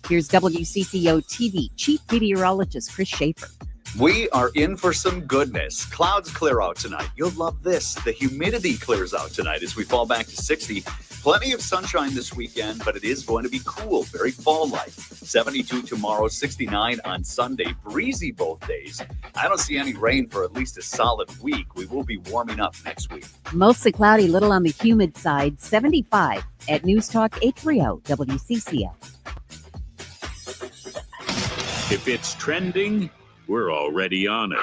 Here's WCCO TV Chief Meteorologist Chris Schaefer. We are in for some goodness. Clouds clear out tonight. You'll love this. The humidity clears out tonight as we fall back to 60. Plenty of sunshine this weekend, but it is going to be cool, very fall-like. 72 tomorrow, 69 on Sunday. Breezy both days. I don't see any rain for at least a solid week. We will be warming up next week. Mostly cloudy, little on the humid side, 75 at News Talk 830 WCCO. If it's trending, we're already on it.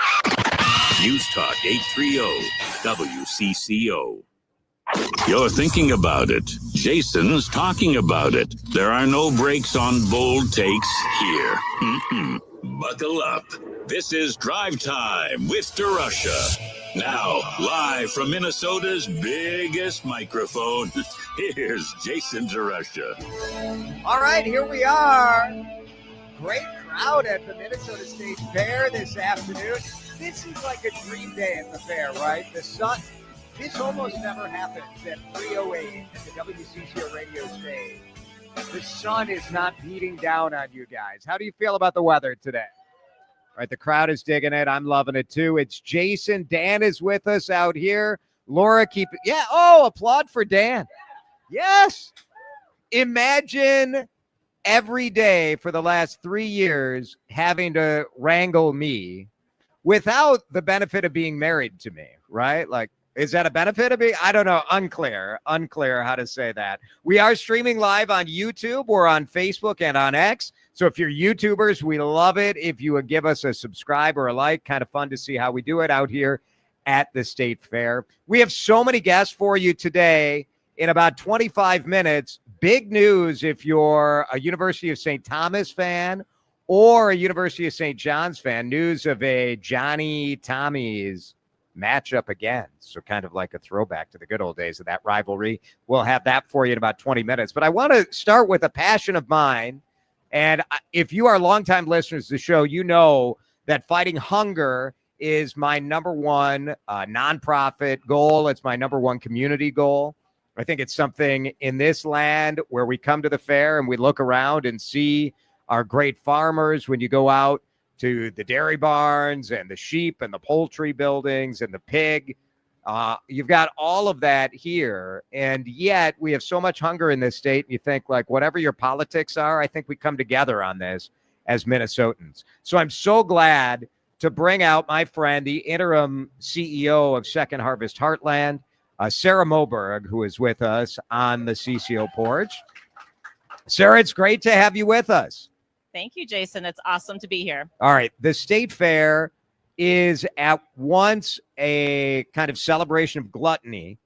News Talk 830 WCCO. You're thinking about it. Jason's talking about it. There are no breaks on bold takes here. Buckle up. This is Drive Time with DeRusha. Now, live from Minnesota's biggest microphone, here's Jason DeRusha. All right, here we are. Great crowd at the Minnesota State Fair this afternoon. This is like a dream day at the fair, right? The sun, this almost never happens at 3:08 at the WCCO radio stage. The sun is not beating down on you guys. How do you feel about the weather today? All right, the crowd is digging it. I'm loving it too. It's Jason. Dan is with us out here. Laura, applaud for Dan. Yes. Imagine every day for the last 3 years having to wrangle me without the benefit of being married to me, right? Like, is that a benefit of me? I don't know. Unclear how to say that. We are streaming live on YouTube. We're on Facebook and on X. So if you're YouTubers, we love it if you would give us a subscribe or a like. Kind of fun to see how we do it out here at the State Fair. We have so many guests for you today. In about 25 minutes, big news if you're a University of St. Thomas fan or a University of St. John's fan, news of a Tommies matchup again. So kind of like a throwback to the good old days of that rivalry. We'll have that for you in about 20 minutes. But I want to start with a passion of mine. And if you are longtime listeners to the show, you know that fighting hunger is my number one nonprofit goal. It's my number one community goal. I think it's something in this land where we come to the fair and we look around and see our great farmers. When you go out to the dairy barns and the sheep and the poultry buildings and the pig, you've got all of that here. And yet we have so much hunger in this state. You think, like, whatever your politics are, I think we come together on this as Minnesotans. So I'm so glad to bring out my friend, the interim CEO of Second Harvest Heartland, Sarah Moberg, who is with us on the CCO porch. Sarah, it's great to have you with us. Thank you, Jason. It's awesome to be here. All right. The State Fair is at once a kind of celebration of gluttony.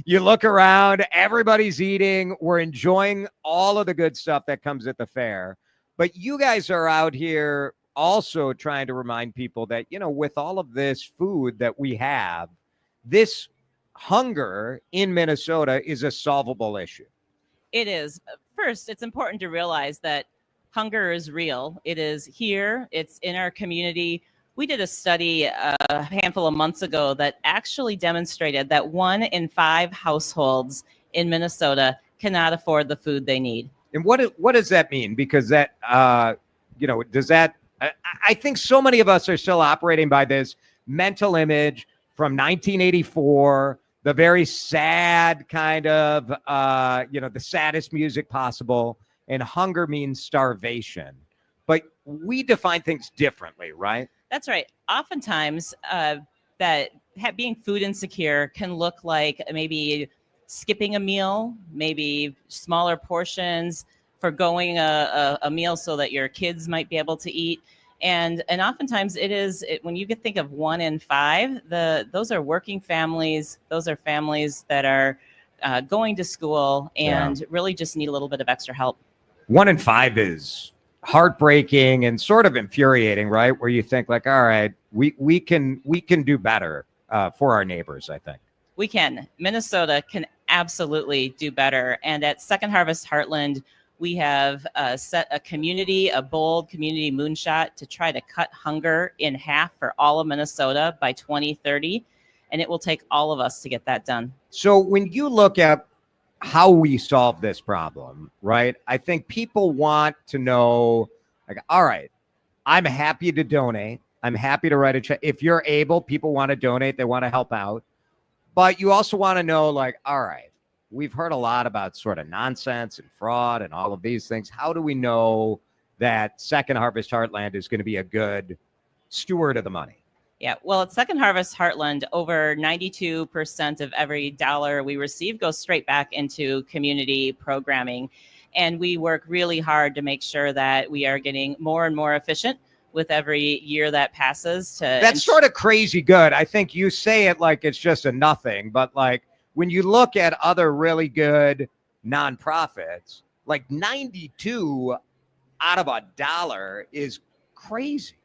You look around, everybody's eating. We're enjoying all of the good stuff that comes at the fair. But you guys are out here also trying to remind people that, you know, with all of this food that we have, this hunger in Minnesota is a solvable issue. It is. First, it's important to realize that hunger is real. It is here. It's in our community. We did a study a handful of months ago that actually demonstrated that 1 in 5 households in Minnesota cannot afford the food they need. And what does that mean? Because that, does that, I think so many of us are still operating by this mental image from 1984, the very sad kind of, the saddest music possible. And hunger means starvation. But we define things differently, right? That's right. Oftentimes, being food insecure can look like maybe skipping a meal, maybe smaller portions, forgoing a meal so that your kids might be able to eat. And oftentimes when you think of 1 in 5, those are working families. Those are families that are going to school and really just need a little bit of extra help. 1 in 5 is heartbreaking and sort of infuriating, right? Where you think, like, all right, we can do better for our neighbors, I think. We can. Minnesota can absolutely do better. And at Second Harvest Heartland, we have set a bold community moonshot to try to cut hunger in half for all of Minnesota by 2030. And it will take all of us to get that done. So when you look at how we solve this problem, right? I think people want to know, like, all right, I'm happy to donate. I'm happy to write a check. If you're able, people want to donate. They want to help out. But you also want to know, like, all right, we've heard a lot about sort of nonsense and fraud and all of these things. How do we know that Second Harvest Heartland is going to be a good steward of the money? Yeah, well, at Second Harvest Heartland, over 92% of every dollar we receive goes straight back into community programming. And we work really hard to make sure that we are getting more and more efficient with every year that passes. That's sort of crazy good. I think you say it like it's just a nothing, but like when you look at other really good nonprofits, like 92 out of $1 is crazy.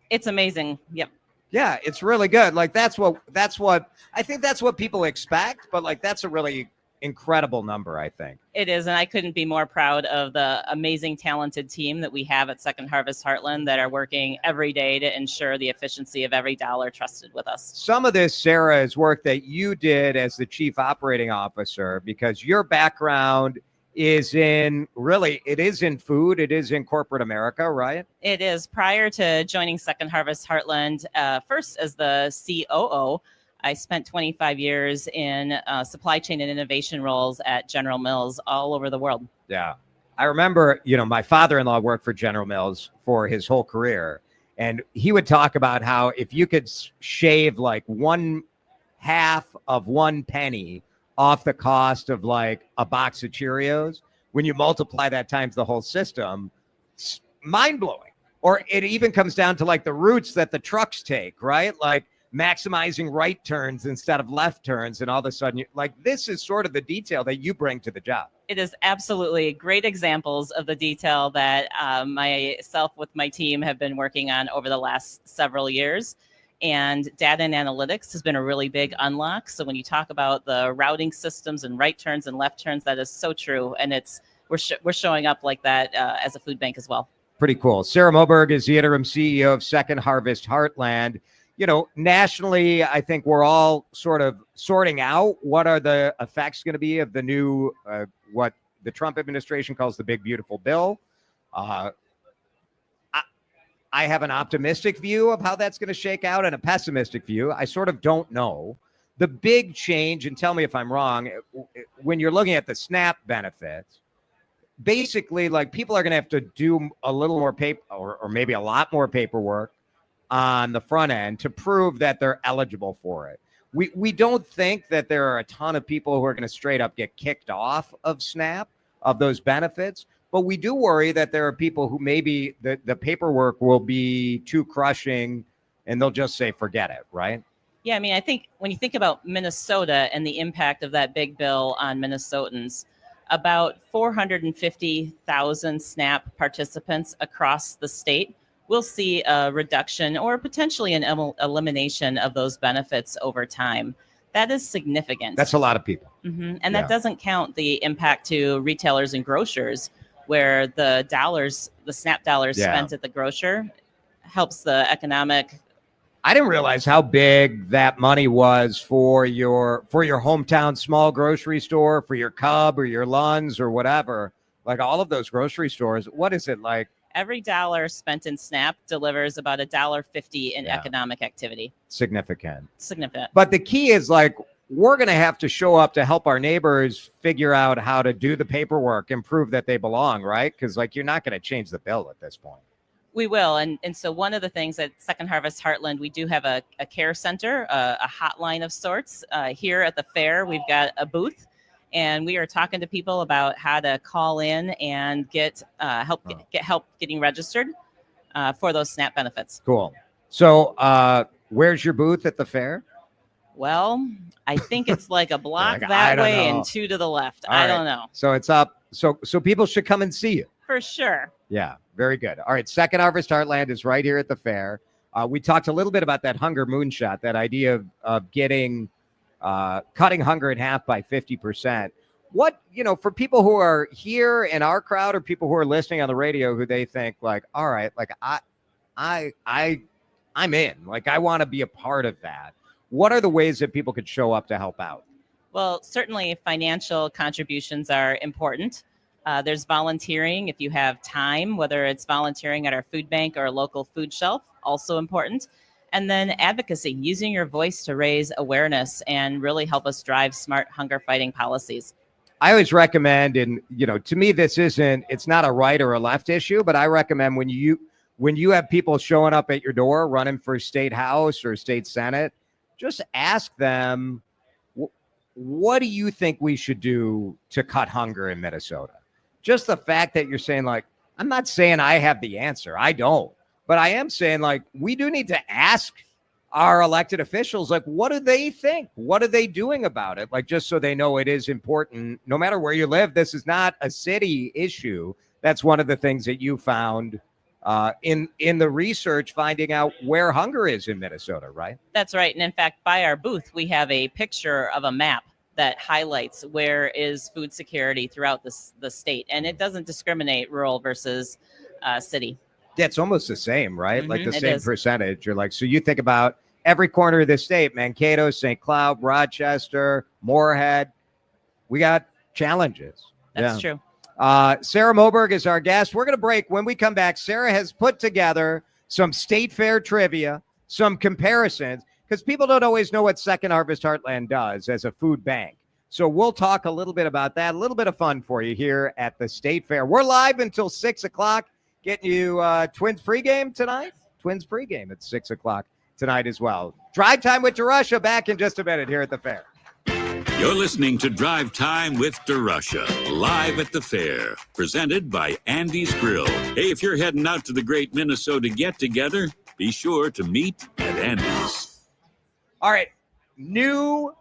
It's amazing. Yep. Yeah, it's really good. Like that's what I think that's what people expect, but like that's a really incredible number, I think. It is, and I couldn't be more proud of the amazing, talented team that we have at Second Harvest Heartland that are working every day to ensure the efficiency of every dollar trusted with us. Some of this, Sarah, is work that you did as the chief operating officer, because your background is in food. It is in corporate America, right? It is. Prior to joining Second Harvest Heartland, first as the COO, I spent 25 years in supply chain and innovation roles at General Mills all over the world. Yeah. I remember, my father-in-law worked for General Mills for his whole career. And he would talk about how if you could shave like 1/2 of 1 penny off the cost of like a box of Cheerios, when you multiply that times the whole system, it's mind-blowing. Or it even comes down to like the routes that the trucks take, right? Like maximizing right turns instead of left turns, and all of a sudden, this is sort of the detail that you bring to the job. It is absolutely great examples of the detail that myself with my team have been working on over the last several years. And data and analytics has been a really big unlock. So when you talk about the routing systems and right turns and left turns, that is so true. And we're showing up like that as a food bank as well. Pretty cool. Sarah Moberg is the interim CEO of Second Harvest Heartland. Nationally, I think we're all sort of sorting out what are the effects going to be of the new, what the Trump administration calls the big, beautiful bill. I have an optimistic view of how that's going to shake out and a pessimistic view. I sort of don't know. The big change, and tell me if I'm wrong, when you're looking at the SNAP benefits, basically, like people are going to have to do a little more paper or maybe a lot more paperwork on the front end to prove that they're eligible for it. We don't think that there are a ton of people who are going to straight up get kicked off of SNAP, of those benefits, but we do worry that there are people who maybe the paperwork will be too crushing and they'll just say, forget it, right? Yeah, I mean, I think when you think about Minnesota and the impact of that big bill on Minnesotans, about 450,000 SNAP participants across the state will see a reduction or potentially an elimination of those benefits over time. That is significant. That's a lot of people. Mm-hmm. And that doesn't count the impact to retailers and grocers, where the SNAP dollars spent at the grocer helps the economic. I didn't realize how big that money was for your hometown small grocery store, for your Cub or your Lund's or whatever. Like all of those grocery stores, what is it like? Every dollar spent in SNAP delivers about $1.50 in economic activity. Significant. But the key is like, we're going to have to show up to help our neighbors figure out how to do the paperwork and prove that they belong, right? Because like you're not going to change the bill at this point. We will. And so one of the things at Second Harvest Heartland, we do have a care center, a hotline of sorts. Here at the fair, we've got a booth. And we are talking to people about how to call in and get help getting registered for those SNAP benefits. Cool. So where's your booth at the fair? Well, I think it's like a block that way and 2 to the left. I don't know. So it's up. So people should come and see you. For sure. Yeah, very good. All right. Second Harvest Heartland is right here at the fair. We talked a little bit about that hunger moonshot, that idea of getting cutting hunger in half by 50%. What, for people who are here in our crowd or people who are listening on the radio who they think like, all right, like I'm in, like I want to be a part of that. What are the ways that people could show up to help out? Well, certainly financial contributions are important. There's volunteering if you have time, whether it's volunteering at our food bank or a local food shelf, also important. And then advocacy, using your voice to raise awareness and really help us drive smart hunger fighting policies. I always recommend, and to me, it's not a right or a left issue, but I recommend when you have people showing up at your door running for state house or state senate, just ask them, what do you think we should do to cut hunger in Minnesota? Just the fact that you're saying, like, I'm not saying I have the answer. I don't. But I am saying, like, we do need to ask our elected officials, like, what do they think? What are they doing about it? Like, just so they know it is important. No matter where you live, this is not a city issue. That's one of the things that you found in the research, finding out where hunger is in Minnesota, right? That's right. And in fact, by our booth, we have a picture of a map that highlights where is food security throughout the state. And it doesn't discriminate rural versus city. Yeah, it's almost the same, right? Mm-hmm, like the same percentage. You're like, so you think about every corner of the state, Mankato, St. Cloud, Rochester, Moorhead, we got challenges. That's true. Sarah Moberg is our guest. We're going to break. When we come back, Sarah has put together some state fair trivia, some comparisons, because people don't always know what Second Harvest Heartland does as a food bank. So we'll talk a little bit about that, a little bit of fun for you here at the State Fair. We're live until 6 o'clock, getting you Twins pregame tonight. Twins pregame at 6 o'clock tonight as well. Drive Time with DeRusha back in just a minute here at the fair. You're listening to Drive Time with DeRusha, live at the fair, presented by Andy's Grill. Hey, if you're heading out to the Great Minnesota Get-Together, be sure to meet at Andy's. All right, new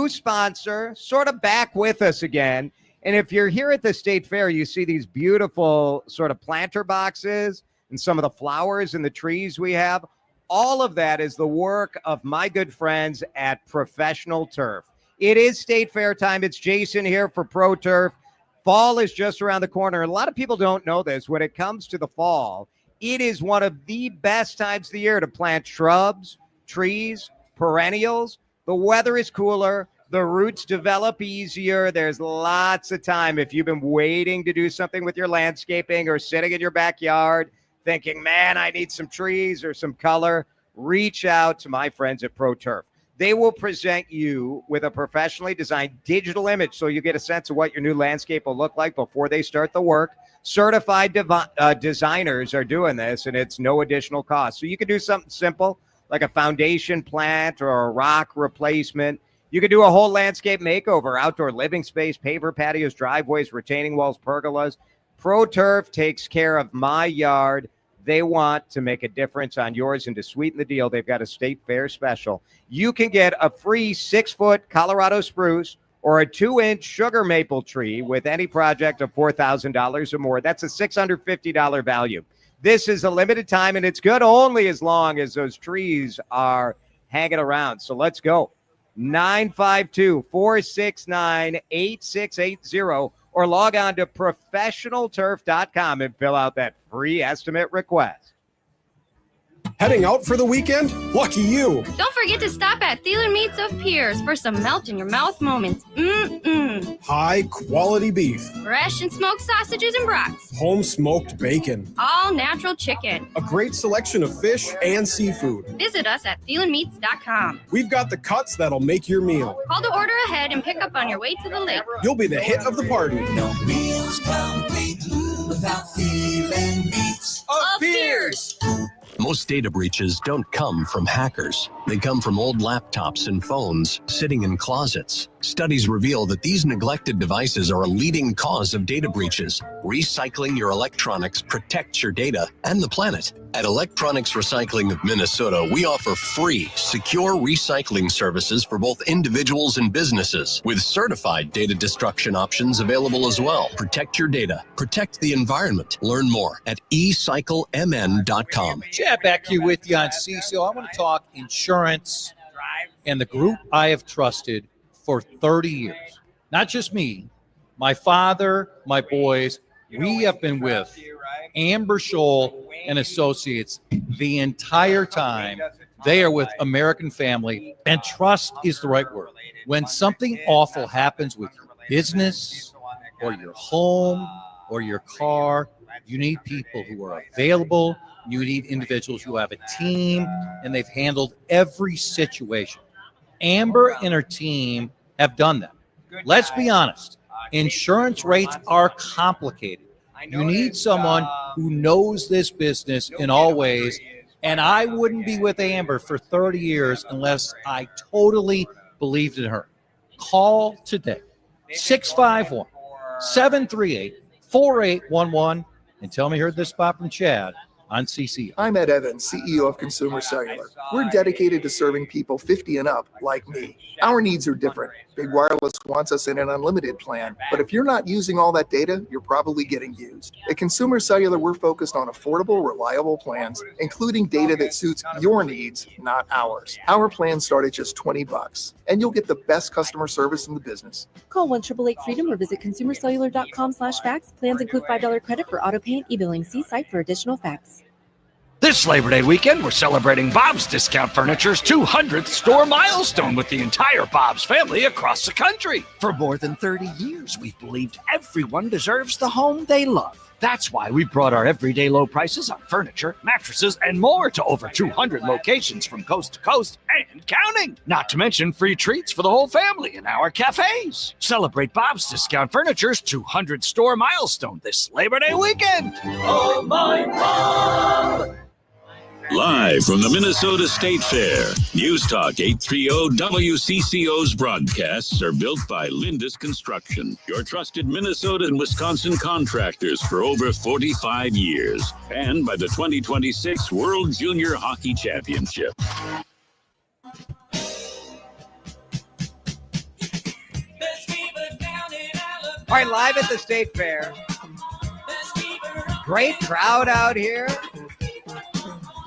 sponsor, sort of back with us again. And if you're here at the State Fair, you see these beautiful sort of planter boxes and some of the flowers and the trees we have. All of that is the work of my good friends at Professional Turf. It is State Fair time. It's Jason here for Pro Turf. Fall is just around the corner. A lot of people don't know this. When it comes to the fall, it is one of the best times of the year to plant shrubs, trees, perennials. The weather is cooler. The roots develop easier. There's lots of time. If you've been waiting to do something with your landscaping or sitting in your backyard thinking, man, I need some trees or some color, reach out to my friends at Pro Turf. They will present you with a professionally designed digital image so you get a sense of what your new landscape will look like before they start the work. Certified designers are doing this, and it's no additional cost. So you can do something simple like a foundation plant or a rock replacement. You could do a whole landscape makeover, outdoor living space, paver patios, driveways, retaining walls, pergolas. Pro Turf takes care of my yard. They want to make a difference on yours, and to sweeten the deal, they've got a State Fair special. You can get a free 6-foot Colorado spruce or a 2-inch sugar maple tree with any project of $4,000 or more. That's a $650 value. This is a limited time, and it's good only as long as those trees are hanging around. So let's go. 952-469-8680 or log on to professionalturf.com and fill out that free estimate request. Heading out for the weekend? Lucky you. Don't forget to stop at Thielen Meats of Pierce for some melt-in-your-mouth moments. High-quality beef. Fresh and smoked sausages and brats. Home-smoked bacon. All-natural chicken. A great selection of fish and seafood. Visit us at thielenmeats.com. We've got the cuts that'll make your meal. Call to order ahead and pick up on your way to the lake. You'll be the hit of the party. No meals complete without Thielen Meats of Pierce. Most data breaches don't come from hackers. They come from old laptops and phones sitting in closets. Studies reveal that these neglected devices are a leading cause of data breaches. Recycling your electronics protects your data and the planet. At Electronics Recycling of Minnesota, we offer free, secure recycling services for both individuals and businesses, with certified data destruction options available as well. Protect your data. Protect the environment. Learn more at ecyclemn.com. Chad back here with you on CCO. I want to talk insurance and the group I have trusted for 30 years. Not just me, my father, my boys. We have been with Amber Scholl and Associates the entire time. They are with American Family, and trust is the right word. When something awful happens with your business or your home or your car, you need people who are available. You need individuals who have a team, and they've handled every situation. Amber and her team have done that. Let's be honest. Insurance rates are complicated. You need someone who knows this business in all ways, and I wouldn't be with Amber for 30 years unless I totally believed in her. Call today, 651-738-4811, and tell me you heard this spot from Chad on CCO. I'm Ed Evans, CEO of Consumer Cellular. We're dedicated to serving people 50 and up like me. Our needs are different. Big Wireless wants us in an unlimited plan, but if you're not using all that data, you're probably getting used. At Consumer Cellular, we're focused on affordable, reliable plans, including data that suits your needs, not ours. Our plans start at just $20, and you'll get the best customer service in the business. Call 1-888-FREEDOM or visit consumercellular.com/facts. Plans include $5 credit for auto pay and e-billing. See site for additional facts. This Labor Day weekend, we're celebrating Bob's Discount Furniture's 200th store milestone with the entire Bob's family across the country. For more than 30 years, we've believed everyone deserves the home they love. That's why we brought our everyday low prices on furniture, mattresses, and more to over 200 locations from coast to coast and counting. Not to mention free treats for the whole family in our cafes. Celebrate Bob's Discount Furniture's 200 store milestone this Labor Day weekend. Oh, my Bob! Live from the Minnesota State Fair, News Talk 830 WCCO's broadcasts are built by Lindus Construction, your trusted Minnesota and Wisconsin contractors for over 45 years, and by the 2026 World Junior Hockey Championship. All right, live at the State Fair. Great crowd out here.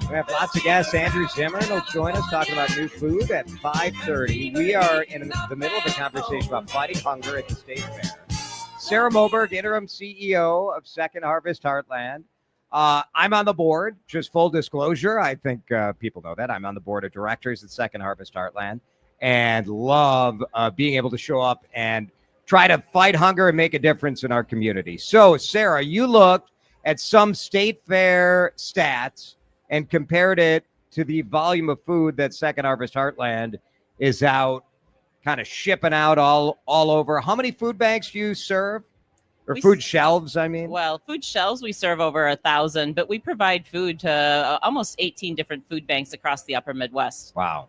We have lots of guests. Andrew Zimmern will join us talking about new food at 5:30. We are in the middle of a conversation about fighting hunger at the State Fair. Sarah Moberg, Interim CEO of Second Harvest Heartland. I'm on the board. Just full disclosure, I think people know that. I'm on the board of directors at Second Harvest Heartland and love being able to show up and try to fight hunger and make a difference in our community. So, Sarah, you looked at some State Fair stats and compared it to the volume of food that Second Harvest Heartland is out kind of shipping out all over. How many food banks do you serve? Or food shelves, I mean? Well, food shelves, we serve over 1,000, but we provide food to almost 18 different food banks across the upper Midwest. Wow.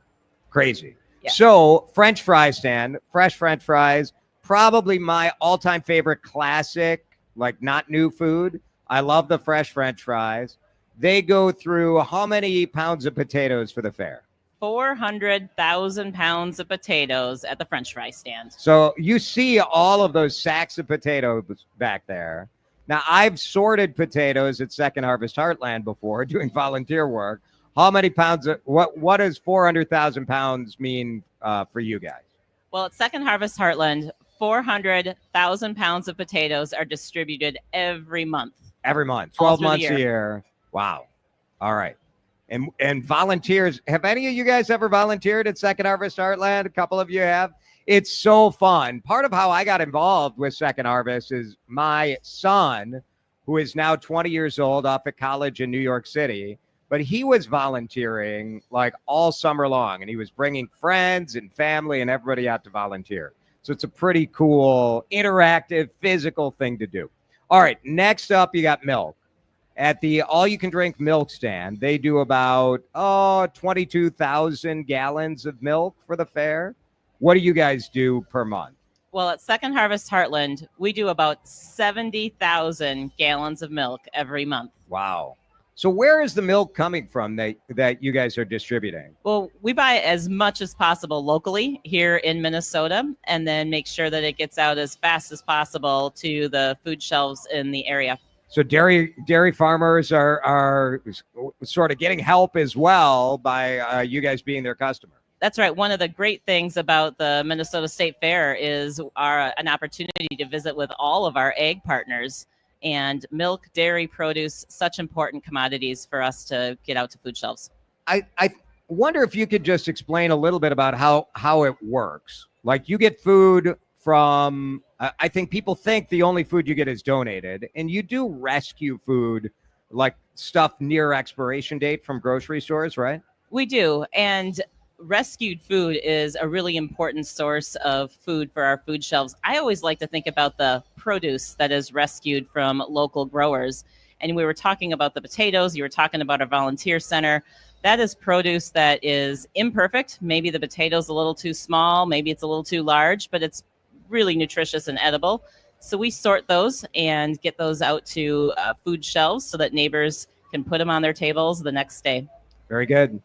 Crazy. Yeah. So, French fry stand, fresh French fries, probably my all-time favorite classic, like not new food. I love the fresh French fries. They go through how many pounds of potatoes for the fair? 400,000 pounds of potatoes at the French fry stand. So you see all of those sacks of potatoes back there. Now, I've sorted potatoes at Second Harvest Heartland before doing volunteer work. How many pounds? What does 400,000 pounds mean for you guys? Well, at Second Harvest Heartland, 400,000 pounds of potatoes are distributed every month. Every month, 12 months a year. Wow. All right. And volunteers, have any of you guys ever volunteered at Second Harvest Heartland? A couple of you have. It's so fun. Part of how I got involved with Second Harvest is my son, who is now 20 years old, off at college in New York City, but he was volunteering like all summer long, and he was bringing friends and family and everybody out to volunteer. So it's a pretty cool, interactive, physical thing to do. All right, next up, you got milk. At the all-you-can-drink milk stand, they do about 22,000 gallons of milk for the fair. What do you guys do per month? Well, at Second Harvest Heartland, we do about 70,000 gallons of milk every month. Wow. So where is the milk coming from that you guys are distributing? Well, we buy as much as possible locally here in Minnesota and then make sure that it gets out as fast as possible to the food shelves in the area. So dairy farmers are sort of getting help as well by you guys being their customer. That's right. One of the great things about the Minnesota State Fair is an opportunity to visit with all of our ag partners, and milk, dairy, produce, such important commodities for us to get out to food shelves. I wonder if you could just explain a little bit about how it works. Like you get food from, I think people think the only food you get is donated, and you do rescue food, like stuff near expiration date from grocery stores, right? We do. And rescued food is a really important source of food for our food shelves. I always like to think about the produce that is rescued from local growers. And we were talking about the potatoes. You were talking about our volunteer center. That is produce that is imperfect. Maybe the potato's a little too small. Maybe it's a little too large, but it's really nutritious and edible. So we sort those and get those out to food shelves so that neighbors can put them on their tables the next day. Very good.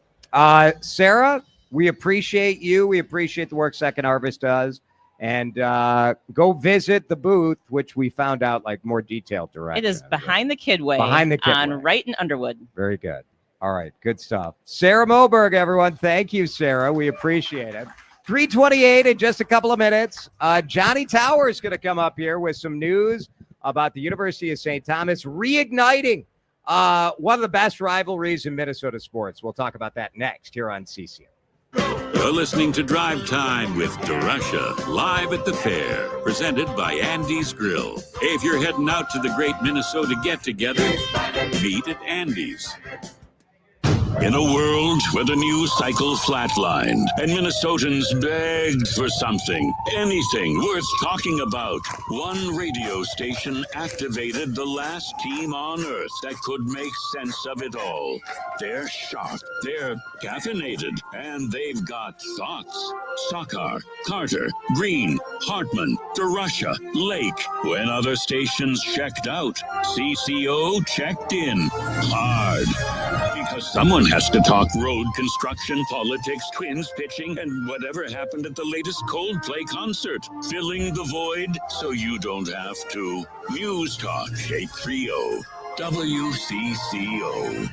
Sarah, we appreciate you. We appreciate the work Second Harvest does. And go visit the booth, which we found out like more detailed direction. It is behind the Kidway. Behind the Kidway. On Wright and Underwood. Very good. All right. Good stuff. Sarah Moberg, everyone. Thank you, Sarah. We appreciate it. 3:28 in just a couple of minutes. Johnny Tower is going to come up here with some news about the University of St. Thomas reigniting one of the best rivalries in Minnesota sports. We'll talk about that next here on CCM. You're listening to Drive Time with DeRusha, live at the fair, presented by Andy's Grill. Hey, if you're heading out to the Great Minnesota Get-Together, meet at Andy's. In a world where the news cycle flatlined and Minnesotans begged for something, anything worth talking about, one radio station activated the last team on earth that could make sense of it all. They're sharp, they're caffeinated, and they've got thoughts. Sakar, Carter, Green, Hartman, DeRusha, Lake. When other stations checked out, CCO checked in hard. Because someone has to talk road construction, politics, Twins pitching, and whatever happened at the latest Coldplay concert. Filling the void so you don't have to. News Talk 830 WCCO.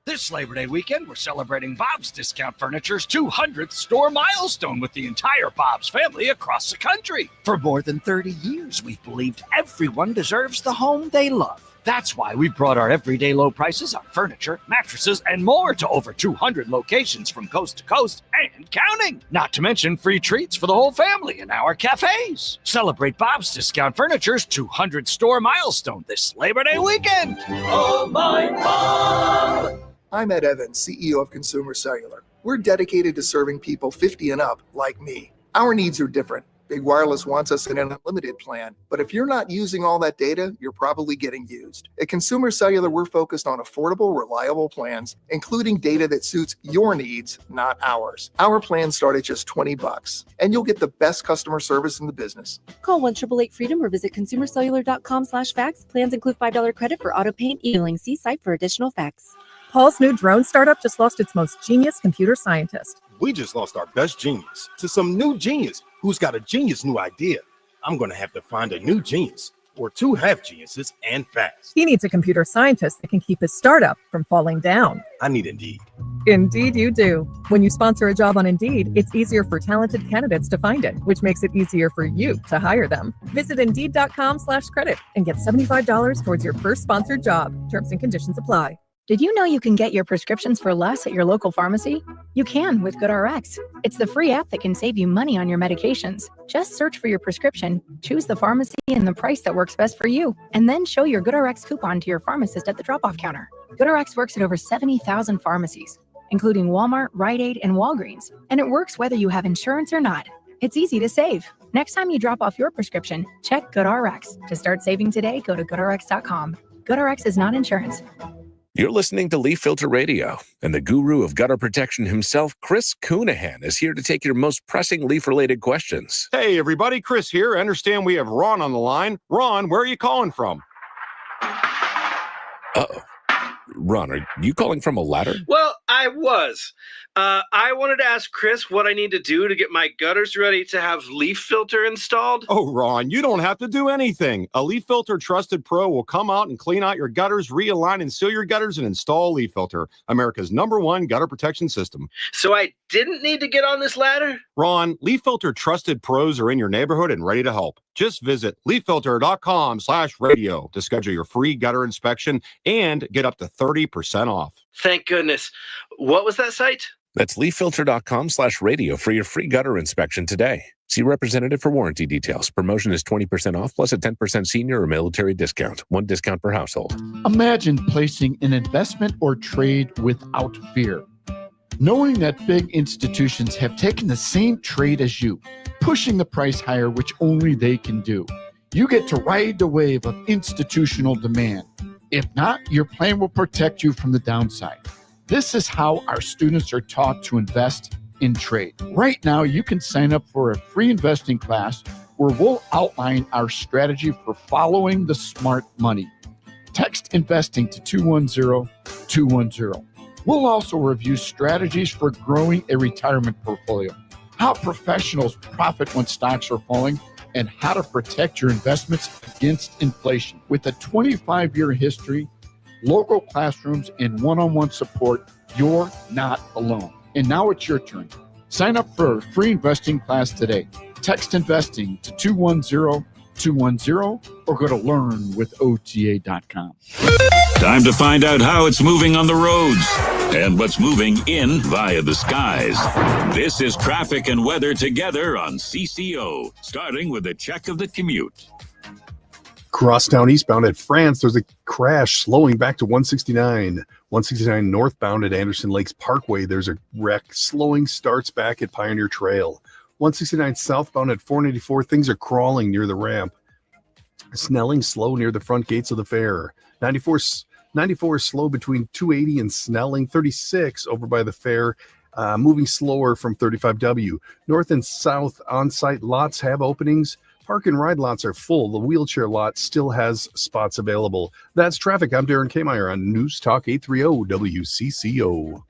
This Labor Day weekend, we're celebrating Bob's Discount Furniture's 200th store milestone with the entire Bob's family across the country. For more than 30 years, we've believed everyone deserves the home they love. That's why we brought our everyday low prices on furniture, mattresses, and more to over 200 locations from coast to coast and counting. Not to mention free treats for the whole family in our cafes. Celebrate Bob's Discount Furniture's 200 store milestone this Labor Day weekend. Oh, my Bob! I'm Ed Evans, CEO of Consumer Cellular. We're dedicated to serving people 50 and up like me. Our needs are different. Big Wireless wants us in an unlimited plan, but if you're not using all that data, you're probably getting used. At Consumer Cellular, we're focused on affordable, reliable plans, including data that suits your needs, not ours. Our plans start at just $20, and you'll get the best customer service in the business. Call 1-888-FREEDOM or visit consumercellular.com/facts. Plans include $5 credit for auto pay and e-billing. See site for additional facts. Paul's new drone startup just lost its most genius computer scientist. We just lost our best genius to some new genius who's got a genius new idea. I'm going to have to find a new genius or two half geniuses and fast. He needs a computer scientist that can keep his startup from falling down. I need Indeed. Indeed you do. When you sponsor a job on Indeed, it's easier for talented candidates to find it, which makes it easier for you to hire them. Visit Indeed.com/credit and get $75 towards your first sponsored job. Terms and conditions apply. Did you know you can get your prescriptions for less at your local pharmacy? You can with GoodRx. It's the free app that can save you money on your medications. Just search for your prescription, choose the pharmacy and the price that works best for you, and then show your GoodRx coupon to your pharmacist at the drop-off counter. GoodRx works at over 70,000 pharmacies, including Walmart, Rite Aid, and Walgreens, and it works whether you have insurance or not. It's easy to save. Next time you drop off your prescription, check GoodRx. To start saving today, go to GoodRx.com. GoodRx is not insurance. You're listening to Leaf Filter Radio, and the guru of gutter protection himself, Chris Coonahan, is here to take your most pressing leaf-related questions. Hey, everybody, Chris here. I understand we have Ron on the line. Ron, where are you calling from? Uh-oh. Ron, are you calling from a ladder? Well, I was. I wanted to ask Chris what I need to do to get my gutters ready to have Leaf Filter installed. Oh, Ron, you don't have to do anything. A Leaf Filter Trusted Pro will come out and clean out your gutters, realign and seal your gutters, and install Leaf Filter, America's #1 gutter protection system. So I didn't need to get on this ladder? Ron, Leaf Filter Trusted Pros are in your neighborhood and ready to help. Just visit leaffilter.com/radio to schedule your free gutter inspection and get up to 30% off. Thank goodness. What was that site? That's leaffilter.com/radio for your free gutter inspection today. See representative for warranty details. Promotion is 20% off plus a 10% senior or military discount. One discount per household. Imagine placing an investment or trade without fear. Knowing that big institutions have taken the same trade as you, pushing the price higher, which only they can do. You get to ride the wave of institutional demand. If not, your plan will protect you from the downside. This is how our students are taught to invest in trade. Right now, you can sign up for a free investing class where we'll outline our strategy for following the smart money. Text investing to 210-210. We'll also review strategies for growing a retirement portfolio, how professionals profit when stocks are falling, and how to protect your investments against inflation. With a 25-year history, local classrooms, and one-on-one support, you're not alone. And now it's your turn. Sign up for a free investing class today. Text investing to 210-210 or go to learnwithota.com. Time to find out how it's moving on the roads and what's moving in via the skies. This is traffic and weather together on CCO, starting with a check of the commute. Crosstown eastbound at France, there's a crash slowing back to 169. 169 northbound at Anderson Lakes Parkway, there's a wreck slowing starts back at Pioneer Trail. 169 southbound at 494, things are crawling near the ramp. Snelling slow near the front gates of the fair. 94 is slow between 280 and Snelling. 36 over by the fair, moving slower from 35W. North and south on-site lots have openings. Park and ride lots are full. The wheelchair lot still has spots available. That's traffic. I'm Darren Kmeyer on News Talk 830 WCCO.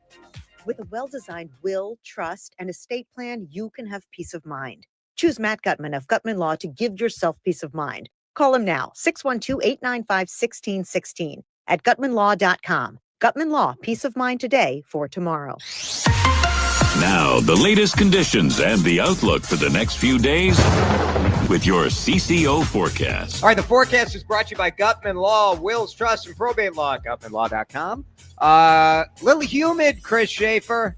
With a well-designed will, trust, and estate plan, you can have peace of mind. Choose Matt Gutman of Gutman Law to give yourself peace of mind. Call him now, 612-895-1616 at gutmanlaw.com. Gutman Law, peace of mind today for tomorrow. Now, the latest conditions and the outlook for the next few days with your CCO forecast. All right, the forecast is brought to you by Gutman Law, Wills, Trust, and Probate Law, gutmanlaw.com. Little humid, Chris Schaefer.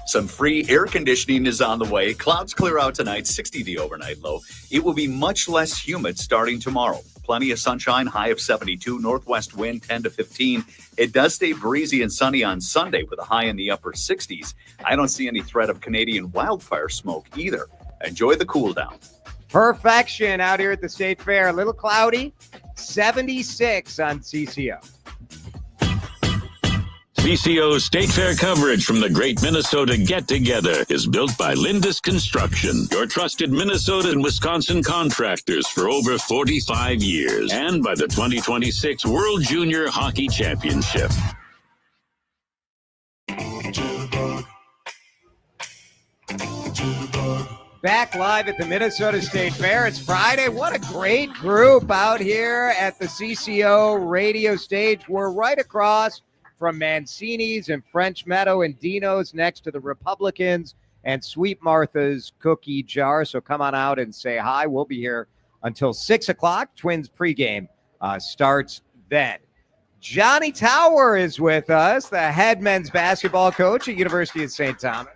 Some free air conditioning is on the way. Clouds clear out tonight, 60 the overnight low. It will be much less humid starting tomorrow. Plenty of sunshine, high of 72, northwest wind 10 to 15. It does stay breezy and sunny on Sunday with a high in the upper 60s. I don't see any threat of Canadian wildfire smoke either. Enjoy the cool down. Perfection out here at the State Fair. A little cloudy, 76 on CCO. CCO's State Fair coverage from the Great Minnesota Get-Together is built by Lindus Construction, your trusted Minnesota and Wisconsin contractors for over 45 years, and by the 2026 World Junior Hockey Championship. Back live at the Minnesota State Fair. It's Friday. What a great group out here at the CCO radio stage. We're right across from Mancini's and French Meadow and Dino's next to the Republicans and Sweet Martha's Cookie Jar. So come on out and say hi. We'll be here until 6 o'clock. Twins pregame starts then. Johnny Tower is with us, the head men's basketball coach at University of St. Thomas.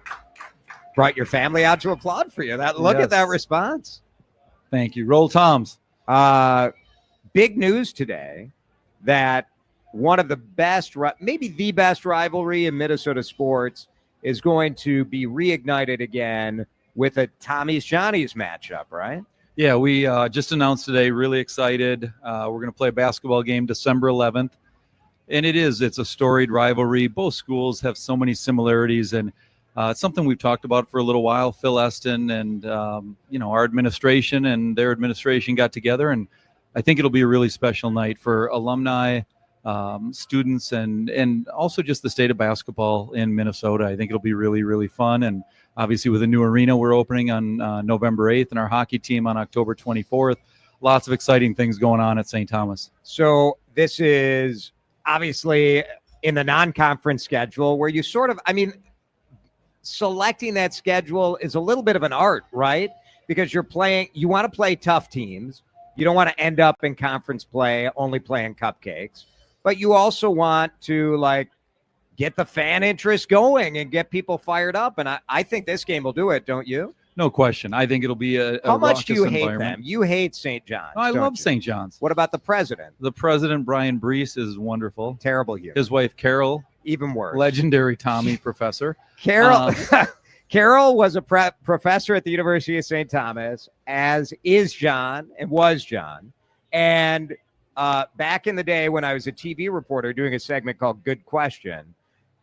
Brought your family out to applaud for you. Look at that response. Thank you. Roll Toms. Big news today that one of the best, maybe the best rivalry in Minnesota sports is going to be reignited again with a Tommies Johnnies matchup, right? Yeah, we just announced today, really excited. We're going to play a basketball game December 11th. And it's a storied rivalry. Both schools have so many similarities, and it's something we've talked about for a little while. Phil Eston and, our administration and their administration got together, and I think it'll be a really special night for alumni, students, and also just the state of basketball in Minnesota. I think it'll be really, really fun. And obviously with a new arena we're opening on November 8th and our hockey team on October 24th, lots of exciting things going on at St. Thomas. So this is obviously in the non-conference schedule where you selecting that schedule is a little bit of an art, right? Because you want to play tough teams. You don't want to end up in conference play only playing cupcakes. But you also want to get the fan interest going and get people fired up. And I think this game will do it, don't you? No question. I think it'll be a How much do you raucous hate environment. them? You hate St. John's. I don't love you? St. John's. What about the president? The president, Brian Brees, is wonderful. Terrible human. His wife, Carol, even worse. Legendary Tommy professor. Carol Carol was a professor at the University of St. Thomas, as is John and was John. And back in the day when I was a TV reporter doing a segment called Good Question,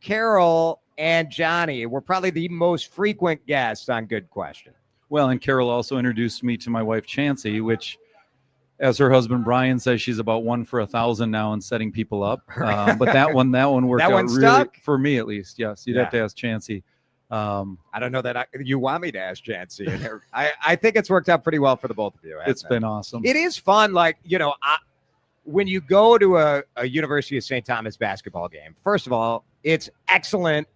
Carol and Johnny were probably the most frequent guests on Good Question. Well, and Carol also introduced me to my wife, Chancey, which, as her husband Brian says, she's about 1 for 1,000 now and setting people up. But that one worked That out one really, stuck? for me at least. Yes, you'd have to ask Chancey. I don't know that you want me to ask Chancey. I think it's worked out pretty well for the both of you. It's been awesome. It is fun. Like, when you go to a University of St. Thomas basketball game, first of all, it's excellent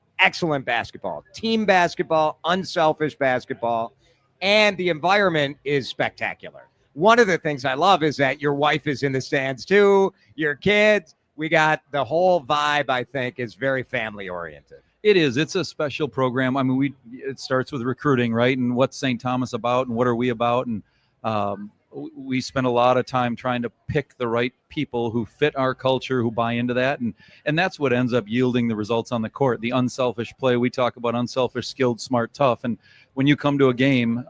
basketball, team basketball, unselfish basketball, and the environment is spectacular. One of the things I love is that your wife is in the stands too, your kids. We got the whole vibe, I think, is very family oriented. It is. It's a special program. I mean, it starts with recruiting, right? And what's St. Thomas about and what are we about? And we spend a lot of time trying to pick the right people who fit our culture, who buy into that. And that's what ends up yielding the results on the court, the unselfish play. We talk about unselfish, skilled, smart, tough. And when you come to a game,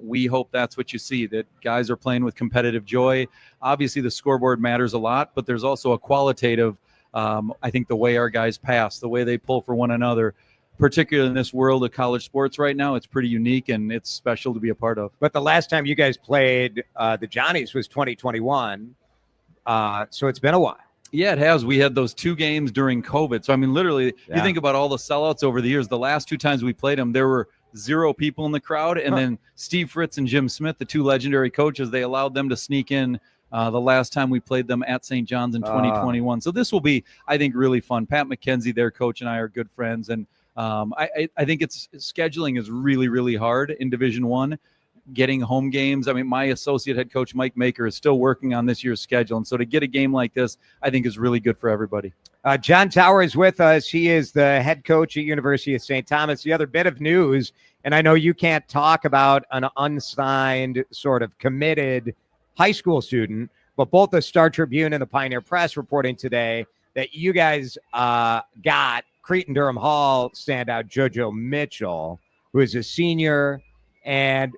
we hope that's what you see, that guys are playing with competitive joy. Obviously, the scoreboard matters a lot, but there's also a qualitative, I think, the way our guys pass, the way they pull for one another, particularly in this world of college sports right now. It's pretty unique and it's special to be a part of. But the last time you guys played the Johnnies was 2021. So it's been a while. Yeah, it has. We had those 2 games during COVID. So, I mean, literally, you think about all the sellouts over the years. The last 2 times we played them, there were 0 people in the crowd. And then Steve Fritz and Jim Smith, the 2 legendary coaches, they allowed them to sneak in the last time we played them at St. John's in 2021. So this will be, I think, really fun. Pat McKenzie, their coach, and I are good friends. And I think scheduling is really, really hard in Division I. Getting home games. I mean, my associate head coach, Mike Maker, is still working on this year's schedule. And so to get a game like this, I think is really good for everybody. John Tower is with us. He is the head coach at University of St. Thomas. The other bit of news, and I know you can't talk about an unsigned, sort of committed high school student, but both the Star Tribune and the Pioneer Press reporting today that you guys got Cretin-Durham Hall standout JoJo Mitchell, who is a senior. And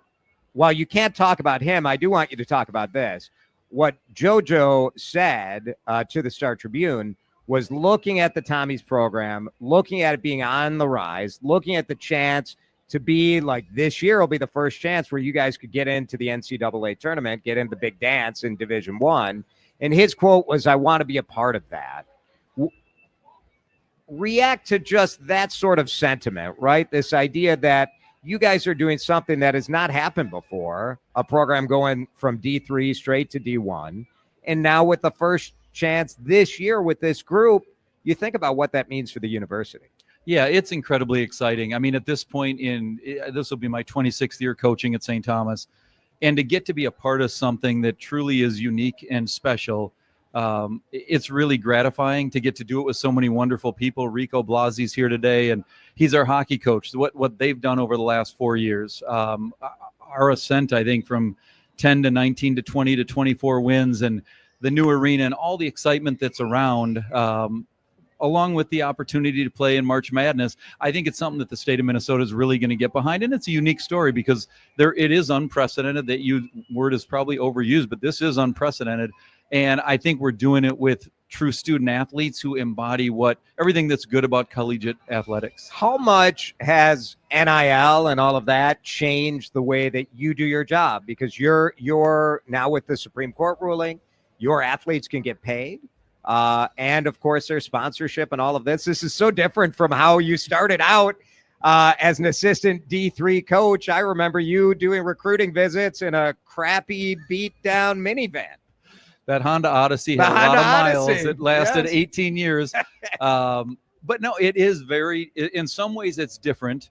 while you can't talk about him, I do want you to talk about this. What JoJo said to the Star Tribune was looking at the Tommies program, looking at it being on the rise, looking at the chance to be like this year will be the first chance where you guys could get into the NCAA tournament, get into the big dance in Division I. And his quote was, "I want to be a part of that." React to just that sort of sentiment, right? This idea that you guys are doing something that has not happened before, a program going from D3 straight to D1. And now with the first chance this year with this group, you think about what that means for the university. Yeah, it's incredibly exciting. I mean, at this point this will be my 26th year coaching at St. Thomas. And to get to be a part of something that truly is unique and special, it's really gratifying to get to do it with so many wonderful people. Rico Blasi's here today, and he's our hockey coach. What they've done over the last 4 years, our ascent, I think, from 10 to 19 to 20 to 24 wins, and the new arena and all the excitement that's around, along with the opportunity to play in March Madness, I think it's something that the state of Minnesota is really going to get behind. And it's a unique story because it is unprecedented. That word is probably overused, but this is unprecedented. And I think we're doing it with true student athletes who embody everything that's good about collegiate athletics. How much has NIL and all of that changed the way that you do your job? Because you're now with the Supreme Court ruling, your athletes can get paid. And of course, there's sponsorship and all of this. This is so different from how you started out as an assistant D3 coach. I remember you doing recruiting visits in a crappy beat down minivan. That Honda Odyssey had a lot of miles. It lasted 18 years. But no, it is in some ways it's different.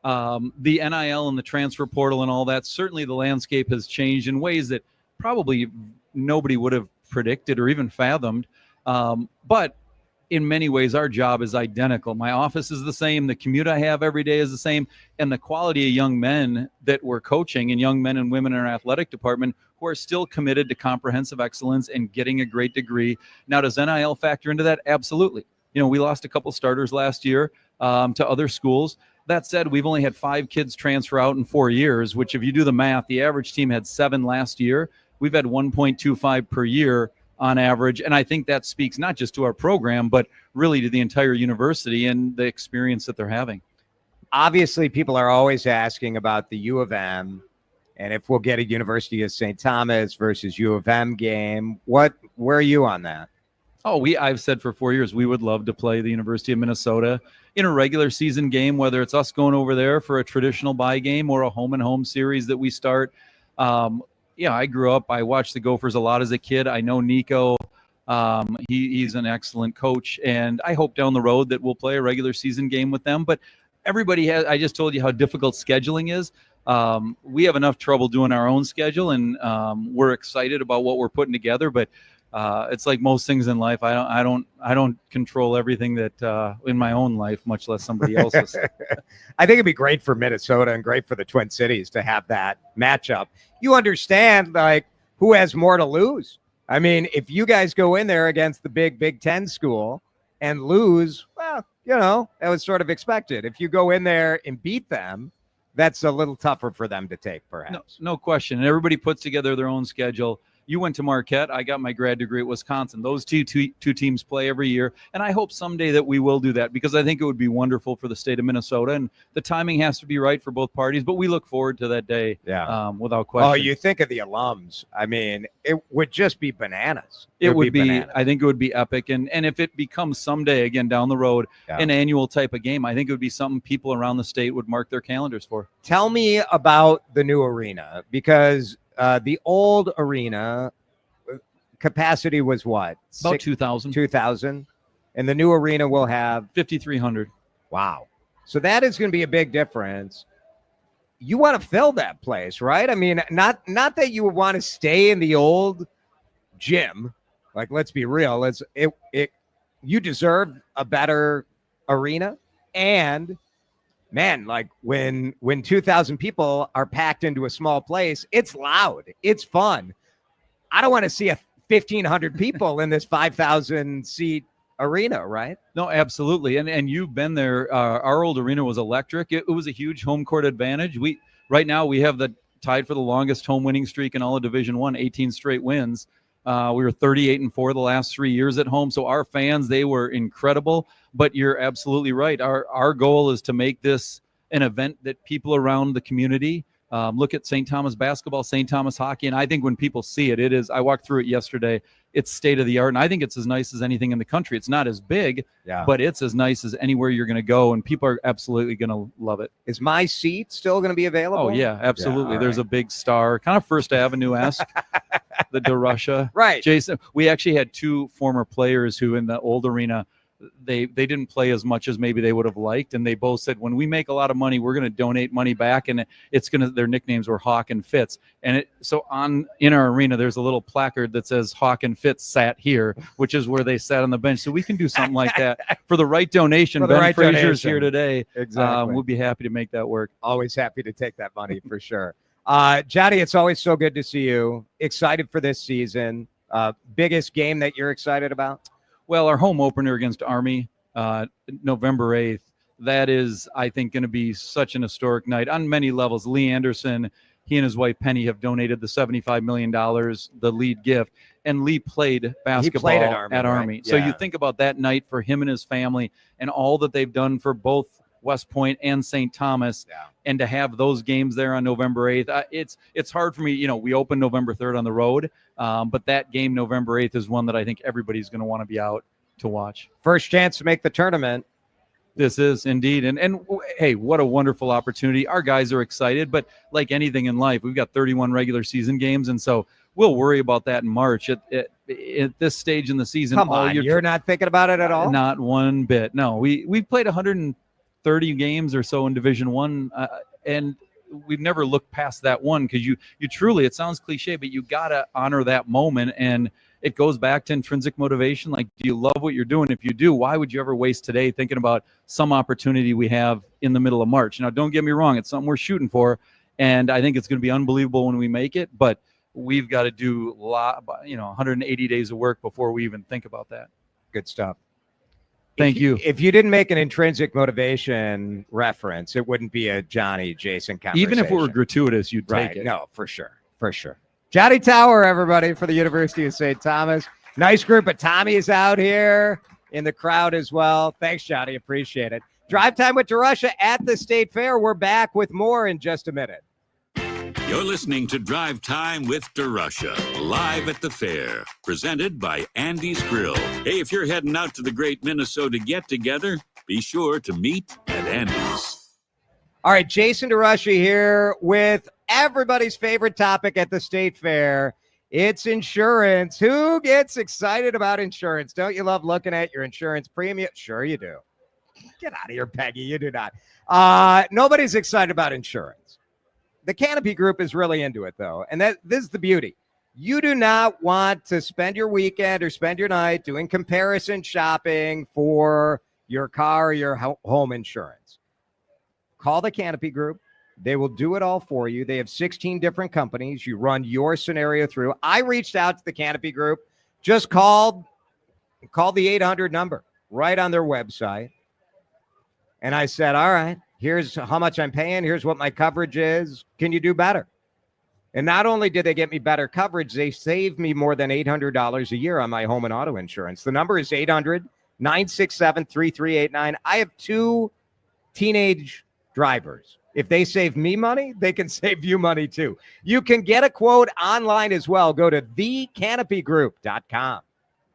The NIL and the transfer portal and all that, certainly the landscape has changed in ways that probably nobody would have predicted or even fathomed. But in many ways, our job is identical. My office is the same. The commute I have every day is the same. And the quality of young men that we're coaching and young men and women in our athletic department who are still committed to comprehensive excellence and getting a great degree. Now, does NIL factor into that? Absolutely. We lost a couple starters last year to other schools. That said, we've only had 5 kids transfer out in 4 years, which if you do the math, the average team had 7 last year. We've had 1.25 per year on average. And I think that speaks not just to our program, but really to the entire university and the experience that they're having. Obviously, people are always asking about the U of M and if we'll get a University of St. Thomas versus U of M game. Where are you on that? I've said for 4 years, we would love to play the University of Minnesota in a regular season game, whether it's us going over there for a traditional bye game or a home and home series that we start. I grew up, I watched the Gophers a lot as a kid. I know Nico. He's an excellent coach, and I hope down the road that we'll play a regular season game with them. But everybody I just told you how difficult scheduling is. We have enough trouble doing our own schedule, and we're excited about what we're putting together. But it's like most things in life. I don't control everything that in my own life, much less somebody else's. I think it'd be great for Minnesota and great for the Twin Cities to have that matchup. You understand, like, who has more to lose? I mean, if you guys go in there against the Big Ten school and lose, well, that was sort of expected. If you go in there and beat them, that's a little tougher for them to take, perhaps. No question. And everybody puts together their own schedule. You went to Marquette. I got my grad degree at Wisconsin. Those two teams play every year. And I hope someday that we will do that, because I think it would be wonderful for the state of Minnesota. And the timing has to be right for both parties. But we look forward to that day without question. Oh, you think of the alums. I mean, it would just be bananas. It would be bananas. I think it would be epic. And if it becomes someday, again, down the road, an annual type of game, I think it would be something people around the state would mark their calendars for. Tell me about the new arena, because the old arena capacity was what? About 2,000. 2,000. And the new arena will have 5,300. Wow. So that is going to be a big difference. You want to fill that place, right? I mean, not that you would want to stay in the old gym. Like, let's be real. You deserve a better arena. And man, like when 2,000 people are packed into a small place, it's loud. It's fun. I don't want to see 1,500 people in this 5,000 seat arena, right? No, absolutely. And you've been there. Our old arena was electric. It was a huge home court advantage. Right now we have the tied for the longest home winning streak in all of Division I, 18 straight wins. We were 38-4 the last 3 years at home. So our fans, they were incredible. But you're absolutely right. Our goal is to make this an event that people around the community look at. St. Thomas basketball, St. Thomas hockey. And I think when people see it, I walked through it yesterday. It's state of the art. And I think it's as nice as anything in the country. It's not as big, but it's as nice as anywhere you're going to go. And people are absolutely going to love it. Is my seat still going to be available? Oh, yeah, absolutely. Yeah, There's a big star, kind of First Avenue-esque, the DeRusha. Right. Jason, we actually had 2 former players who in the old arena, they didn't play as much as maybe they would have liked, and they both said, when we make a lot of money, we're going to donate money back, and their nicknames were Hawk and Fitz. And in our arena, there's a little placard that says Hawk and Fitz sat here, which is where they sat on the bench. So we can do something like that for the right donation. Ben Frazier's here today. Exactly. We'll be happy to make that work. Always happy to take that money for sure. Johnny, it's always so good to see you. Excited for this season. Biggest game that you're excited about? Well, our home opener against Army, November 8th, that is, I think, going to be such an historic night on many levels. Lee Anderson, he and his wife Penny have donated the $75 million, the lead gift, and Lee played basketball at Army. Right? So you think about that night for him and his family and all that they've done for both West Point and St. Thomas, and to have those games there on November 8th, it's hard for me. We open November 3rd on the road, but that game November 8th is one that I think everybody's going to want to be out to watch. First chance to make the tournament. This is indeed. And hey, what a wonderful opportunity. Our guys are excited, but like anything in life, we've got 31 regular season games, and so we'll worry about that in March. At this stage in the season, come on, you're not thinking about it at all? Not one bit. No, we've played 130 games or so in Division I, and we've never looked past that one, because you truly, it sounds cliche, but you got to honor that moment. And it goes back to intrinsic motivation. Like, do you love what you're doing? If you do, why would you ever waste today thinking about some opportunity we have in the middle of March? Now, don't get me wrong. It's something we're shooting for, and I think it's going to be unbelievable when we make it, but we've got to do 180 days of work before we even think about that. Good stuff. Thank you. If you didn't make an intrinsic motivation reference, it wouldn't be a Johnny Jason conversation. Even if it were gratuitous, you'd take it. No, for sure. For sure. Johnny Tower, everybody, for the University of St. Thomas. Nice group of Tommies out here in the crowd as well. Thanks, Johnny. Appreciate it. Drive Time with DeRusha at the State Fair. We're back with more in just a minute. You're listening to Drive Time with DeRusha, live at the fair, presented by Andy's Grill. Hey, if you're heading out to the Great Minnesota Get-Together, be sure to meet at Andy's. All right, Jason DeRusha here with everybody's favorite topic at the State Fair. It's insurance. Who gets excited about insurance? Don't you love looking at your insurance premium? Sure you do. Get out of here, Peggy. You do not. Nobody's excited about insurance. The Canopy Group is really into it, though, and this is the beauty. You do not want to spend your weekend or spend your night doing comparison shopping for your car or your home insurance. Call the Canopy Group. They will do it all for you. They have 16 different companies. You run your scenario through. I reached out to the Canopy Group, just called the 800 number right on their website, and I said, all right, here's how much I'm paying. Here's what my coverage is. Can you do better? And not only did they get me better coverage, they saved me more than $800 a year on my home and auto insurance. The number is 800-967-3389. I have 2 teenage drivers. If they save me money, they can save you money too. You can get a quote online as well. Go to thecanopygroup.com.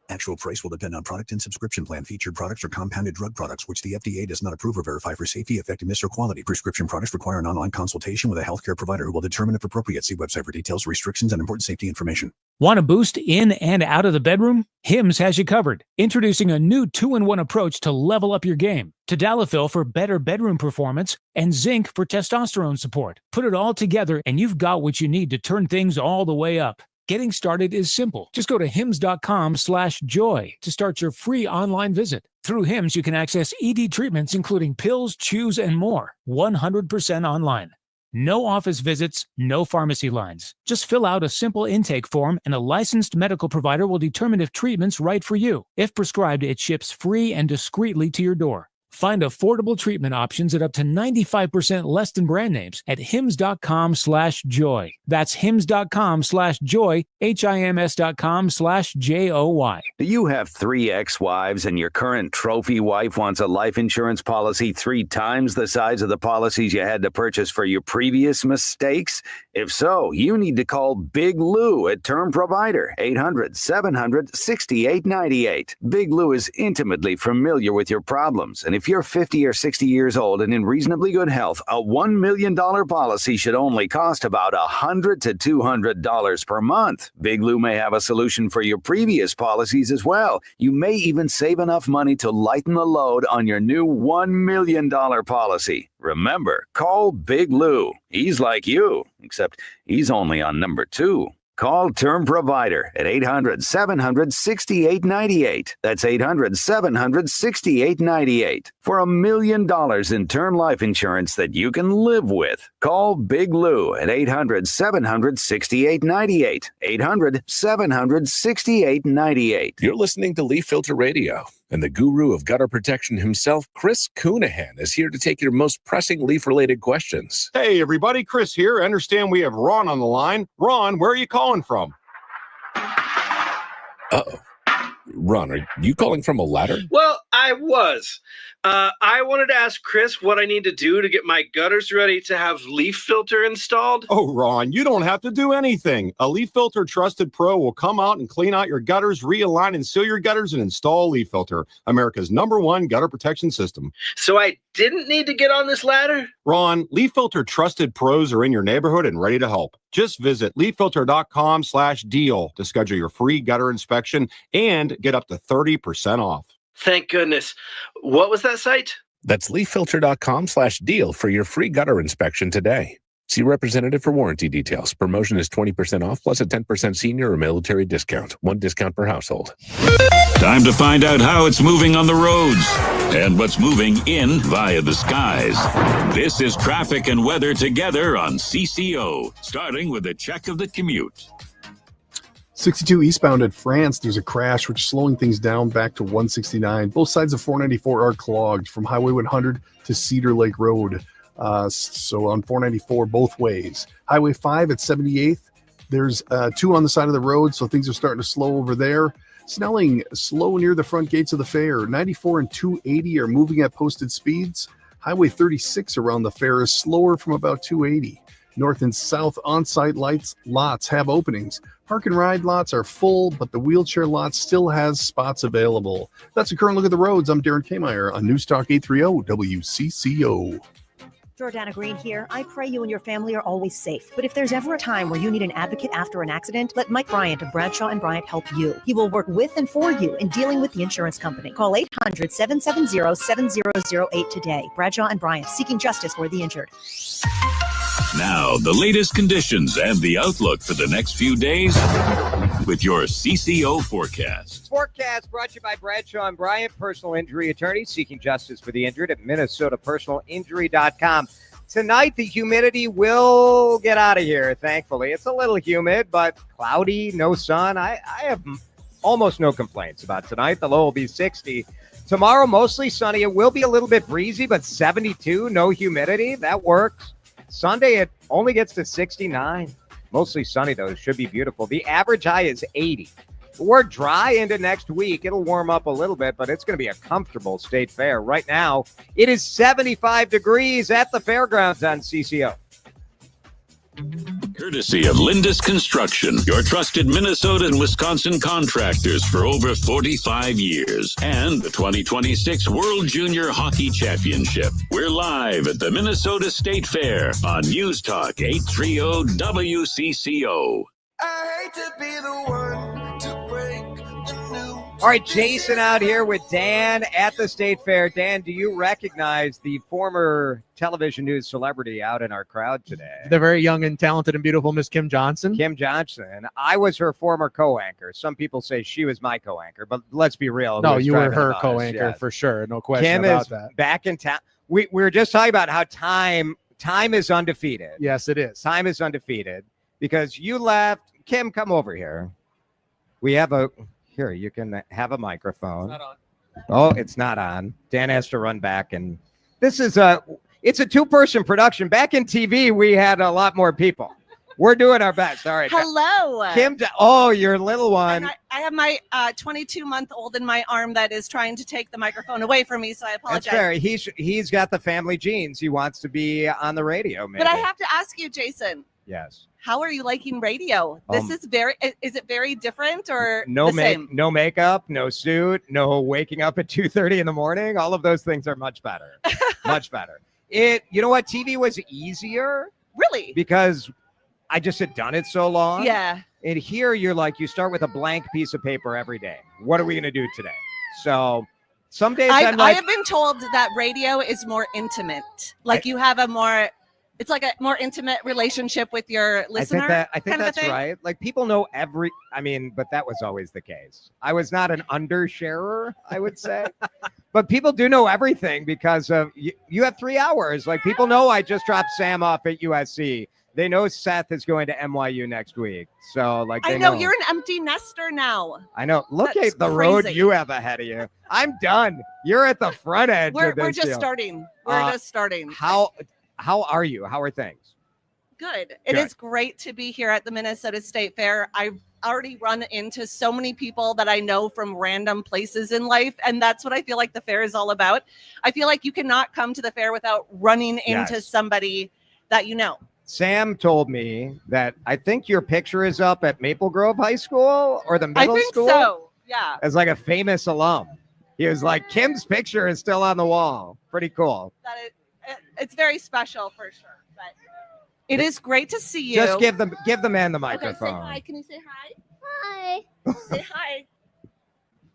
Actual price will depend on product and subscription plan. Featured products are compounded drug products, which the FDA does not approve or verify for safety, effectiveness, or quality. Prescription products require an online consultation with a healthcare provider who will determine if appropriate. See website for details, restrictions, and important safety information. Want a boost in and out of the bedroom? Hims has you covered. Introducing a new 2-in-1 approach to level up your game. Tadalafil for better bedroom performance and zinc for testosterone support. Put it all together and you've got what you need to turn things all the way up. Getting started is simple. Just go to hims.com/joy to start your free online visit. Through Hims, you can access ED treatments, including pills, chews, and more, 100% online. No office visits, no pharmacy lines. Just fill out a simple intake form and a licensed medical provider will determine if treatment's right for you. If prescribed, it ships free and discreetly to your door. Find affordable treatment options at up to 95% less than brand names at hims.com/joy. That's hims.com/joy, hims.com/joy. Do you have 3 ex-wives and your current trophy wife wants a life insurance policy 3 times the size of the policies you had to purchase for your previous mistakes? If so, you need to call Big Lou at Term Provider, 800-700-6898. Big Lou is intimately familiar with your problems, and if you're 50 or 60 years old and in reasonably good health, a $1 million policy should only cost about $100 to $200 per month. Big Lou may have a solution for your previous policies as well. You may even save enough money to lighten the load on your new $1 million policy. Remember, call Big Lou. He's like you, except he's only on number 2. Call Term Provider at 800-700-6898. That's 800-700-6898 for $1 million in term life insurance that you can live with. Call Big Lou at 800-700-6898. 800-700-6898. You're listening to Leaf Filter Radio, and the guru of gutter protection himself, Chris Coonahan, is here to take your most pressing leaf-related questions. Hey, everybody, Chris here. I understand we have Ron on the line. Ron, where are you calling from? Uh-oh. Ron, are you calling from a ladder? Well, I was. I wanted to ask Chris what I need to do to get my gutters ready to have leaf filter installed. Oh, Ron, you don't have to do anything. A Leaf Filter Trusted Pro will come out and clean out your gutters, realign and seal your gutters, and install Leaf Filter, America's #1 gutter protection system. So I didn't need to get on this ladder? Ron, Leaf Filter Trusted Pros are in your neighborhood and ready to help. Just visit leaffilter.com/deal to schedule your free gutter inspection and get up to 30% off. Thank goodness. What was that site? That's leaffilter.com/deal for your free gutter inspection today. See representative for warranty details. Promotion is 20% off plus a 10% senior or military discount. One discount per household. Time to find out how it's moving on the roads and what's moving in via the skies. This is traffic and weather together on CCO, starting with a check of the commute. 62 eastbound at France, there's a crash which is slowing things down back to 169. Both sides of 494 are clogged from Highway 100 to Cedar Lake Road. So on 494 both ways. Highway 5 at 78th, there's 2 on the side of the road, so things are starting to slow over there. Snelling slow near the front gates of the fair. 94 and 280 are moving at posted speeds. Highway 36 around the fair is slower from about 280. North and south on-site lots have openings. Park and ride lots are full, but the wheelchair lot still has spots available. That's a current look at the roads. I'm Darren Kmeyer on News Talk 830 WCCO. Jordana Green here. I pray you and your family are always safe. But if there's ever a time where you need an advocate after an accident, let Mike Bryant of Bradshaw and Bryant help you. He will work with and for you in dealing with the insurance company. Call 800-770-7008 today. Bradshaw and Bryant, seeking justice for the injured. Now, the latest conditions and the outlook for the next few days with your CCO forecast. Forecast brought to you by Bradshaw and Bryant, personal injury attorneys seeking justice for the injured at MinnesotaPersonalInjury.com. Tonight, the humidity will get out of here, thankfully. It's a little humid, but cloudy, no sun. I have almost no complaints about tonight. The low will be 60. Tomorrow, mostly sunny. It will be a little bit breezy, but 72, no humidity. That works. Sunday, it only gets to 69. Mostly sunny, though. It should be beautiful. The average high is 80. We're dry into next week. It'll warm up a little bit, but it's going to be a comfortable state fair. Right now, it is 75 degrees at the fairgrounds on CCO. Courtesy of Lindus Construction, your trusted Minnesota and Wisconsin contractors for over 45 years, and the 2026 World Junior Hockey Championship. We're live at the Minnesota State Fair on News Talk 830 WCCO. I hate to be the one to break the news. All right, Jason out here with Dan at the State Fair. Dan, do you recognize the former television news celebrity out in our crowd today? The very young and talented and beautiful Miss Kim Johnson. Kim Johnson. I was her former co-anchor. Some people say she was my co-anchor, but let's be real. No, you were her co-anchor for sure. No question Kim about is that. Back in town. We were just talking about how time is undefeated. Yes, it is. Time is undefeated because you left. Kim, come over here. We have here, you can have a microphone. It's not on. Oh, it's not on. Dan has to run back, and it's a two-person production. Back in TV, we had a lot more people. We're doing our best. All right. Hello. Kim, your little one. I have my 22-month-old in my arm that is trying to take the microphone away from me, so I apologize. That's fair. He's got the family genes. He wants to be on the radio, maybe. But I have to ask you, Jason. Yes. How are you liking radio? This is it very different or the same? No makeup, no suit, no waking up at 2:30 in the morning. All of those things are much better. Much better. You know what? TV was easier. Really? Because I just had done it so long. Yeah. And here you start with a blank piece of paper every day. What are we going to do today? So some days I have been told that radio is more intimate. You have it's like a more intimate relationship with your listener. I think that's right. Like people know but that was always the case. I was not an undersharer, I would say. But people do know everything because of you have 3 hours. Like people know I just dropped Sam off at USC. They know Seth is going to NYU next week. So I know you're an empty nester now. I know. Look at the road you have ahead of you. I'm done. You're at the front edge. We're just starting. We're just starting. How are you? How are things? Good. It is great to be here at the Minnesota State Fair. I've already run into so many people that I know from random places in life, and that's what I feel like the fair is all about. I feel like you cannot come to the fair without running into somebody that you know. Sam told me that I think your picture is up at Maple Grove High School or the middle school. I think so, yeah. As like a famous alum. He was like, Kim's picture is still on the wall. Pretty cool. It's very special for sure. But it is great to see you. Just give the man the microphone. Okay, say hi. Can you say hi? Hi. Say hi.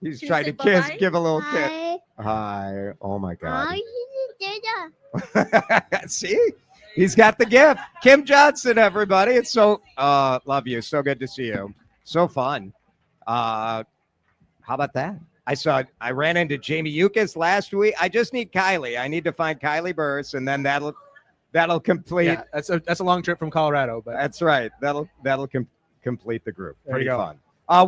He's trying to kiss. Bye-bye? Give a little kiss. Hi. Oh my God. See? He's got the gift. Kim Johnson, everybody. It's so love you. So good to see you. So fun. How about that? I ran into Jamie Yukas last week. I just need Kylie. I need to find Kylie Burse, and then that'll complete. Yeah, that's a long trip from Colorado, but that's right. That'll complete the group. There Pretty you go. fun.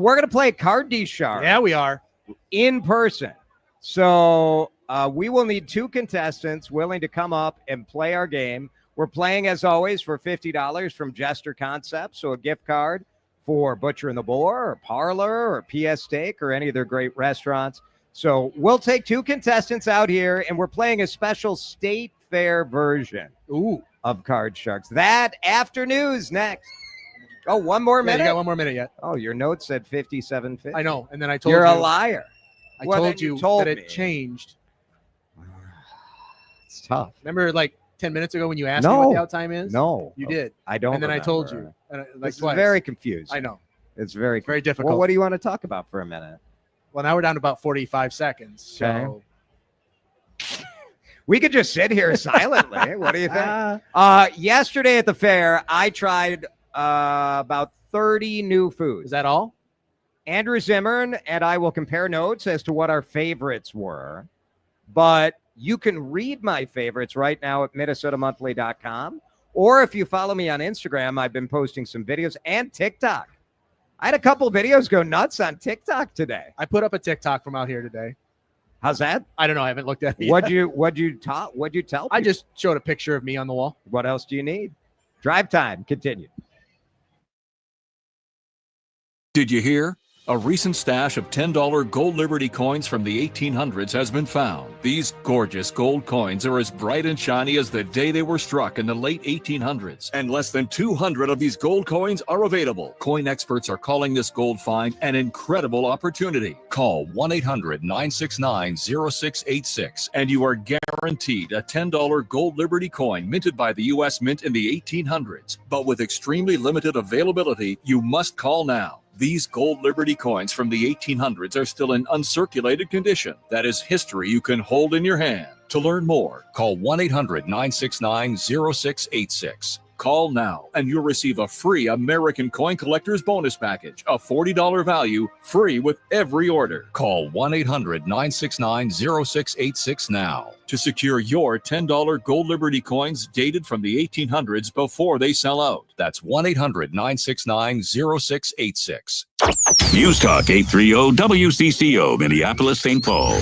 We're gonna play Card D Shark. Yeah, we are in person. So we will need 2 contestants willing to come up and play our game. We're playing, as always, for $50 from Jester Concepts, so a gift card for Butcher and the Boar or Parlor or PS Steak or any of their great restaurants. So we'll take 2 contestants out here, and we're playing a special State Fair version of Card Sharks. That after news next. Oh, one more minute? You got 1 more minute yet. Oh, your note said 57:50. I know, and then I told You're you. a liar. I Well, told then you told that me. it changed. It's tough. Remember, like 10 minutes ago when you asked me what the out time is? No. You did. I don't And then I told remember. you. And This is twice. very confusing. I know. It's very difficult. Well, what do you want to talk about for a minute? Well, now we're down to about 45 seconds. So We could just sit here silently. What do you think? Yesterday at the fair, I tried about 30 new foods. Is that all? Andrew Zimmern and I will compare notes as to what our favorites were. But you can read my favorites right now at MinnesotaMonthly.com. Or if you follow me on Instagram, I've been posting some videos and TikTok. I had a couple videos go nuts on TikTok today. I put up a TikTok from out here today. How's that? I don't know. I haven't looked at it. What'd you tell? I just showed a picture of me on the wall. What else do you need? Drive time. Continue. Did you hear? A recent stash of $10 gold Liberty coins from the 1800s has been found. These gorgeous gold coins are as bright and shiny as the day they were struck in the late 1800s. And less than 200 of these gold coins are available. Coin experts are calling this gold find an incredible opportunity. Call 1-800-969-0686 and you are guaranteed a $10 gold Liberty coin minted by the U.S. Mint in the 1800s. But with extremely limited availability, you must call now. These gold Liberty coins from the 1800s are still in uncirculated condition. That is history you can hold in your hand. To learn more, call 1-800-969-0686. Call now and you'll receive a free American Coin Collector's Bonus Package, a $40 value, free with every order. Call 1-800-969-0686 now to secure your $10 gold Liberty coins dated from the 1800s before they sell out. That's 1-800-969-0686. News Talk 830 WCCO, Minneapolis, St. Paul.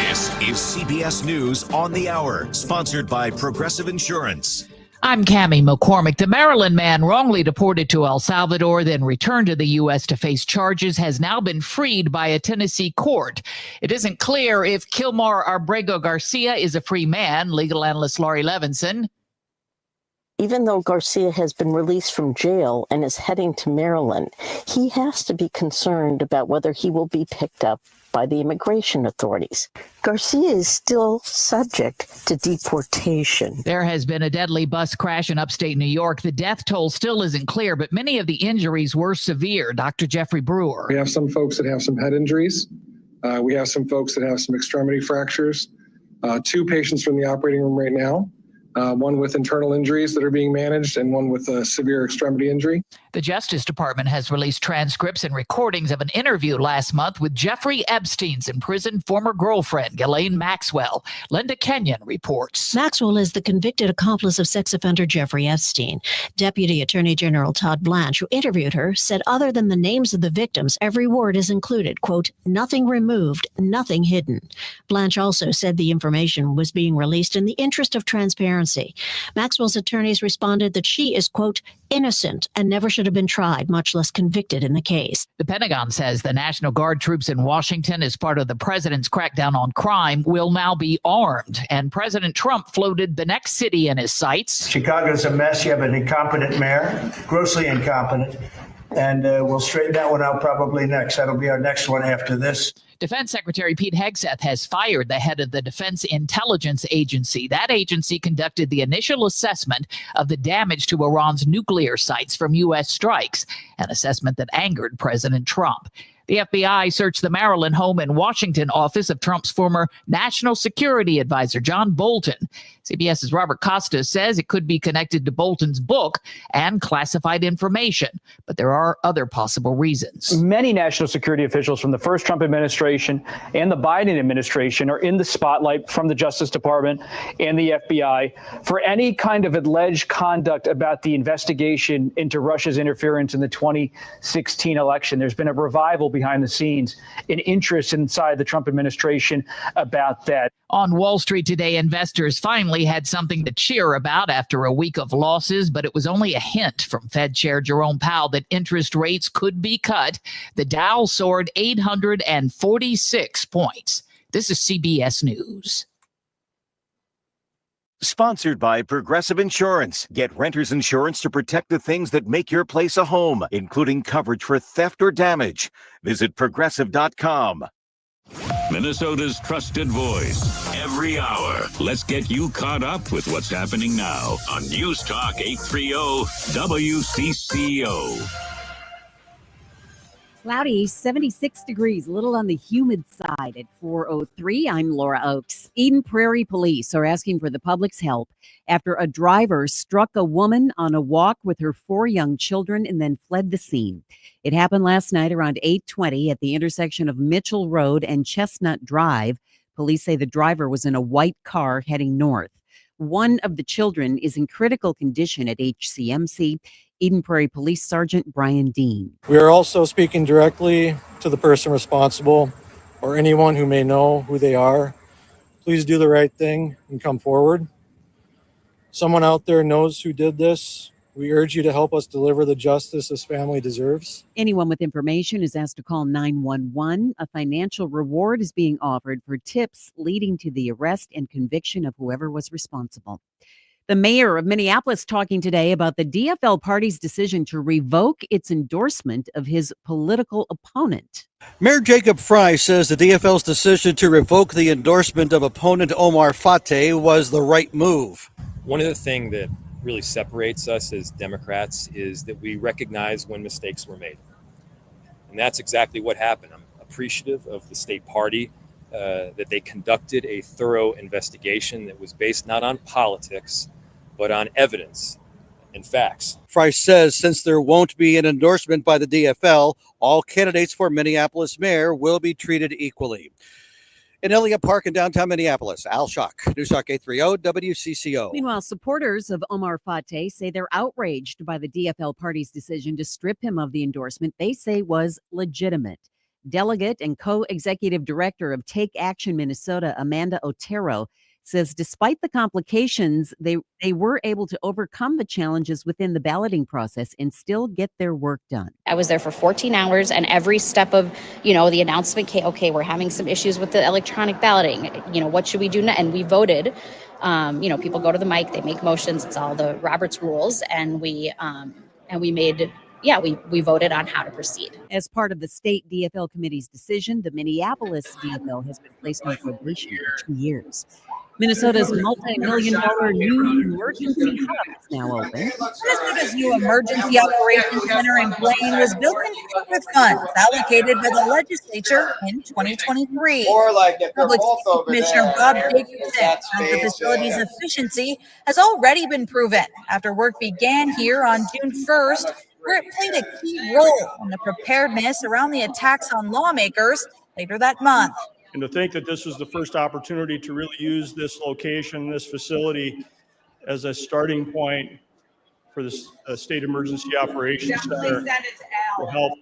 This is CBS News on the Hour, sponsored by Progressive Insurance. I'm Cammie McCormick. The Maryland man wrongly deported to El Salvador, then returned to the U.S. to face charges, has now been freed by a Tennessee court. It isn't clear if Kilmar Abrego Garcia is a free man. Legal analyst Laurie Levinson. Even though Garcia has been released from jail and is heading to Maryland, he has to be concerned about whether he will be picked up by the immigration authorities. Garcia is still subject to deportation. There has been a deadly bus crash in upstate New York. The death toll still isn't clear, but many of the injuries were severe. Dr. Jeffrey Brewer. We have some folks that have some head injuries. We have some folks that have some extremity fractures. 2 patients from the operating room right now. One with internal injuries that are being managed and one with a severe extremity injury. The Justice Department has released transcripts and recordings of an interview last month with Jeffrey Epstein's imprisoned former girlfriend, Ghislaine Maxwell. Linda Kenyon reports. Maxwell is the convicted accomplice of sex offender Jeffrey Epstein. Deputy Attorney General Todd Blanche, who interviewed her, said other than the names of the victims, every word is included, quote, nothing removed, nothing hidden. Blanche also said the information was being released in the interest of transparency. Maxwell's attorneys responded that she is, quote, innocent and never should have been tried, much less convicted in the case. The Pentagon says the National Guard troops in Washington, as part of the president's crackdown on crime, will now be armed. And President Trump floated the next city in his sights. Chicago's a mess. You have an incompetent mayor, grossly incompetent. And we'll straighten that one out probably next. That'll be our next one after this. Defense Secretary Pete Hegseth has fired the head of the Defense Intelligence Agency. That agency conducted the initial assessment of the damage to Iran's nuclear sites from U.S. strikes, an assessment that angered President Trump. The FBI searched the Maryland home and Washington office of Trump's former national security advisor, John Bolton. CBS's Robert Costa says it could be connected to Bolton's book and classified information, but there are other possible reasons. Many national security officials from the first Trump administration and the Biden administration are in the spotlight from the Justice Department and the FBI for any kind of alleged conduct about the investigation into Russia's interference in the 2016 election. There's been a revival behind the scenes, an interest inside the Trump administration about that. On Wall Street today, investors finally had something to cheer about after a week of losses, but it was only a hint from Fed Chair Jerome Powell that interest rates could be cut. The Dow soared 846 points. This is CBS News. Sponsored by Progressive Insurance. Get renter's insurance to protect the things that make your place a home, including coverage for theft or damage. Visit progressive.com. Minnesota's trusted voice. Every hour. Let's get you caught up with what's happening now on News Talk 830 WCCO. Cloudy, 76 degrees, a little on the humid side at 4:03. I'm Laura Oakes. Eden Prairie Police are asking for the public's help after a driver struck a woman on a walk with her 4 young children and then fled the scene. It happened last night around 8:20 at the intersection of Mitchell Road and Chestnut Drive. Police say the driver was in a white car heading north. One of the children is in critical condition at HCMC. Eden Prairie Police Sergeant Brian Dean. We are also speaking directly to the person responsible or anyone who may know who they are. Please do the right thing and come forward. Someone out there knows who did this. We urge you to help us deliver the justice this family deserves. Anyone with information is asked to call 911. A financial reward is being offered for tips leading to the arrest and conviction of whoever was responsible. The mayor of Minneapolis talking today about the DFL party's decision to revoke its endorsement of his political opponent. Mayor Jacob Fry says the DFL's decision to revoke the endorsement of opponent Omar Fateh was the right move. One of the things that really separates us as Democrats is that we recognize when mistakes were made. And that's exactly what happened. I'm appreciative of the state party that they conducted a thorough investigation that was based not on politics, but on evidence and facts. Fry says since there won't be an endorsement by the DFL, all candidates for Minneapolis mayor will be treated equally. In Elliott Park in downtown Minneapolis, Al Shock, News Talk 830 WCCO. Meanwhile, supporters of Omar Fateh say they're outraged by the DFL party's decision to strip him of the endorsement they say was legitimate. Delegate and co-executive director of Take Action Minnesota, Amanda Otero, says despite the complications, they were able to overcome the challenges within the balloting process and still get their work done. I was there for 14 hours and every step of, the announcement came, okay, we're having some issues with the electronic balloting. What should we do now? And we voted. People go to the mic, they make motions. It's all the Roberts rules. And we voted on how to proceed. As part of the state DFL committee's decision, the Minneapolis DFL has been placed on probation for 2 years. Minnesota's multi-million-dollar new emergency hub is now open. Minnesota's new emergency operations center in Blaine was built with funds allocated by the legislature in 2023. Public Safety Commissioner Bob Jacobson found the facility's efficiency has already been proven after work began here on June 1st, where it played a key role in the preparedness around the attacks on lawmakers later that month. And to think that this was the first opportunity to really use this location, this facility, as a starting point for the State Emergency Operations Center to help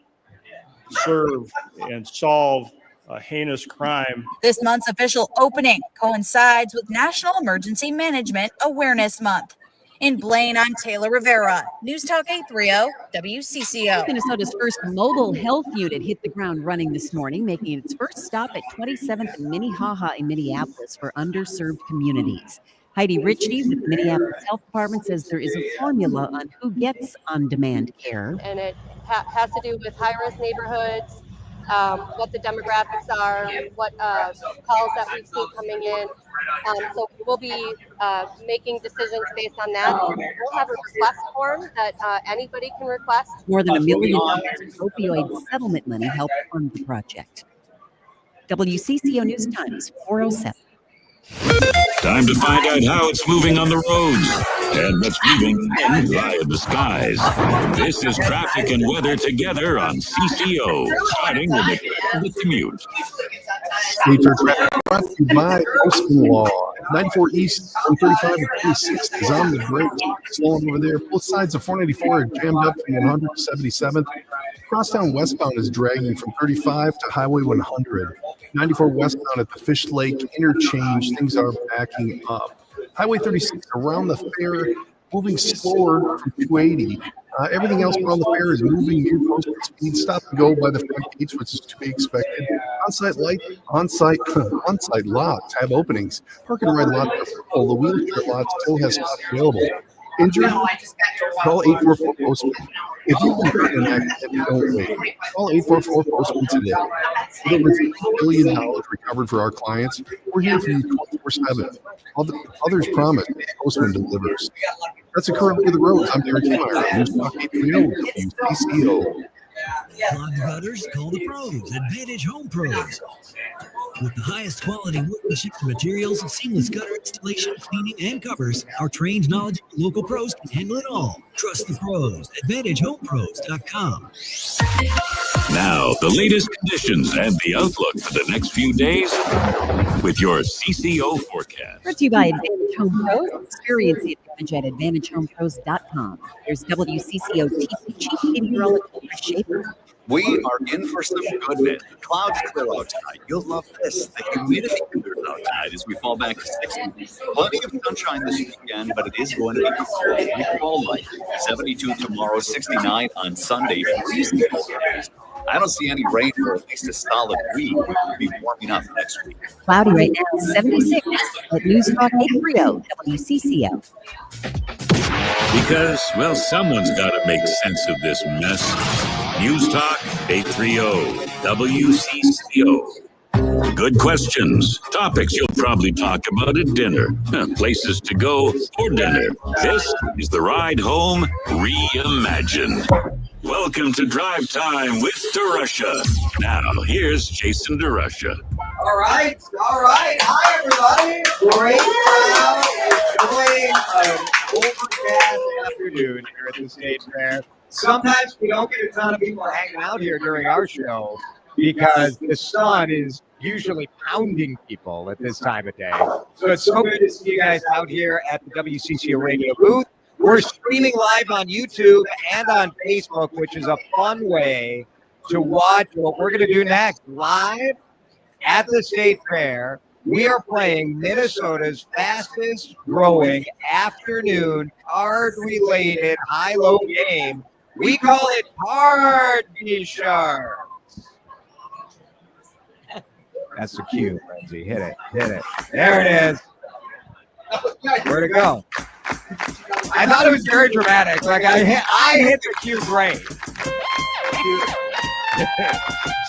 serve and solve a heinous crime. This month's official opening coincides with National Emergency Management Awareness Month. In Blaine, I'm Taylor Rivera, News Talk 830 WCCO. Minnesota's first mobile health unit hit the ground running this morning, making its first stop at 27th and Minnehaha in Minneapolis for underserved communities. Heidi Ritchie with the Minneapolis Health Department says there is a formula on who gets on-demand care. And it has to do with high-risk neighborhoods, what the demographics are, what calls that we see coming in. So we'll be making decisions based on that. We'll have a request form that anybody can request. More than $1 million in opioid settlement money helped fund the project. WCCO News Times 407. Time to find out how it's moving on the roads and what's moving in via the skies. This is traffic and weather together on CCO, starting with the commute. Major traffic brought to you by Postman Law. 94 East, 135 and 26 is on the brakes. Slowing over there. Both sides of 494 are jammed up from 100 to 77th. Crosstown westbound is dragging from 35 to Highway 100. 94 westbound at the Fish Lake interchange, things are backing up. Highway 36 around the fair, moving slower from 280. Everything else around the fair is moving near posted speed. Stop and go by the front gates, which is to be expected. On-site lots have openings. Park and ride lot are full. The wheelchair lot still has spots available. Injured? Call 844-POSTMAN. If you've been hurt in an accident, don't wait. Call 844-POSTMAN today. With over $3 billion recovered for our clients, we're here for you 24/7. Others promise, Postman delivers. That's a current look of the roads. I'm Derek Meyer. News Talk 830 WCCO. Clog gutters? Call the pros. Advantage Home Pros. With the highest quality workmanship materials, seamless gutter installation, cleaning, and covers, our trained, knowledgeable local pros can handle it all. Trust the pros. AdvantageHomePros.com. Now, the latest conditions and the outlook for the next few days with your CCO forecast. Brought to you by Advantage Home Pros. Experience the advantage at AdvantageHomePros.com. There's WCCO TV Chief Meteorologist Chris Schaefer. We are in for some goodness. Clouds clear out tonight. You'll love this. The humidity clears out tonight as we fall back to 60. Plenty of sunshine this weekend, but it is going to be cold. Fall like 72 tomorrow, 69 on Sunday. Freezing cold. I don't see any rain for at least a solid week. We'll be warming up next week. Cloudy right now, 76 at News Talk 830 WCCO. Because, well, someone's got to make sense of this mess. News Talk 830 WCCO. Good questions. Topics you'll probably talk about at dinner. Places to go for dinner. This is the Ride Home Reimagined. Welcome to Drive Time with DeRusha. Now, here's Jason DeRusha. All right. Hi, everybody. Great overcast afternoon here at the State Fair. Sometimes we don't get a ton of people hanging out here during our show because the sun is usually pounding people at this time of day. So it's so good to see you guys out here at the WCCO radio booth. We're streaming live on YouTube and on Facebook, which is a fun way to watch what we're going to do next. Live at the State Fair, we are playing Minnesota's fastest growing afternoon card-related high-low game. We call it Party Sharks. That's the cue, Lindsay. Hit it. There it is. Where'd it go? I thought it was very dramatic. Like I hit the cue great.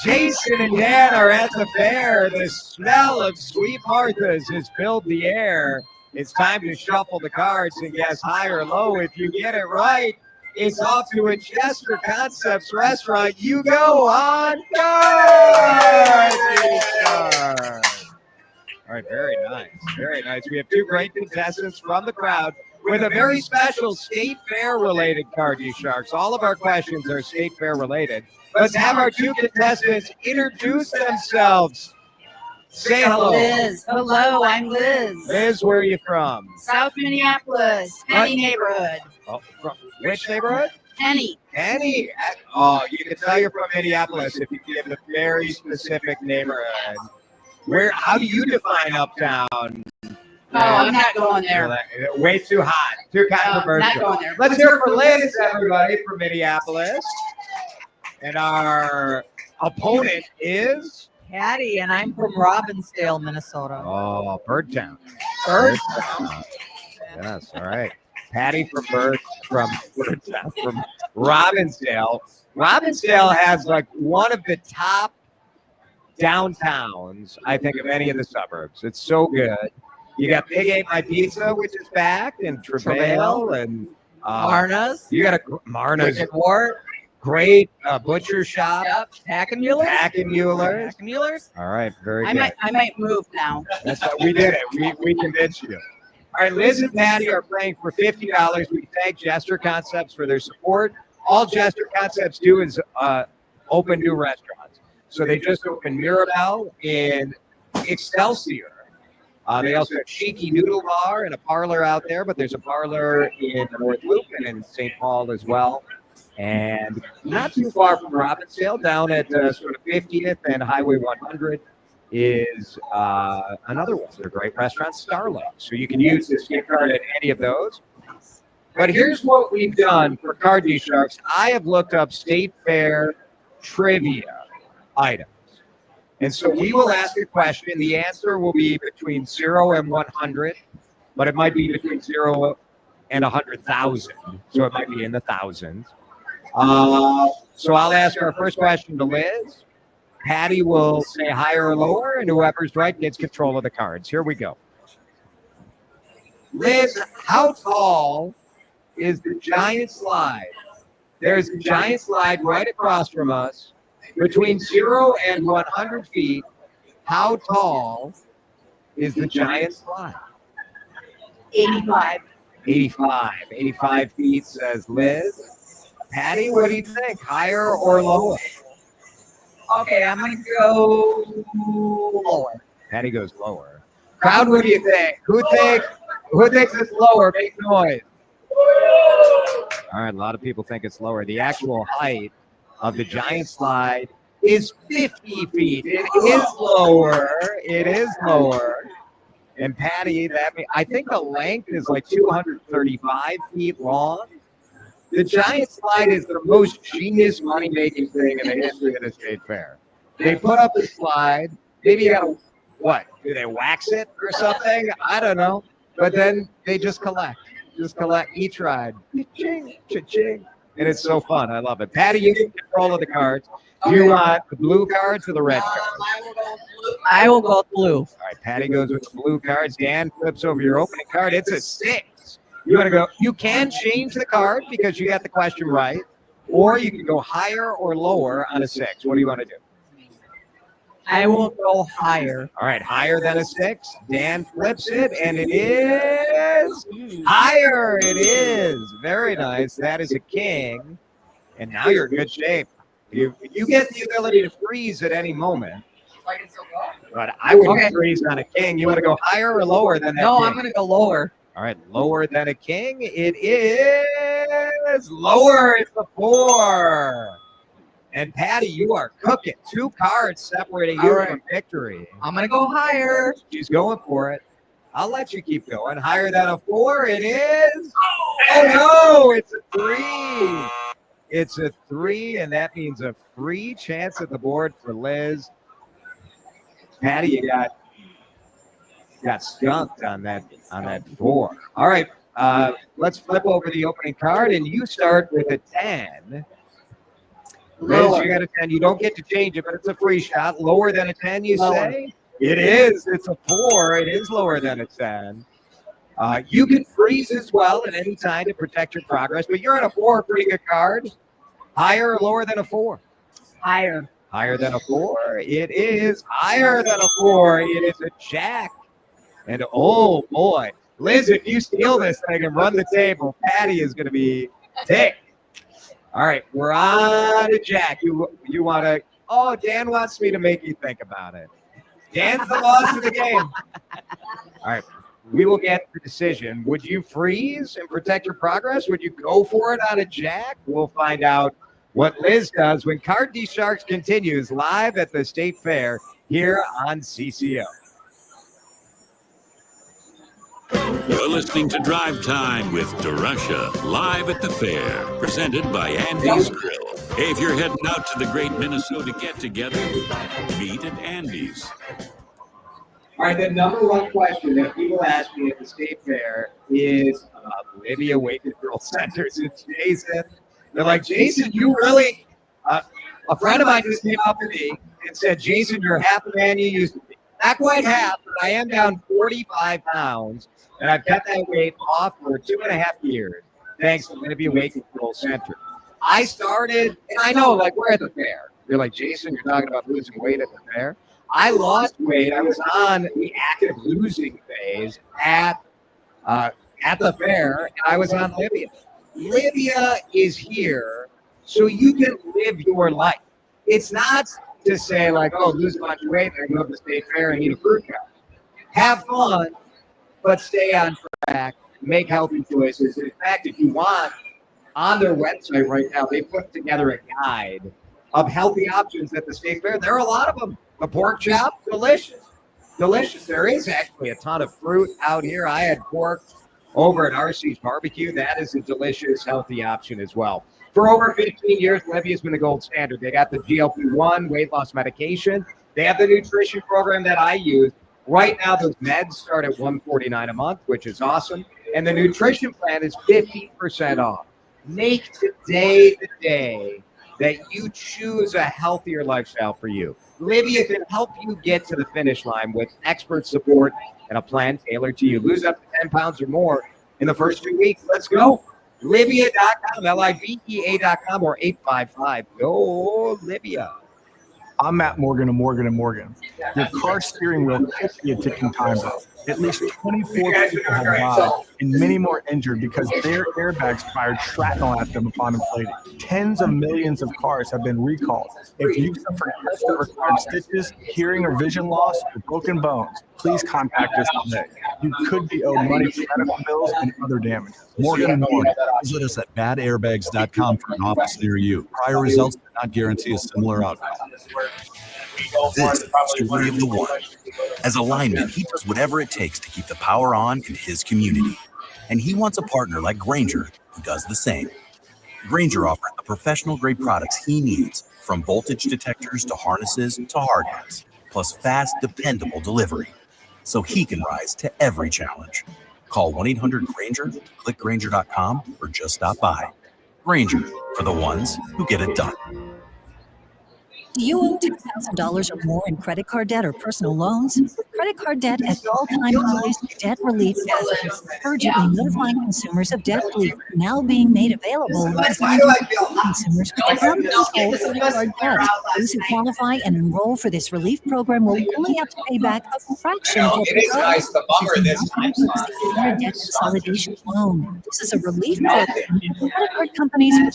Jason and Dan are at the fair. The smell of Sweet Martha's has filled the air. It's time to shuffle the cards and guess high or low. If you get it right, it's off to a Chester Concepts restaurant. You go on guard. All right, very nice. We have two great contestants from the crowd with a very special State Fair related card, you Sharks. All of our questions are State Fair related. Let's have our two contestants introduce themselves. Say hello. Liz. Hello, I'm Liz. Liz, where are you from? South Minneapolis, Penny neighborhood. Oh, from which neighborhood? Penny. Penny. Oh, you can tell you're from Minneapolis if you give a very specific neighborhood. How do you define uptown? Oh, I'm not going there. Way too hot. Too controversial. Not going there. Let's hear it for Liz, everybody, from Minneapolis. And our opponent is Patty, and I'm from Robbinsdale, Minnesota. Oh, Birdtown. Birdtown. Yes, all right. Patty from Birdtown, from Robbinsdale. Robbinsdale has like one of the top downtowns, I think, of any of the suburbs. It's so good. You got Big Eight My Pizza, which is back, and Travail, and Marna's. You got a Marna's. Wicked Wart. Great butcher shop. Yep. Hackenmueller's. Hackenmueller's. All right, very good. I might move now. That's what we did it. We convinced you. All right, Liz and Patty are playing for $50. We thank Jester Concepts for their support. All Jester Concepts do is open new restaurants. So they just opened Mirabelle in Excelsior. They also have Cheeky Noodle Bar and a parlor out there, but there's a parlor in North Loop and in St. Paul as well. And not too far from Robbinsdale, down at sort of 50th and Highway 100 is another one of their great restaurants, Starlight. So you can use this gift card at any of those. But here's what we've done for Card D Sharks. I have looked up State Fair trivia items. And so we will ask a question. The answer will be between 0 and 100, but it might be between 0 and 100,000. So it might be in the thousands. So I'll ask our first question to Liz. Patty will say higher or lower, and whoever's right gets control of the cards. Here we go. Liz, how tall is the giant slide? There's a giant slide right across from us. Between 0 and 100 feet, how tall is the giant slide? 85. 85 feet, says Liz. Patty, what do you think? Higher or lower? Okay, I'm going to go lower. Patty goes lower. Crowd, what do you think? Who thinks it's lower? Make noise. All right, a lot of people think it's lower. The actual height of the giant slide is 50 feet. It is lower. It is lower. And Patty, I think the length is like 235 feet long. The giant slide is the most genius money-making thing in the history of the state fair. They put up the slide. Maybe you got to, what? Do they wax it or something? I don't know. But then they just collect each ride. Cha-ching, cha-ching. And it's so fun. I love it. Patty, you get control of the cards. Do you want the blue cards or the red cards? I will go blue. All right, Patty goes with the blue cards. Dan flips over your opening card. It's a 6. You want to go? You can change the card because you got the question right, or you can go higher or lower on a 6. What do you want to do? I will go higher. All right, higher than a 6. Dan flips it, and it is higher. It is. Very nice. That is a king. And now you're in good shape. You get the ability to freeze at any moment. But I wouldn't freeze on a king. You want to go higher or lower than that? No, king? I'm going to go lower. All right, lower than a king. It is lower. It's a 4. And Patty, you are cooking. 2 cards separating you from victory. I'm going to go higher. She's going for it. I'll let you keep going. Higher than a 4. It is. Oh, no, it's a 3. It's a 3, and that means a free chance at the board for Liz. Patty, you got skunked on that 4. All right, let's flip over the opening card, and you start with a 10. Liz, you got a 10. You don't get to change it, but it's a free shot. Lower than a 10, you say? It is. It's a 4. It is lower than a 10. You can freeze as well at any time to protect your progress, but you're at a 4, pretty good card. Higher or lower than a 4? Higher. Higher than a 4. It is higher than a 4. It is a jack. And oh boy, Liz, if you steal this thing and run the table, Patty is going to be ticked. All right, we're on a jack. You want to? Oh, Dan wants me to make you think about it. Dan's the boss of the game. All right. We will get the decision. Would you freeze and protect your progress? Would you go for it on a jack? We'll find out what Liz does when Card D Sharks continues live at the State Fair here on CCO. You're listening to Drive Time with DeRusha, live at the fair, presented by Andy's Grill. Hey, if you're heading out to the great Minnesota get-together, meet at Andy's. All right, the number one question that people ask me at the State Fair is about Libya Awakened Girl Centers. It's Jason. They're like, Jason, you really... a friend of mine just came up to me and said, Jason, you're half the man you used to be. Not quite half, but I am down 45 pounds, and I've got that weight off for 2.5 years, thanks to Libya Weight Control Center. I started, and I know, like, we're at the fair. You're like, Jason, you're talking about losing weight at the fair? I lost weight. I was on the active losing phase at the fair, and I was on Libya. Libya is here so you can live your life. It's not to say, like, oh, lose a bunch of weight and go to the state fair and eat a fruit cup. Have fun, but stay on track. Make healthy choices. In fact, if you want, on their website right now, they put together a guide of healthy options at the state fair. There are a lot of them. The pork chop, delicious. Delicious. There is actually a ton of fruit out here. I had pork over at RC's Barbecue. That is a delicious, healthy option as well. For over 15 years, Libya has been the gold standard. They got the GLP-1 weight loss medication. They have the nutrition program that I use. Right now, those meds start at $149 a month, which is awesome. And the nutrition plan is 50% off. Make today the day that you choose a healthier lifestyle for you. Libya can help you get to the finish line with expert support and a plan tailored to you. Lose up to 10 pounds or more in the first 2 weeks. Let's go. Libya.com, Libea.com, or 855-GO-LIBYA. I'm Matt Morgan of Morgan & Morgan. Your car steering wheel could be a ticking time bomb. At least 24 people have died and many more injured because their airbags fired shrapnel at them upon inflating. Tens of millions of cars have been recalled. If you suffer cuts that require stitches, hearing or vision loss, or broken bones, please contact us today. You could be owed money for medical bills and other damage. Morgan & Morgan. Visit us at badairbags.com for an office near you. Prior results do not guarantee a similar outcome. This is the story of the one. As a lineman, he does whatever it takes to keep the power on in his community. And he wants a partner like Grainger who does the same. Grainger offers the professional-grade products he needs, from voltage detectors to harnesses to hard hats, plus fast, dependable delivery, so he can rise to every challenge. Call 1-800-GRAINGER, click Grainger.com, or just stop by. Grainger, for the ones who get it done. Do you owe $2,000 or more in credit card debt or personal loans? With credit card debt at all-time highs, Debt Relief is urgently notifying consumers of debt relief now being made available. Consumers with uncontrolled credit card debt. Those who qualify and enroll for this relief program will only have to pay back a fraction of what it is nice, the bummer this time. Debt consolidation loan. This is a relief program. Credit card companies will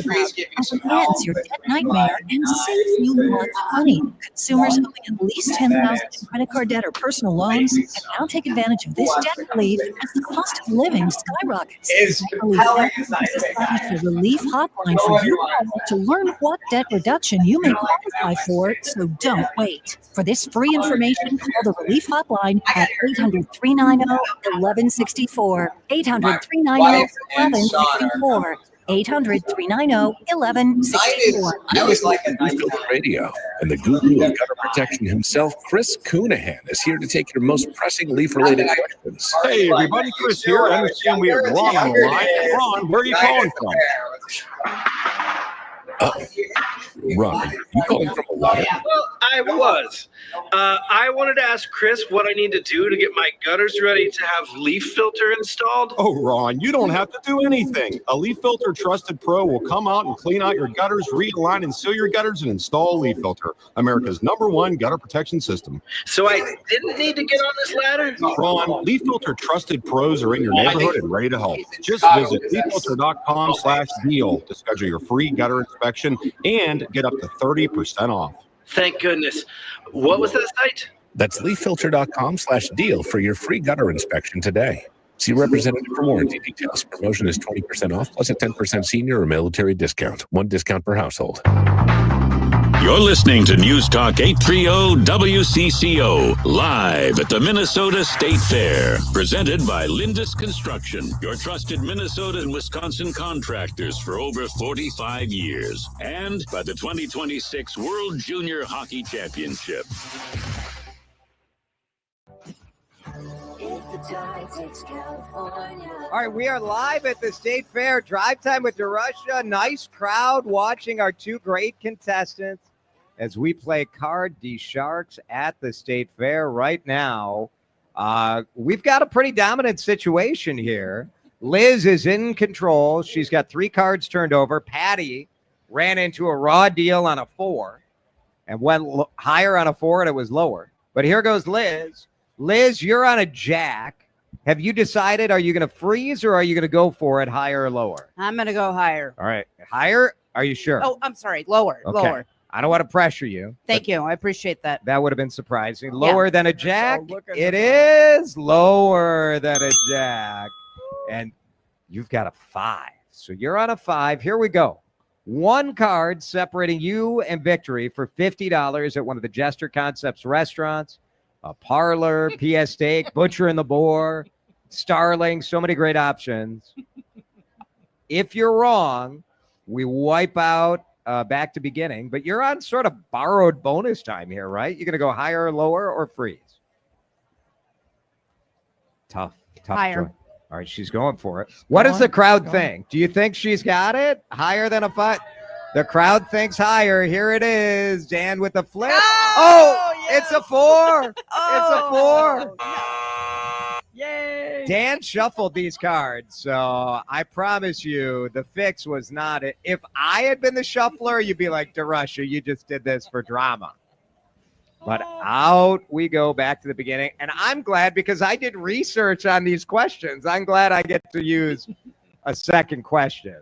prevents your debt nightmare and saves you lots of money. Consumers owing at least $10,000 in credit card debt or personal loans can now take advantage of this debt relief as the cost of living skyrockets. Debt Relief has established a relief hotline for you to learn what debt reduction you may qualify for, so don't wait. For this free information, call the relief hotline at 800-390-1164. 800-390-1164. 800-390-1164. I always like it. Radio and the guru of gutter protection himself, Chris Coonahan, is here to take your most pressing leaf-related questions. Hey, everybody, Chris here. I understand we have Ron on the line. Ron, where are you calling from? Ron, you calling from a ladder? Well, I was. I wanted to ask Chris what I need to do to get my gutters ready to have leaf filter installed. Oh, Ron, you don't have to do anything. A Leaf Filter Trusted Pro will come out and clean out your gutters, realign and seal your gutters, and install a Leaf Filter, America's #1 gutter protection system. So I didn't need to get on this ladder? Ron, Leaf Filter Trusted Pros are in your neighborhood and ready to help. Just visit leaffilter.com/deal to schedule your free gutter inspection and get up to 30% off. Thank goodness. What was that site? That's leaffilter.com/deal for your free gutter inspection today. See representative for warranty details. Promotion is 20% off plus a 10% senior or military discount. One discount per household. You're listening to News Talk 830 WCCO, live at the Minnesota State Fair. Presented by Lindus Construction, your trusted Minnesota and Wisconsin contractors for over 45 years. And by the 2026 World Junior Hockey Championship. All right, we are live at the State Fair. Drive time with DeRusha. Nice crowd watching our two great contestants. as we play Card D Sharks at the State Fair right now. We've got a pretty dominant situation here. Liz is in control. She's got 3 cards turned over. Patty ran into a raw deal on a 4 and went higher on a 4, and it was lower. But here goes Liz. Liz, you're on a jack. Have you decided, are you going to freeze or are you going to go for it higher or lower? I'm going to go higher. All right. Higher? Are you sure? Oh, I'm sorry. Lower. Okay. Lower. I don't want to pressure you. Thank you. I appreciate that. That would have been surprising. Lower than a jack? Oh, It is lower than a jack. And you've got a 5. So you're on a 5. Here we go. 1 card separating you and victory for $50 at one of the Jester Concepts restaurants, a parlor, PS Steak, Butcher and the Boar, Starling, so many great options. If you're wrong, we wipe out back to beginning, but you're on sort of borrowed bonus time here, right? You're going to go higher or lower or freeze? Tough Higher. choice. All right, she's going for it. What does the crowd think? Do you think she's got it? Higher than a 5? The crowd thinks higher. Here it is. Dan with the flip. Oh, it's a 4. It's a 4. Yay! Dan shuffled these cards, so I promise you the fix was not it. If I had been the shuffler, you'd be like, DeRusha, you just did this for drama. But out we go back to the beginning. And I'm glad because I did research on these questions. I'm glad I get to use a second question.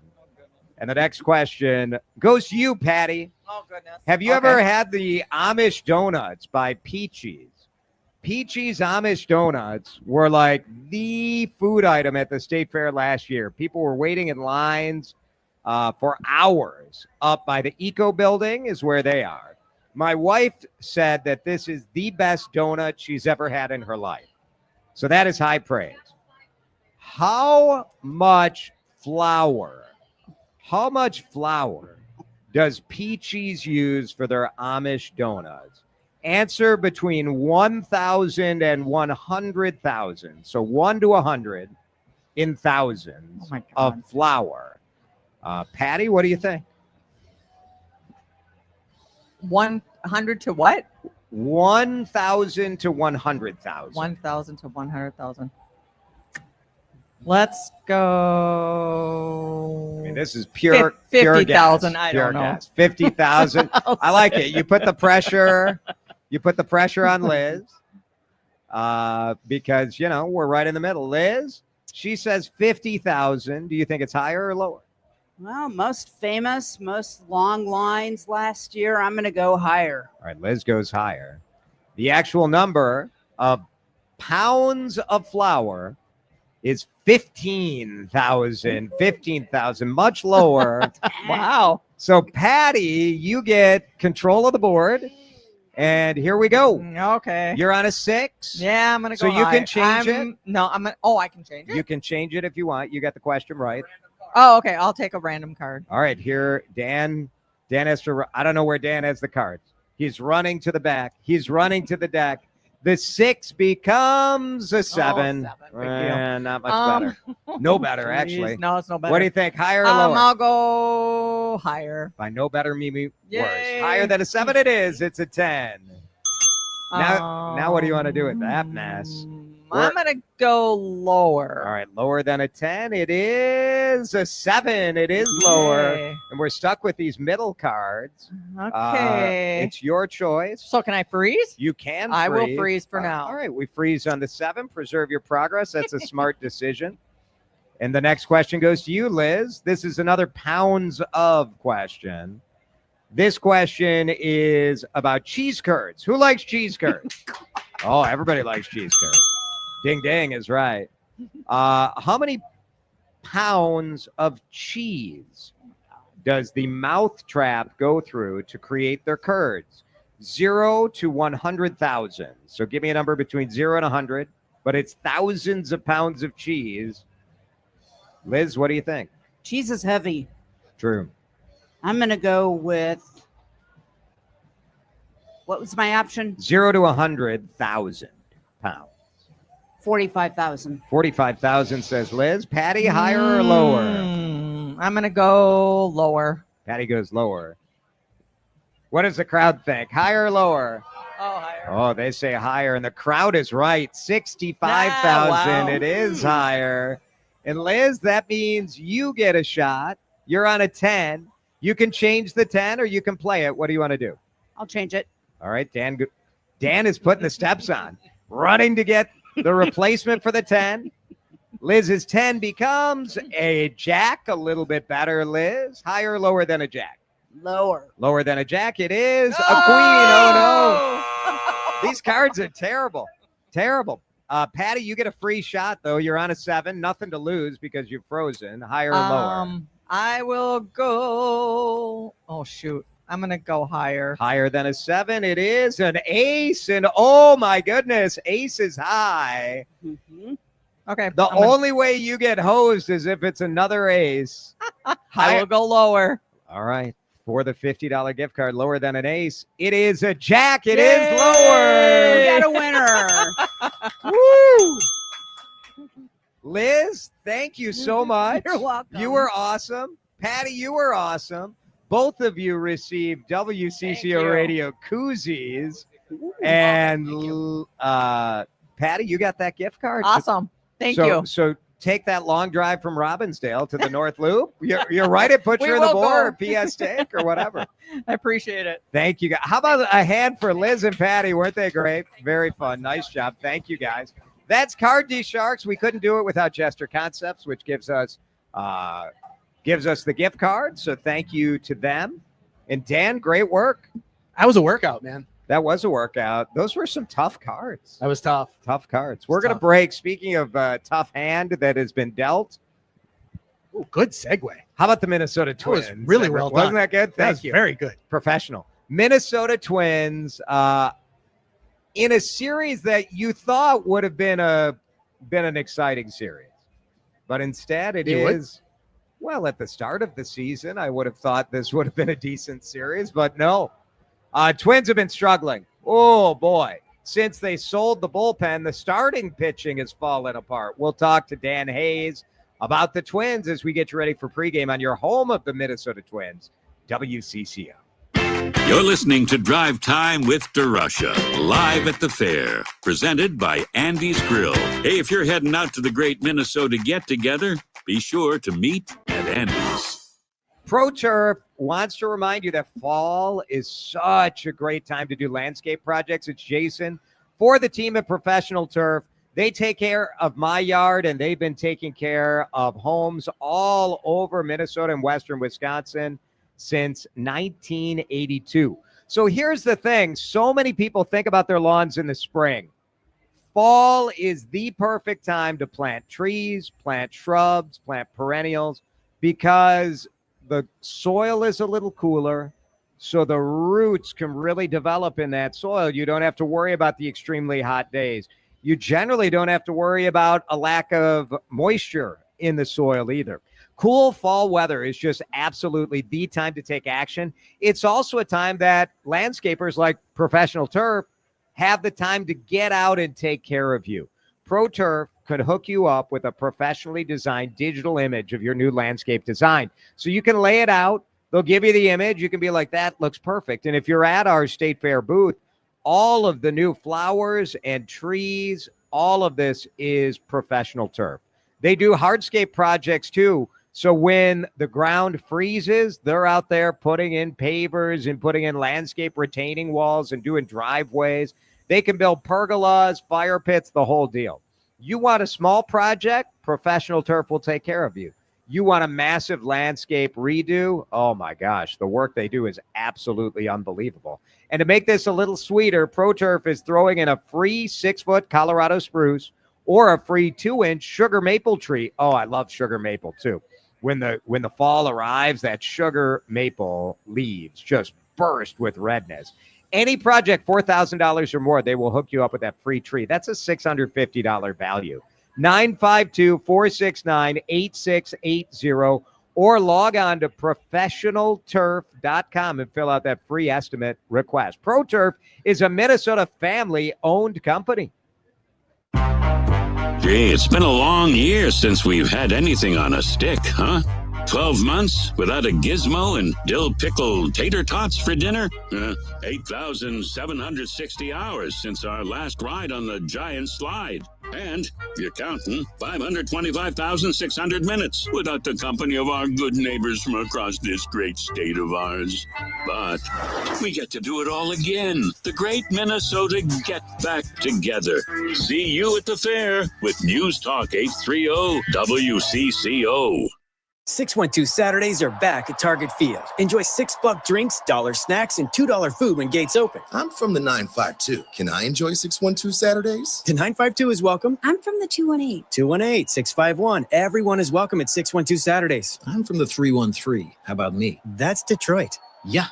And the next question goes to you, Patty. Oh, goodness. Have you ever had the Amish donuts by Peachy's? Peachy's Amish donuts were like the food item at the State Fair last year. People were waiting in lines for hours up by the Eco Building is where they are. My wife said that this is the best donut she's ever had in her life. So that is high praise. How much flour does Peachy's use for their Amish donuts? Answer between 1,000 and 100,000. So 1 to 100 in thousands of flour. Patty, what do you think? 100 to what? 1,000 to 100,000. 1,000 to 100,000. Let's go. I mean, this is pure 50,000. Pure I don't know. guess. 50,000. I like it. You put the pressure. You put the pressure on Liz because we're right in the middle. Liz, she says 50,000. Do you think it's higher or lower? Well, most famous, most long lines last year. I'm going to go higher. All right, Liz goes higher. The actual number of pounds of flour is 15,000. 15,000, much lower. Wow. So, Patty, you get control of the board. And here we go. Okay. You're on a 6. Yeah, I'm going to go So you high. can change it? No, I'm going to. Oh, I can change it? You can change it if you want. You got the question right. Oh, okay. I'll take a random card. All right, here, Dan has to, I don't know where Dan has the cards. He's running to the back. He's running to the deck. The 6 becomes a 7. Not much better. No better, actually. No, it's no better. What do you think? Higher or lower? I'll go higher. By no better, me Yay. worse. Higher than a 7 it is. It's a 10. Now what do you want to do with that mess? I'm going to go lower. All right, lower than a 10. It is a 7. It is lower. Yay. And we're stuck with these middle cards. Okay. It's your choice. So can I freeze? You can freeze. I will freeze for now. All right, we freeze on the 7. Preserve your progress. That's a smart decision. And the next question goes to you, Liz. This is another pounds of question. This question is about cheese curds. Who likes cheese curds? Oh, everybody likes cheese curds. Ding, ding is right. How many pounds of cheese does the mouth trap go through to create their curds? 0 to 100,000. So give me a number between 0 and 100, but it's thousands of pounds of cheese. Liz, what do you think? Cheese is heavy. True. I'm going to go with, what was my option? 0 to 100,000 pounds. 45,000. 45,000 says Liz. Patty, higher or lower? I'm going to go lower. Patty goes lower. What does the crowd think? Higher or lower? Oh, higher. Oh, they say higher, and the crowd is right. 65,000. Wow. It is higher. And Liz, that means you get a shot. You're on a 10. You can change the 10 or you can play it. What do you want to do? I'll change it. All right, Dan. Dan is putting the steps on, running to get the replacement for the 10. Liz's 10 becomes a jack. A little bit better, Liz. Higher or lower than a jack? Lower. Lower than a jack. It is a queen. Oh, no. These cards are terrible. Terrible. Patty, you get a free shot, though. You're on a 7. Nothing to lose because you're frozen. Higher or lower? I will go. Oh, shoot. I'm going to go higher. Higher than a 7. It is an ace. And oh, my goodness. Ace is high. Mm-hmm. Okay. The only way you get hosed is if it's another ace. I will go lower. All right. For the $50 gift card, lower than an ace. It is a jack. It is lower. We got a winner. Woo! Liz, thank you so much. You're welcome. You were awesome. Patty, you were awesome. Both of you received WCCO Radio koozies. And Patty, you got that gift card. Awesome. Thank you. So take that long drive from Robbinsdale to the North Loop. You're right. It puts We you in the will board go. or PS Take or whatever. I appreciate it. Thank you guys. How about a hand for Liz and Patty? Weren't they great? Very fun. Nice job. Thank you guys. That's Card D Sharks. We couldn't do it without Jester Concepts, which gives us the gift card. So thank you to them. And Dan, great work. That was a workout, man. That was a workout. Those were some tough cards. That was tough. Tough cards. We're going to break. Speaking of tough hand that has been dealt. Ooh, good segue. How about the Minnesota That was Twins? really well done. Wasn't that good? That Thank was you. very good. Professional. Minnesota Twins in a series that you thought would have been an exciting series. But instead it is. Well, at the start of the season, I would have thought this would have been a decent series, but no. Twins have been struggling. Oh, boy. Since they sold the bullpen, the starting pitching has fallen apart. We'll talk to Dan Hayes about the Twins as we get you ready for pregame on your home of the Minnesota Twins, WCCO. You're listening to Drive Time with DeRusha, live at the fair, presented by Andy's Grill. Hey, if you're heading out to the great Minnesota get-together, be sure to meet at Andy's. ProTurf wants to remind you that fall is such a great time to do landscape projects. It's Jason for the team at Professional Turf. They take care of my yard, and they've been taking care of homes all over Minnesota and western Wisconsin since 1982. So here's the thing. So many people think about their lawns in the spring. Fall is the perfect time to plant trees, plant shrubs, plant perennials, because the soil is a little cooler, so the roots can really develop in that soil. You don't have to worry about the extremely hot days. You generally don't have to worry about a lack of moisture in the soil either. Cool fall weather is just absolutely the time to take action. It's also a time that landscapers like Professional Turf have the time to get out and take care of you. ProTurf could hook you up with a professionally designed digital image of your new landscape design. So you can lay it out. They'll give you the image. You can be like, that looks perfect. And if you're at our State Fair booth, all of the new flowers and trees, all of this is Professional Turf. They do hardscape projects too. So when the ground freezes, they're out there putting in pavers and putting in landscape retaining walls and doing driveways. They can build pergolas, fire pits, the whole deal. You want a small project? Professional Turf will take care of you. You want a massive landscape redo? Oh my gosh, the work they do is absolutely unbelievable. And to make this a little sweeter, ProTurf is throwing in a free 6-foot Colorado spruce or a free 2-inch sugar maple tree. Oh, I love sugar maple too. When the fall arrives, that sugar maple leaves just burst with redness. Any project $4,000 or more, they will hook you up with that free tree. That's a $650 value. 952-469-8680 or log on to professionalturf.com and fill out that free estimate request. ProTurf is a Minnesota family-owned company. Gee, it's been a long year since we've had anything on a stick, huh? 12 months without a gizmo and dill pickle tater tots for dinner? 8,760 hours since our last ride on the giant slide. And, if you're counting, 525,600 minutes without the company of our good neighbors from across this great state of ours. But we get to do it all again. The great Minnesota Get Back Together. See you at the fair with News Talk 830 WCCO. 612 Saturdays are back at Target Field. Enjoy $6 drinks, $1 snacks, and $2 food when gates open. I'm from the 952. Can I enjoy 612 Saturdays? The 952 is welcome. I'm from the 218. 218, 651. Everyone is welcome at 612 Saturdays. I'm from the 313. How about me? That's Detroit. Yeah.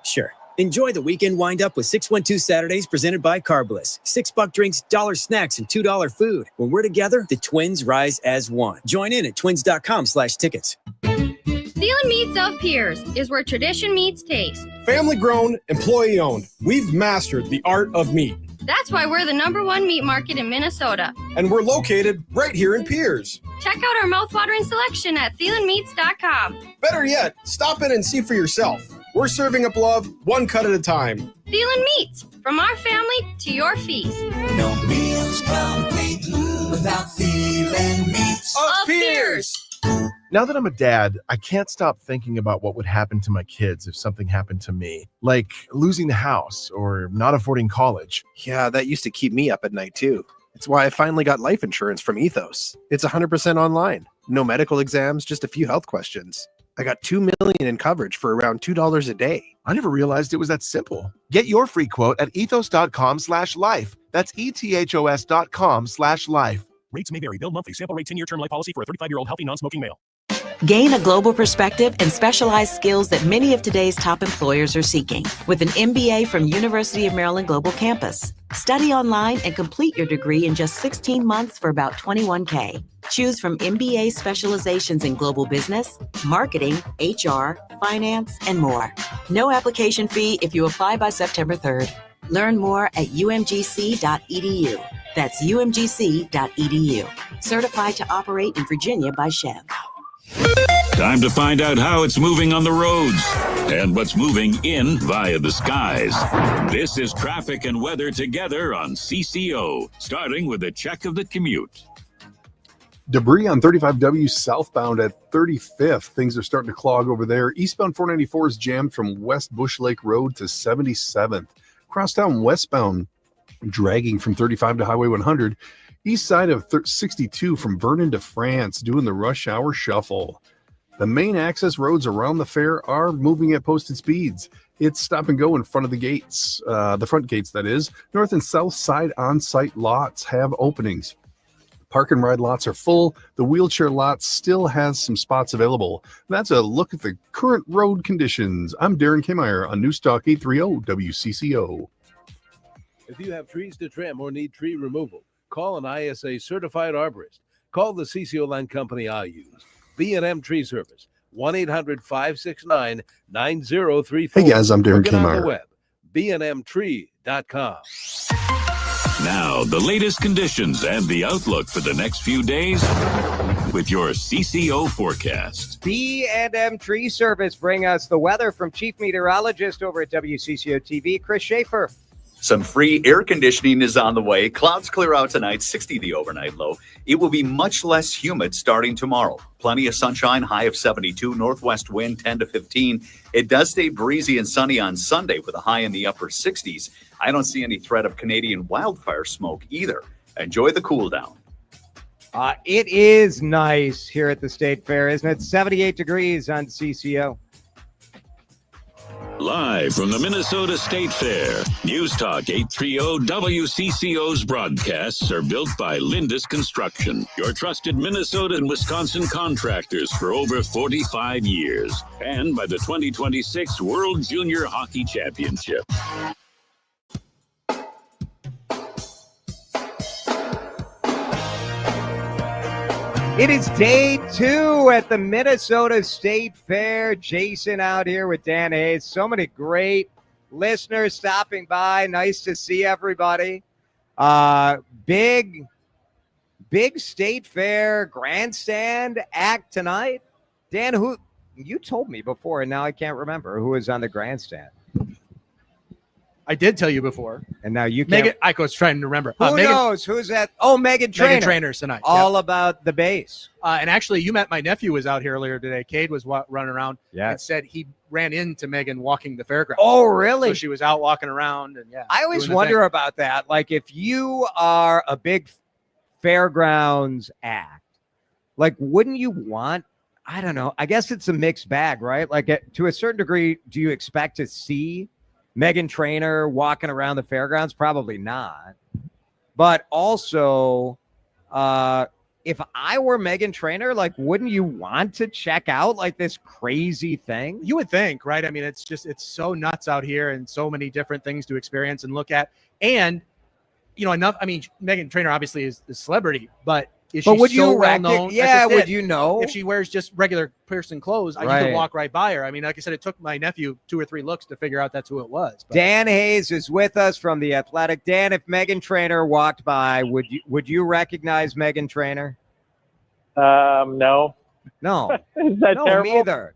Sure. Enjoy the weekend wind-up with 612 Saturdays presented by Carbliss. $6 drinks, $1 snacks, and $2 food. When we're together, the Twins rise as one. Join in at twins.com/tickets. Thielen Meats of Pierce is where tradition meets taste. Family grown, employee owned. We've mastered the art of meat. That's why we're the #1 meat market in Minnesota. And we're located right here in Pierce. Check out our mouthwatering selection at thielenmeats.com. Better yet, stop in and see for yourself. We're serving up love one cut at a time. Thielen Meats, from our family to your feast. No meals complete without Thielen Meats of Pierce. Now that I'm a dad, I can't stop thinking about what would happen to my kids if something happened to me, like losing the house or not affording college. Yeah, that used to keep me up at night too. It's why I finally got life insurance from Ethos. It's 100% online. No medical exams, just a few health questions. I got $2 million in coverage for around $2 a day. I never realized it was that simple. Get your free quote at ethos.com/life. That's ethos.com/life. Rates may vary. Bill monthly. Sample rate 10-year term life policy for a 35-year-old healthy non-smoking male. Gain a global perspective and specialized skills that many of today's top employers are seeking with an MBA from University of Maryland Global Campus. Study online and complete your degree in just 16 months for about $21K. Choose from MBA specializations in global business, marketing, HR, finance, and more. No application fee if you apply by September 3rd. Learn more at umgc.edu. That's umgc.edu. Certified to operate in Virginia by Chev. Time to find out how it's moving on the roads and what's moving in via the skies. This is traffic and weather together on CCO, starting with a check of the commute. Debris on 35W southbound at 35th. Things are starting to clog over there. Eastbound 494 is jammed from West Bush Lake Road to 77th. Crosstown westbound dragging from 35 to Highway 100. East side of 62 from Vernon to France, doing the rush hour shuffle. The main access roads around the fair are moving at posted speeds. It's stop and go in front of the gates, the front gates, that is. North and south side on-site lots have openings. Park and ride lots are full. The wheelchair lot still has some spots available. That's a look at the current road conditions. I'm Darren Kmeyer on News Talk 830 WCCO. If you have trees to trim or need tree removal, call an ISA certified arborist. Call the CCO Land Company I use. B&M Tree Service, 1-800-569-9034. Hey guys, I'm Darren Get on the Kmeyer. web, bnmtree.com. Now, the latest conditions and the outlook for the next few days with your CCO forecast. B&M Tree Service bring us the weather from Chief Meteorologist over at WCCO TV, Chris Schaefer. Some free air conditioning is on the way. Clouds clear out tonight, 60 the overnight low. It will be much less humid starting tomorrow. Plenty of sunshine, high of 72, northwest wind 10 to 15. It does stay breezy and sunny on Sunday with a high in the upper 60s. I don't see any threat of Canadian wildfire smoke either. Enjoy the cool down. It is nice here at the State Fair, isn't it? 78 degrees on CCO. Live from the Minnesota State Fair, News Talk 830 WCCO's broadcasts are built by Lindus Construction, your trusted Minnesota and Wisconsin contractors for over 45 years, and by the 2026 World Junior Hockey Championship. It is day 2 at the Minnesota State Fair. Jason out here with Dan Hayes. So many great listeners stopping by. Nice to see everybody. Big State Fair grandstand act tonight. Dan, who you told me before, and now I can't remember who was on the grandstand. I did tell you before. And now you can't. Megan, I was trying to remember. Who knows? Who's that? Oh, Megan Trainor. Megan Trainor's tonight. All about the bass. And actually, you met my nephew was out here earlier today. Cade was running around Yeah. and said he ran into Megan walking the fairgrounds. Oh, really? So she was out walking around. And yeah. I always doing the wonder thing. about that. Like, if you are a big fairgrounds act, like, wouldn't you want, I don't know, I guess it's a mixed bag, right? Like, to a certain degree, do you expect to see Megan Trainor walking around the fairgrounds? Probably not. But also, if I were Megan Trainor, like, wouldn't you want to check out like this crazy thing? You would think, right? I mean, it's so nuts out here and so many different things to experience and look at. And, you know, enough. I mean, Megan Trainor obviously is a celebrity, but is she would so you well known? Yeah, would you know? If she wears just regular person clothes, you Right. could walk right by her. I mean, like I said, it took my nephew 2 or 3 looks to figure out that's who it was. But Dan Hayes is with us from The Athletic. Dan, if Megan Trainor walked by, would you recognize Megan Trainor? No. No. Is that no, terrible? me either.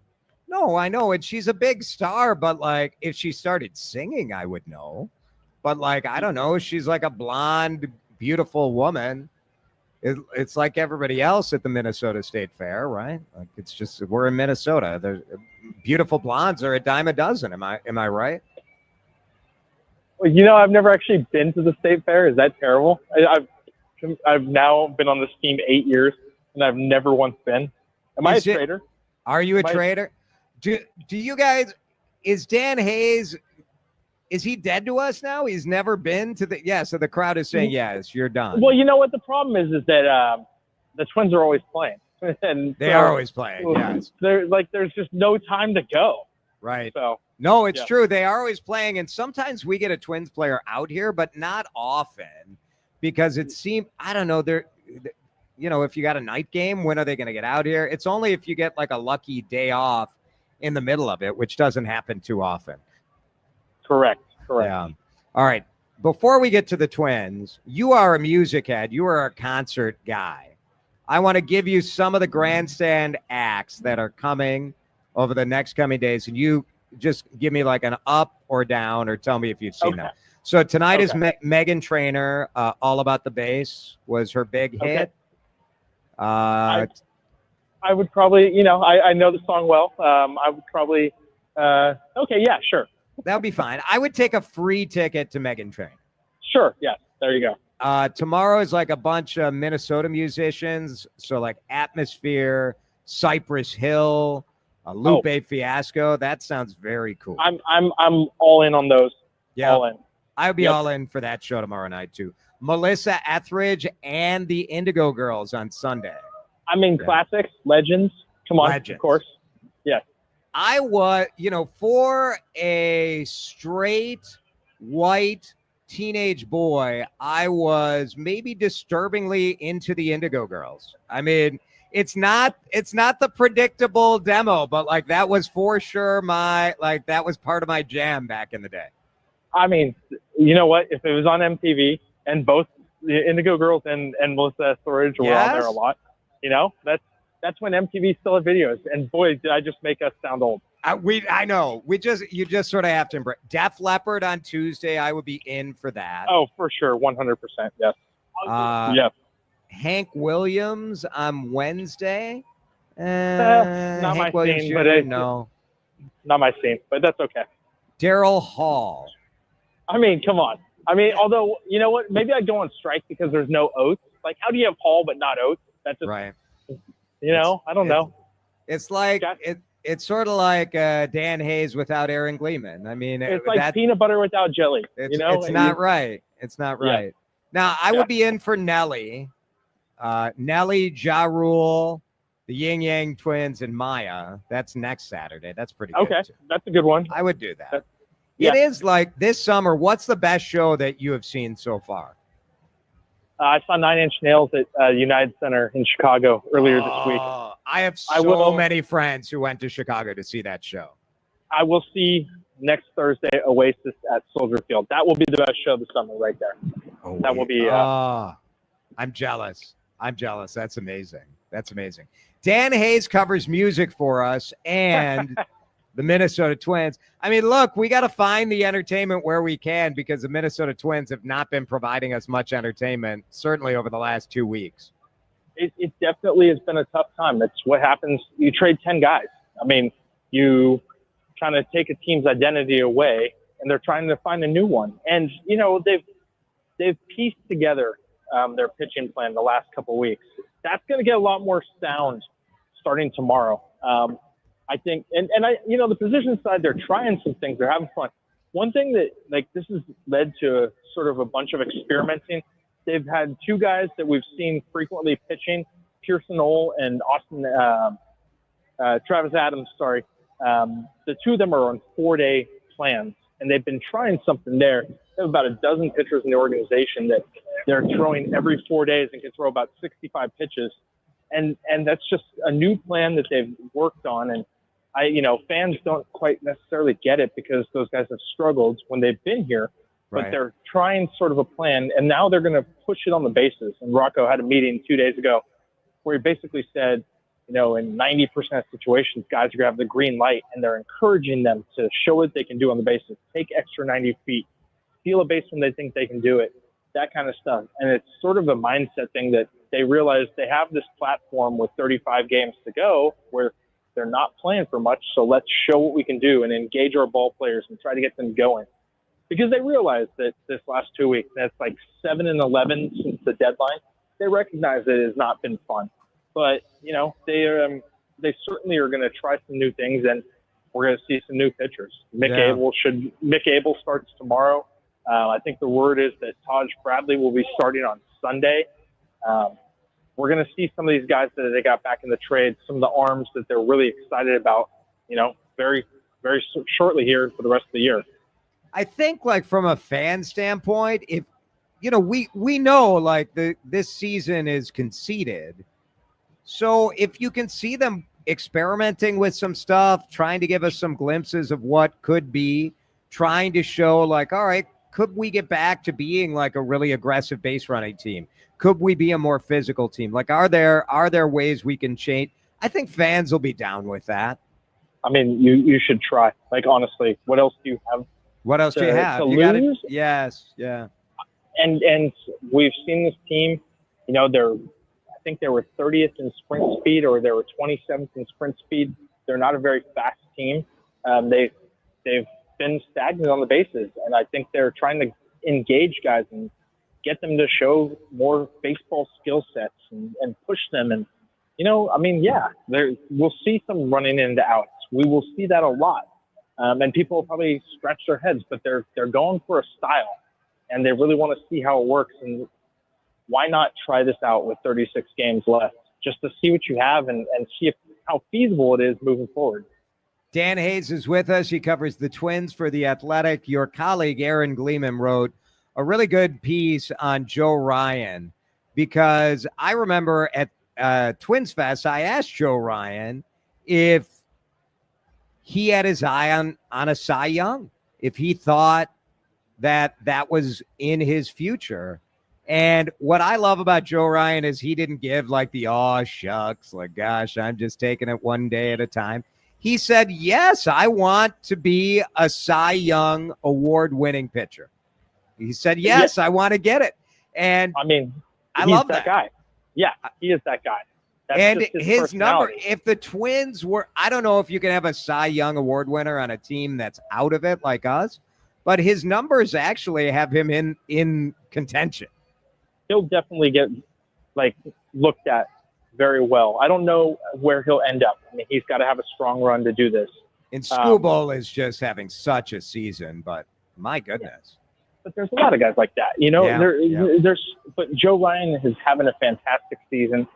No, I know. And she's a big star, but like if she started singing, I would know. But like, I don't know. She's like a blonde, beautiful woman. It's like everybody else at the Minnesota State Fair, right? Like it's just, we're in Minnesota. There's beautiful blondes are a dime a dozen. Am I right? Well, you know, I've never actually been to the state fair. Is that terrible? I've now been on this team 8 years, and I've never once been. Am I a traitor? Are you a traitor? Do you guys? Is Dan Hayes? Is he dead to us now? He's never been to the. Yeah, so the crowd is saying yes. You're done. Well, you know what the problem is that the Twins are always playing, and They are always playing, yes. There's just no time to go. Right. So no, it's yeah. true. They are always playing, and sometimes we get a Twins player out here, but not often, because it seems I don't know. They're, you know, if you got a night game, when are they going to get out here? It's only if you get like a lucky day off in the middle of it, which doesn't happen too often. Correct. Yeah. All right. Before we get to the Twins, you are a music head. You are a concert guy. I want to give you some of the grandstand acts that are coming over the next coming days, and you just give me like an up or down, or tell me if you've seen them. So tonight is Megan Trainor. All About the Bass was her big hit. I would probably, you know, I know the song well. I would probably, okay, yeah, sure. That would be fine. I would take a free ticket to Megan Trainor. Sure, yeah, there you go. Tomorrow is like a bunch of Minnesota musicians. So like Atmosphere, Cypress Hill, Lupe Fiasco. That sounds very cool. I'm all in on those. Yeah. All in. I would be all in for that show tomorrow night too. Melissa Etheridge and the Indigo Girls on Sunday. I mean, classics, legends. Come on, Legends. of course. Yeah. I was, you know, for a straight white teenage boy, I was maybe disturbingly into the Indigo Girls. I mean, it's not the predictable demo, but like that was for sure that was part of my jam back in the day. I mean, you know what? If it was on MTV and both the Indigo Girls and Melissa Etheridge were on there a lot, you know, that's when MTV still had videos. And boy, did I just make us sound old. I know. You just sort of have to embrace. Def Leppard on Tuesday. I would be in for that. Oh, for sure. 100%. Yes. Yeah. Hank Williams on Wednesday. Not Hank my Williams scene, Jr., but no. Not my scene, but that's okay. Daryl Hall. I mean, come on. I mean, although, you know what? Maybe I'd go on strike because there's no oaths. Like, how do you have Hall but not oaths? That's just, right. You know, I don't know. It's like it's sort of like Dan Hayes without Aaron Gleeman. I mean, It's like peanut butter without jelly. You know, it's not right. It's not right. Yeah. Now, I would be in for Nelly, Ja Rule, the Yin Yang Twins, and Maya. That's next Saturday. That's pretty good. Okay, too. that's a good one. I would do that. Yeah. It is like this summer. What's the best show that you have seen so far? I saw 9 Inch Nails at United Center in Chicago earlier this week. I have so many friends who went to Chicago to see that show. I will see next Thursday Oasis at Soldier Field. That will be the best show of the summer right there. That will be. I'm jealous. That's amazing. Dan Hayes covers music for us and the Minnesota Twins. I mean, look, we got to find the entertainment where we can because the Minnesota Twins have not been providing us much entertainment, certainly over the last 2 weeks. It definitely has been a tough time. That's what happens. You trade 10 guys. I mean, you kind of take a team's identity away, and they're trying to find a new one. And, you know, they've pieced together their pitching plan the last couple of weeks. That's going to get a lot more sound starting tomorrow. I think, and I, you know, the position side, they're trying some things. They're having fun. One thing that, like, this has led to sort of a bunch of experimenting. They've had two guys that we've seen frequently pitching, Pearson Ole and Travis Adams, sorry. The two of them are on 4-day plans, and they've been trying something there. They have about a dozen pitchers in the organization that they're throwing every 4 days and can throw about 65 pitches. And that's just a new plan that they've worked on. And fans don't quite necessarily get it because those guys have struggled when they've been here, but they're trying sort of a plan, and now they're going to push it on the bases. And Rocco had a meeting 2 days ago where he basically said, you know, in 90% of situations, guys are going to have the green light, and they're encouraging them to show what they can do on the bases, take extra 90 feet, steal a base when they think they can do it, that kind of stuff. And it's sort of a mindset thing that they realize they have this platform with 35 games to go where they're not playing for much, so let's show what we can do and engage our ball players and try to get them going. Because they realize that this last 2 weeks, that's like 7-11 since the deadline, they recognize that it has not been fun. But, you know, they certainly are going to try some new things, and we're going to see some new pitchers. Mick Abel starts tomorrow. I think the word is that Taj Bradley will be starting on Sunday. We're going to see some of these guys that they got back in the trade, some of the arms that they're really excited about, you know, very, very shortly here for the rest of the year. I think, like, from a fan standpoint, if, you know, we know, like, this season is conceded. So if you can see them experimenting with some stuff, trying to give us some glimpses of what could be, trying to show, like, all right, could we get back to being like a really aggressive base running team? Could we be a more physical team? Like, are there ways we can change? I think fans will be down with that. I mean, you should try. Like, honestly, what else do you have? What else do you have? To You lose? gotta, yes, yeah. And we've seen this team, you know, I think they were 30th in sprint speed, or they were 27th in sprint speed. They're not a very fast team. They've been stagnant on the bases, and I think they're trying to engage guys and get them to show more baseball skill sets and push them. And, you know, I mean, yeah, we'll see some running into outs. We will see that a lot. And people will probably scratch their heads, but they're going for a style, and they really want to see how it works. And why not try this out with 36 games left, just to see what you have and see how feasible it is moving forward. Dan Hayes is with us. He covers the Twins for The Athletic. Your colleague, Aaron Gleeman, wrote a really good piece on Joe Ryan, because I remember at Twins Fest, I asked Joe Ryan if he had his eye on a Cy Young, if he thought that was in his future. And what I love about Joe Ryan is he didn't give like the, oh, shucks, like, gosh, I'm just taking it one day at a time. He said, yes, I want to be a Cy Young award-winning pitcher. He said, yes, I want to get it. And I mean, I love that guy. Yeah, he is that guy. That's and just his number, if the Twins were, I don't know if you can have a Cy Young award winner on a team that's out of it like us, but his numbers actually have him in contention. He'll definitely get looked at very well. I don't know where he'll end up. I mean, he's got to have a strong run to do this. And Skubal is just having such a season, but my goodness. But there's a lot of guys like that, you know. But Joe Ryan is having a fantastic season.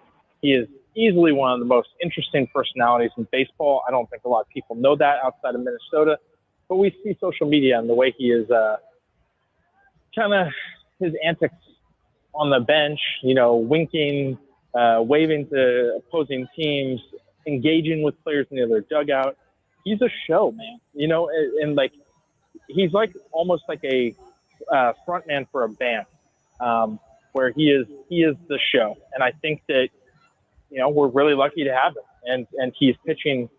He is easily one of the most interesting personalities in baseball. I don't think a lot of people know that outside of Minnesota, but we see social media and the way he is kind of his antics on the bench, you know, winking, waving to opposing teams, engaging with players in the other dugout. He's a show, man, you know, and like, he's like almost like a front man for a band, where he is the show. And I think that we're really lucky to have him, and he's pitching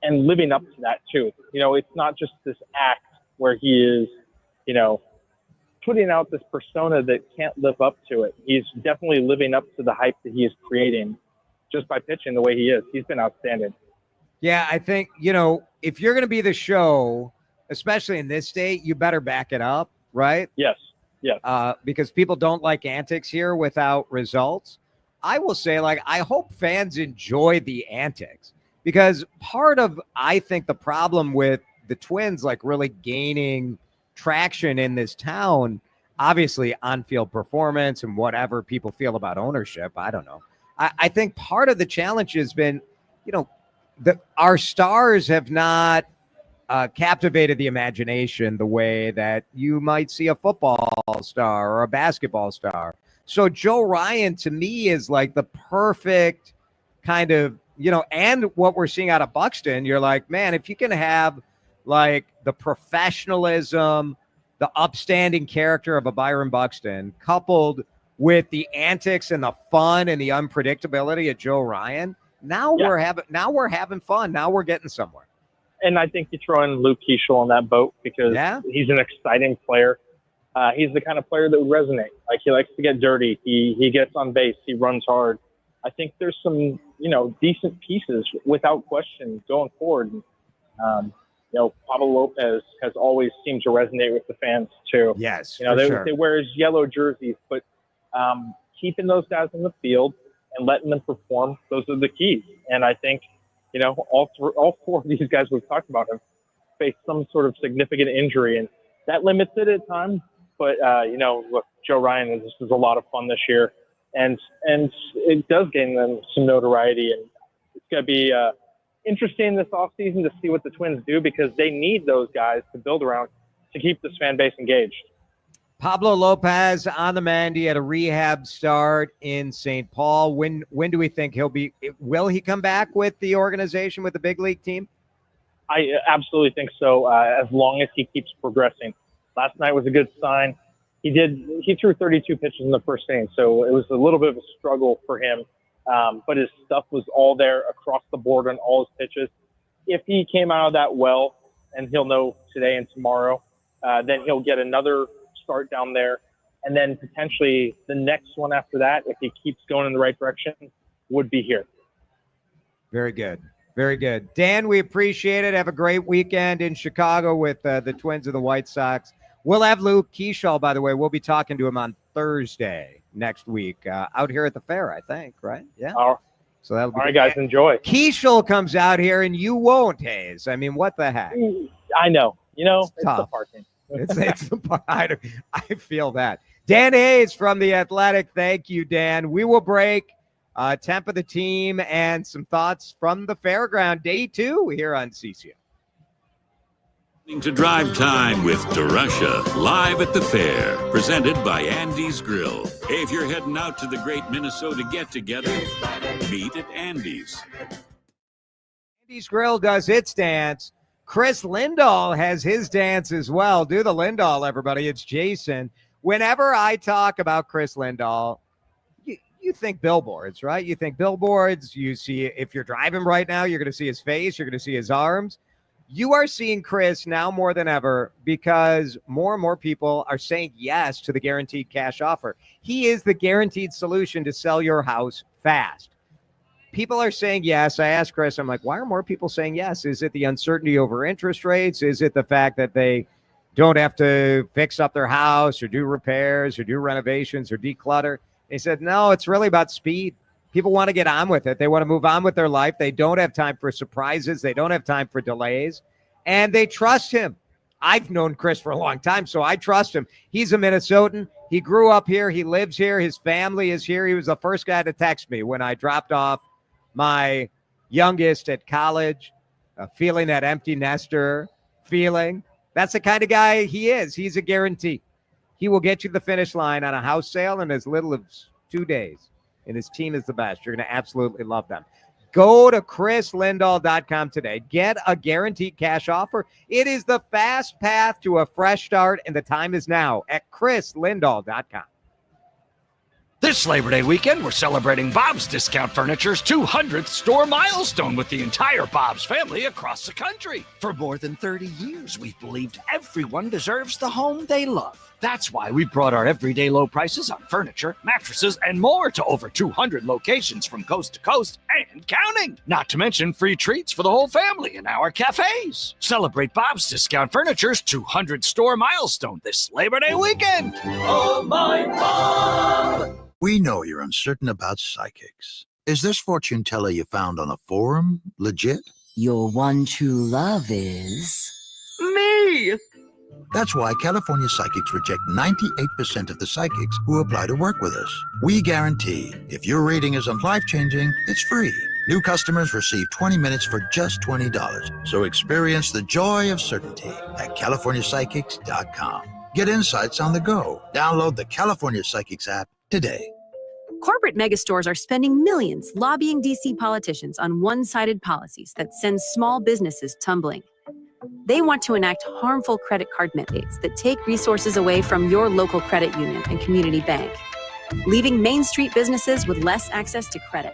and living up to that too. It's not just this act where he is, putting out this persona that can't live up to it. He's definitely living up to the hype that he is creating just by pitching the way he is. He's been outstanding. Yeah, I think, if you're going to be the show, especially in this state, you better back it up, right? Yes. Because people don't like antics here without results. I will say, I hope fans enjoy the antics, because part of, I think, the problem with the Twins, really gaining traction in this town, obviously on-field performance and whatever people feel about ownership, I don't know. I think part of the challenge has been, our stars have not captivated the imagination the way that you might see a football star or a basketball star. So Joe Ryan, to me, is the perfect kind of, and what we're seeing out of Buxton, you're like, man, if you can have the professionalism, the upstanding character of a Byron Buxton, coupled with the antics and the fun and the unpredictability of Joe Ryan, we're having fun. Now we're getting somewhere. And I think you throw in Luke Keeschel on that boat, because he's an exciting player. He's the kind of player that would resonate. He likes to get dirty. He gets on base. He runs hard. I think there's some, decent pieces without question going forward. Pablo Lopez has always seemed to resonate with the fans too. Yes, they wear his yellow jerseys, but keeping those guys in the field and letting them perform, those are the keys. And I think, all four of these guys we've talked about have faced some sort of significant injury, and that limits it at times. But look, Joe Ryan, this is a lot of fun this year, and it does gain them some notoriety, and it's going to be interesting this offseason to see what the Twins do, because they need those guys to build around to keep this fan base engaged. Pablo Lopez on the mend. He had a rehab start in St. Paul. When do we think will he come back with the organization, with the big league team? I absolutely think so, as long as he keeps progressing. Last night was a good sign. He threw 32 pitches in the first inning, so it was a little bit of a struggle for him. But his stuff was all there across the board on all his pitches. If he came out of that well, and he'll know today and tomorrow, then he'll get another start down there. And then potentially the next one after that, if he keeps going in the right direction, would be here. Very good. Very good. Dan, we appreciate it. Have a great weekend in Chicago with the Twins and the White Sox. We'll have Luke Keeschel, by the way. We'll be talking to him on Thursday next week out here at the fair, I think, right? Yeah. So that'll be all right, guys. Enjoy. Keeschel comes out here and you won't, Hayes. I mean, what the heck? I know. It's tough. the parking. It's the part. I feel that. Dan Hayes from The Athletic. Thank you, Dan. We will break temp of the team and some thoughts from the fairground day 2 here on CCO. To Drive Time with DeRusha, live at the fair, presented by Andy's Grill. Hey, if you're heading out to the great Minnesota get-together, meet at Andy's. Andy's Grill does its dance. Chris Lindahl has his dance as well. Do the Lindahl, everybody. It's Jason. Whenever I talk about Chris Lindahl, you think billboards, right? You think billboards. You see, if you're driving right now, you're going to see his face. You're going to see his arms. You are seeing Chris now more than ever, because more and more people are saying yes to the guaranteed cash offer. He is the guaranteed solution to sell your house fast. People are saying yes. I asked Chris, I'm like, why are more people saying yes? Is it the uncertainty over interest rates? Is it the fact that they don't have to fix up their house or do repairs or do renovations or declutter? They said, no, it's really about speed. People want to get on with it. They want to move on with their life. They don't have time for surprises. They don't have time for delays. And they trust him. I've known Chris for a long time, so I trust him. He's a Minnesotan. He grew up here. He lives here. His family is here. He was the first guy to text me when I dropped off my youngest at college, feeling that empty nester feeling. That's the kind of guy he is. He's a guarantee. He will get you to the finish line on a house sale in as little as 2 days. And his team is the best. You're going to absolutely love them. Go to chrislindahl.com today. Get a guaranteed cash offer. It is the fast path to a fresh start, and the time is now at chrislindahl.com. This Labor Day weekend, we're celebrating Bob's Discount Furniture's 200th store milestone with the entire Bob's family across the country. For more than 30 years, we've believed everyone deserves the home they love. That's why we brought our everyday low prices on furniture, mattresses, and more to over 200 locations from coast to coast and counting. Not to mention free treats for the whole family in our cafes. Celebrate Bob's Discount Furniture's 200 store milestone this Labor Day weekend. Oh, my Bob! We know you're uncertain about psychics. Is this fortune teller you found on a forum legit? Your one true love is... me! That's why California Psychics reject 98% of the psychics who apply to work with us. We guarantee if your reading isn't life-changing, it's free. New customers receive 20 minutes for just $20. So experience the joy of certainty at CaliforniaPsychics.com. Get insights on the go. Download the California Psychics app today. Corporate megastores are spending millions lobbying DC politicians on one-sided policies that send small businesses tumbling. They want to enact harmful credit card mandates that take resources away from your local credit union and community bank, leaving Main Street businesses with less access to credit,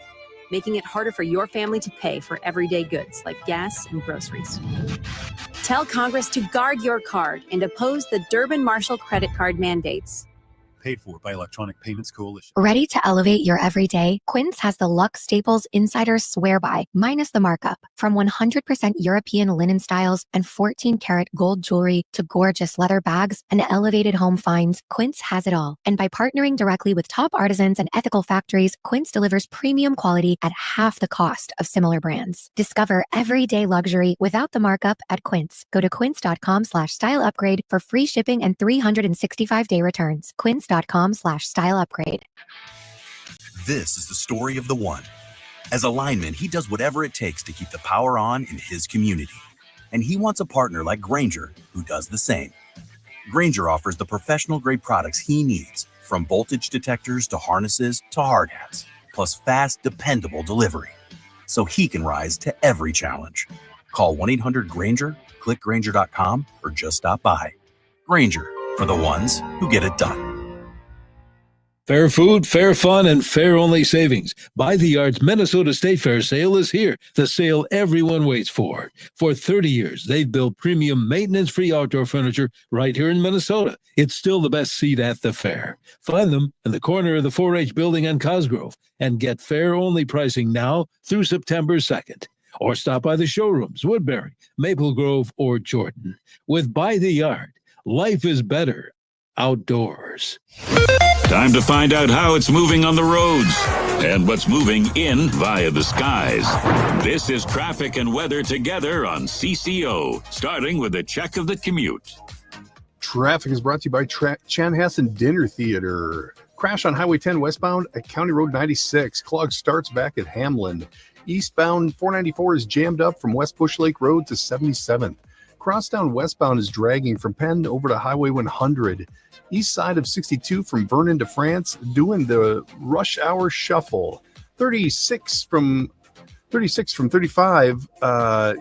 making it harder for your family to pay for everyday goods like gas and groceries. Tell Congress to guard your card and oppose the Durbin-Marshall credit card mandates. Paid for by Electronic Payments Coalition. Ready to elevate your everyday? Quince has the Lux Staples Insider Swear By, minus the markup. From 100% European linen styles and 14-karat gold jewelry to gorgeous leather bags and elevated home finds, Quince has it all. And by partnering directly with top artisans and ethical factories, Quince delivers premium quality at half the cost of similar brands. Discover everyday luxury without the markup at Quince. Go to quince.com/style upgrade for free shipping and 365-day returns. Quince.com/style upgrade. This is the story of the one. As a lineman, he does whatever it takes to keep the power on in his community. And he wants a partner like Grainger who does the same. Grainger offers the professional-grade products he needs, from voltage detectors to harnesses to hard hats, plus fast, dependable delivery, so he can rise to every challenge. Call 1-800-GRAINGER, click Grainger.com, or just stop by. Grainger, for the ones who get it done. Fair food, fair fun, and fair-only savings. By the Yard's Minnesota State Fair sale is here, the sale everyone waits for. For 30 years, they've built premium maintenance-free outdoor furniture right here in Minnesota. It's still the best seat at the fair. Find them in the corner of the 4-H building on Cosgrove and get fair-only pricing now through September 2nd. Or stop by the showrooms, Woodbury, Maple Grove, or Jordan. With By the Yard, life is better outdoors. Time to find out how it's moving on the roads and what's moving in via the skies. This is traffic and weather together on CCO, starting with a check of the commute. Traffic is brought to you by Chanhassen Dinner Theater. Crash on Highway 10 westbound at County Road 96. Clog starts back at Hamlin. Eastbound 494 is jammed up from West Bush Lake Road to 77th. Crosstown westbound is dragging from Penn over to Highway 100. East side of 62 from Vernon to France, doing the rush hour shuffle. 36 from 35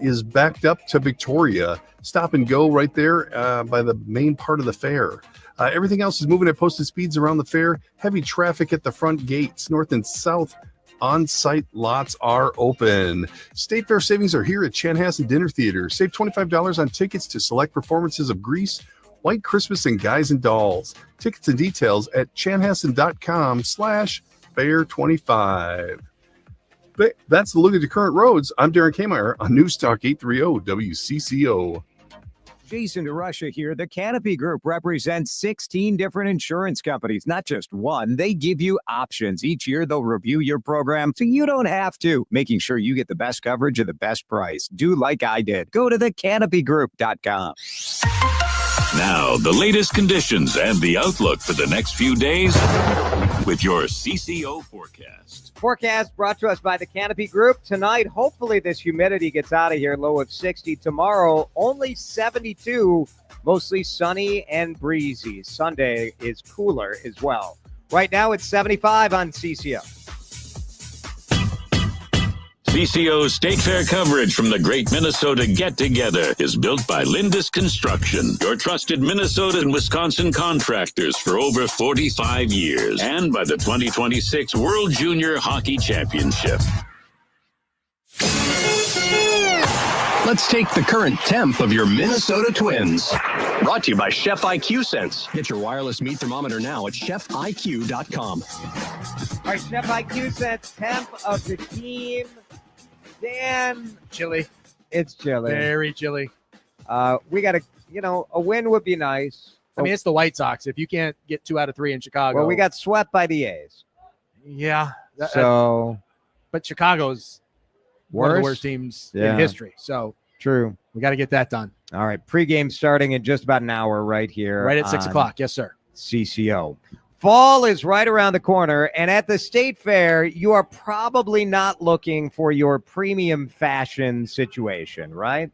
is backed up to Victoria. Stop and go right there by the main part of the fair. Everything else is moving at posted speeds around the fair. Heavy traffic at the front gates. North and south on-site lots are open. State Fair savings are here at Chanhassen Dinner Theater. Save $25 on tickets to select performances of Grease, White Christmas, and Guys and Dolls. Tickets and details at chanhassen.com/fair25. That's the look at the current roads. I'm Darren Kmeyer on News Talk 830 WCCO. Jason DeRusha here. The Canopy Group represents 16 different insurance companies, not just one. They give you options. Each year, they'll review your program so you don't have to, making sure you get the best coverage at the best price. Do like I did. Go to thecanopygroup.com. Now, the latest conditions and the outlook for the next few days with your CCO forecast. Forecast brought to us by the Canopy Group. Tonight, hopefully this humidity gets out of here. Low of 60. Tomorrow, only 72. Mostly sunny and breezy. Sunday is cooler as well. Right now, it's 75 on CCO. CCO's State Fair coverage from the Great Minnesota Get-Together is built by Lindus Construction, your trusted Minnesota and Wisconsin contractors for over 45 years, and by the 2026 World Junior Hockey Championship. Let's take the current temp of your Minnesota Twins. Brought to you by Chef IQ Sense. Get your wireless meat thermometer now at chefiq.com. All right, Chef IQ Sense, temp of the team. Dan. Chilly. It's chilly. Very chilly. We got a win would be nice. I mean, it's the White Sox. If you can't get 2 out of 3 in Chicago. Well, we got swept by the A's. Yeah. But Chicago's one of the worst teams in history. So true. We got to get that done. All right. Pregame starting in just about an hour right here. Right at 6 o'clock. Yes, sir. CCO. Fall is right around the corner, and at the State Fair, you are probably not looking for your premium fashion situation, right?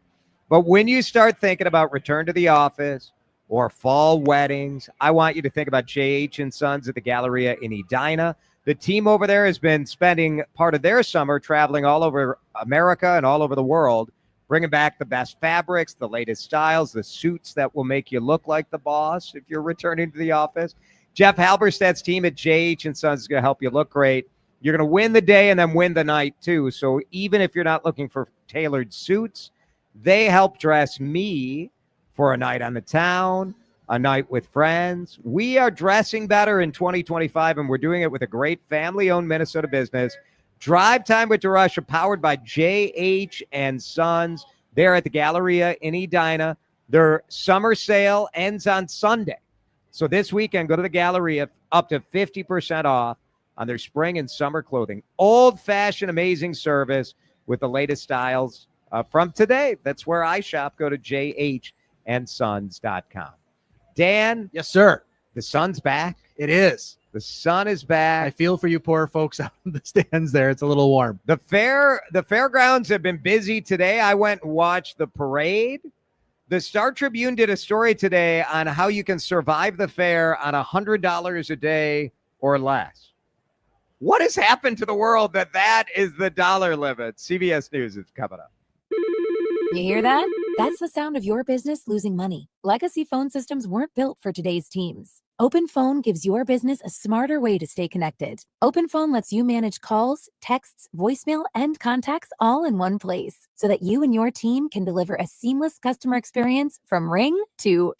But when you start thinking about return to the office or fall weddings, I want you to think about J.H. & Sons at the Galleria in Edina. The team over there has been spending part of their summer traveling all over America and all over the world, bringing back the best fabrics, the latest styles, the suits that will make you look like the boss if you're returning to the office. Jeff Halberstadt's team at J.H. & Sons is going to help you look great. You're going to win the day and then win the night, too. So even if you're not looking for tailored suits, they help dress me for a night on the town, a night with friends. We are dressing better in 2025, and we're doing it with a great family-owned Minnesota business. Drive Time with DeRusha, powered by J.H. & Sons. They're at the Galleria in Edina. Their summer sale ends on Sunday. So this weekend, go to the Galleria, up to 50% off on their spring and summer clothing. Old-fashioned, amazing service with the latest styles from today. That's where I shop. Go to jhndsons.com. Dan. Yes, sir. The sun's back. It is. The sun is back. I feel for you poor folks out in the stands there. It's a little warm. The fairgrounds have been busy today. I went and watched the parade. The Star Tribune did a story today on how you can survive the fair on $100 a day or less. What has happened to the world that is the dollar limit? CBS News is coming up. You hear that? That's the sound of your business losing money. Legacy phone systems weren't built for today's teams. OpenPhone gives your business a smarter way to stay connected. OpenPhone lets you manage calls, texts, voicemail, and contacts all in one place so that you and your team can deliver a seamless customer experience from ring to...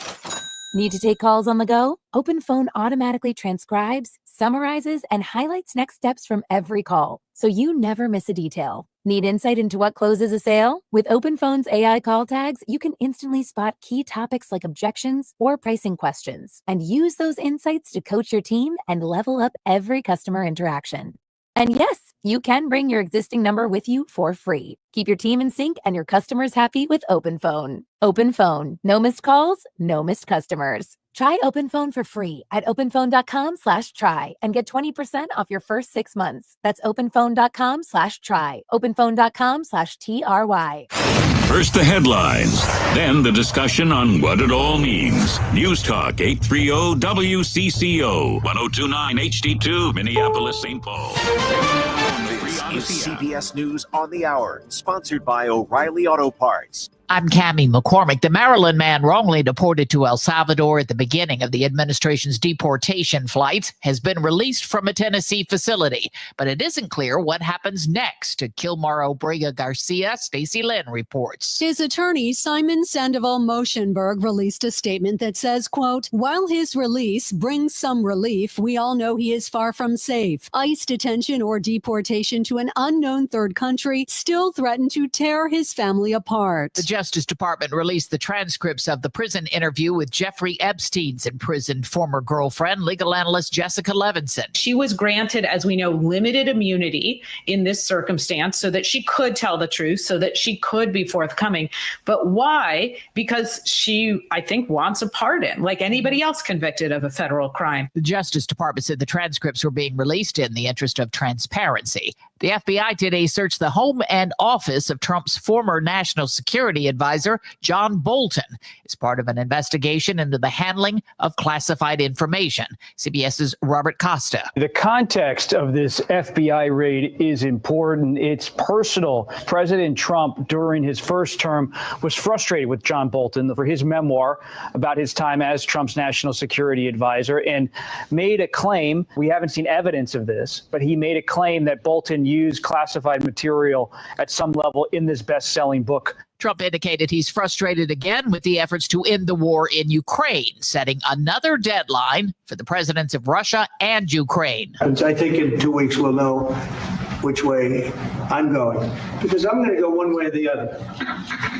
Need to take calls on the go? OpenPhone automatically transcribes, summarizes, and highlights next steps from every call, so you never miss a detail. Need insight into what closes a sale? With OpenPhone's AI call tags, you can instantly spot key topics like objections or pricing questions, and use those insights to coach your team and level up every customer interaction. And yes, you can bring your existing number with you for free. Keep your team in sync and your customers happy with OpenPhone. OpenPhone. No missed calls, no missed customers. Try OpenPhone for free at openphone.com/try and get 20% off your first 6 months. That's openphone.com/try. openphone.com/TRY. First the headlines, then the discussion on what it all means. News Talk 830 WCCO 1029 HD2 Minneapolis, St. Paul. This is CBS News on the Hour, sponsored by O'Reilly Auto Parts. I'm Cammie McCormick. The Maryland man wrongly deported to El Salvador at the beginning of the administration's deportation flights has been released from a Tennessee facility, but it isn't clear what happens next. To Kilmar Obrega Garcia, Stacey Lynn reports. His attorney, Simon Sandoval Moschenberg, released a statement that says, quote, while his release brings some relief, we all know he is far from safe. ICE detention or deportation to an unknown third country still threaten to tear his family apart. The Justice Department released the transcripts of the prison interview with Jeffrey Epstein's imprisoned former girlfriend, legal analyst Jessica Levinson. She was granted, as we know, limited immunity in this circumstance so that she could tell the truth, so that she could be forthcoming. But why? Because she, I think, wants a pardon, like anybody else convicted of a federal crime. The Justice Department said the transcripts were being released in the interest of transparency. The FBI did a search the home and office of Trump's former national security advisor John Bolton as part of an investigation into the handling of classified information. CBS's Robert Costa. The context of this FBI raid is important. It's personal. President Trump, during his first term, was frustrated with John Bolton for his memoir about his time as Trump's national security advisor and made a claim. We haven't seen evidence of this, but he made a claim that Bolton used classified material at some level in this best-selling book. Trump indicated he's frustrated again with the efforts to end the war in Ukraine, setting another deadline for the presidents of Russia and Ukraine. I think in 2 weeks we'll know which way I'm going, because I'm going to go one way or the other,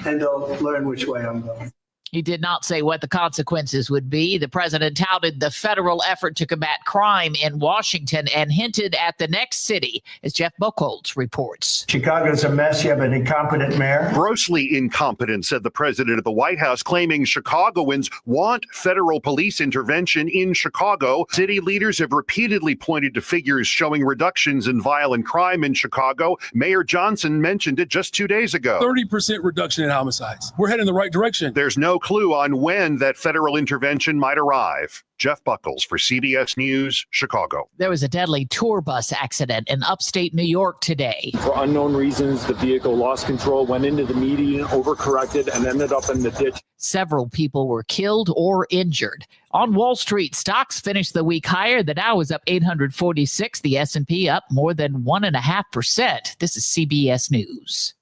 and they'll learn which way I'm going. He did not say what the consequences would be. The president touted the federal effort to combat crime in Washington and hinted at the next city, as Jeff Buchholz reports. Chicago's a mess. You have an incompetent mayor. Grossly incompetent, said the president of the White House, claiming Chicagoans want federal police intervention in Chicago. City leaders have repeatedly pointed to figures showing reductions in violent crime in Chicago. Mayor Johnson mentioned it just 2 days ago. 30% reduction in homicides. We're heading in the right direction. There's no clue on when that federal intervention might arrive. Jeff Buchholz for CBS News, Chicago. There was a deadly tour bus accident in upstate New York today. For unknown reasons, the vehicle lost control, went into the median, overcorrected, and ended up in the ditch. Several people were killed or injured. On Wall Street, stocks finished the week higher. The Dow was up 846, the S&P up more than 1.5%. This is CBS News.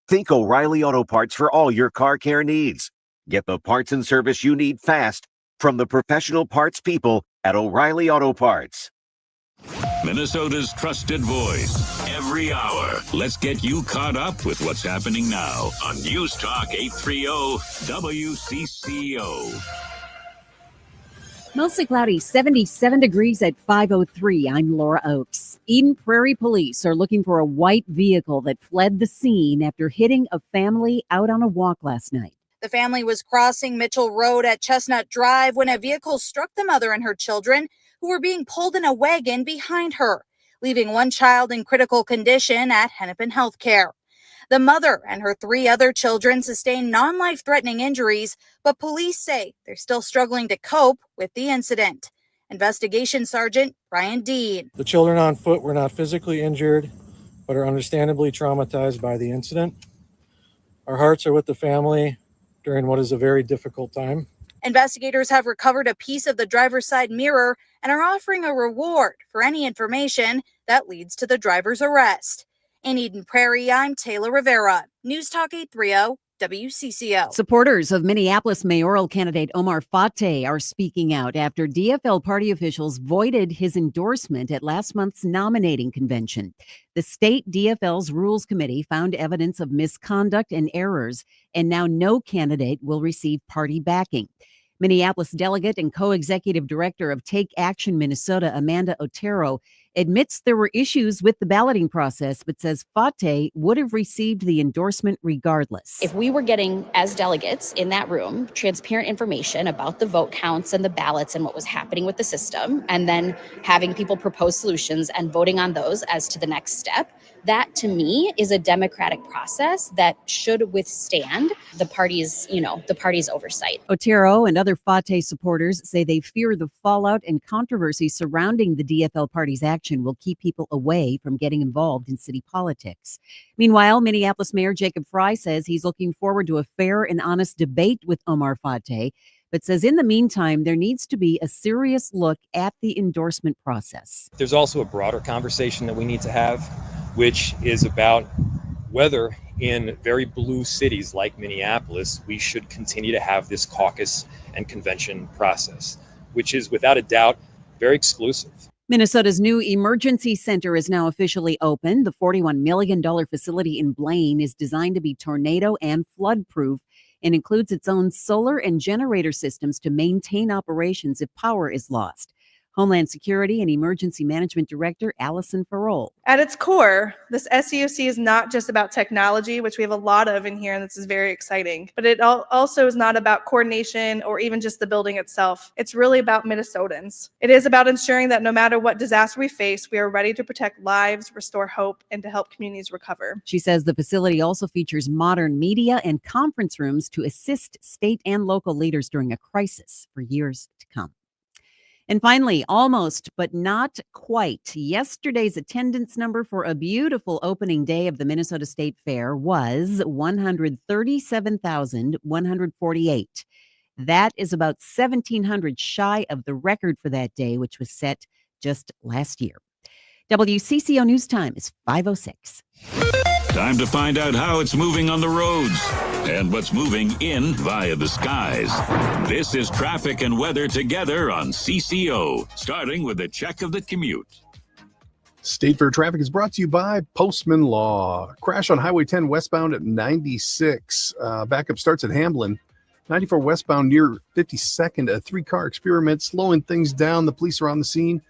Think O'Reilly Auto Parts for all your car care needs. Get the parts and service you need fast from the professional parts people at O'Reilly Auto Parts. Minnesota's trusted voice every hour. Let's get you caught up with what's happening now on News Talk 830 WCCO. Mostly cloudy, 77 degrees at 5:03. I'm Laura Oakes. Eden Prairie Police are looking for a white vehicle that fled the scene after hitting a family out on a walk last night. The family was crossing Mitchell Road at Chestnut Drive when a vehicle struck the mother and her children, who were being pulled in a wagon behind her, leaving one child in critical condition at Hennepin Healthcare. The mother and her 3 other children sustained non-life-threatening injuries, but police say they're still struggling to cope with the incident. Investigation Sergeant Brian Dean. The children on foot were not physically injured, but are understandably traumatized by the incident. Our hearts are with the family during what is a very difficult time. Investigators have recovered a piece of the driver's side mirror and are offering a reward for any information that leads to the driver's arrest. In Eden Prairie, I'm Taylor Rivera, News Talk 830 WCCO. Supporters of Minneapolis mayoral candidate Omar Fateh are speaking out after DFL party officials voided his endorsement at last month's nominating convention. The state DFL's Rules Committee found evidence of misconduct and errors, and now no candidate will receive party backing. Minneapolis delegate and co-executive director of Take Action Minnesota, Amanda Otero, admits there were issues with the balloting process, but says Fateh would have received the endorsement regardless. If we were getting, as delegates in that room, transparent information about the vote counts and the ballots and what was happening with the system, and then having people propose solutions and voting on those as to the next step, that to me is a democratic process that should withstand the party's oversight. Otero and other Fateh supporters say they fear the fallout and controversy surrounding the DFL party's action will keep people away from getting involved in city politics. Meanwhile, Minneapolis Mayor Jacob Frey says he's looking forward to a fair and honest debate with Omar Fateh, but says in the meantime, there needs to be a serious look at the endorsement process. There's also a broader conversation that we need to have, which is about whether in very blue cities like Minneapolis, we should continue to have this caucus and convention process, which is without a doubt very exclusive. Minnesota's new emergency center is now officially open. The $41 million facility in Blaine is designed to be tornado and flood proof and includes its own solar and generator systems to maintain operations if power is lost. Homeland Security and Emergency Management Director Allison Farrell. At its core, this SEOC is not just about technology, which we have a lot of in here, and this is very exciting, but it also is not about coordination or even just the building itself. It's really about Minnesotans. It is about ensuring that no matter what disaster we face, we are ready to protect lives, restore hope, and to help communities recover. She says the facility also features modern media and conference rooms to assist state and local leaders during a crisis for years to come. And finally, almost but not quite, yesterday's attendance number for a beautiful opening day of the Minnesota State Fair was 137,148. That is about 1,700 shy of the record for that day, which was set just last year. WCCO News Time is 5:06. Time to find out how it's moving on the roads and what's moving in via the skies. This is traffic and weather together on CCO, starting with a check of the commute. State Fair traffic is brought to you by Postman Law. Crash on Highway 10 westbound at 96. Backup starts at Hamblin. 94 westbound near 52nd. A 3-car experiment slowing things down. The police are on the scene.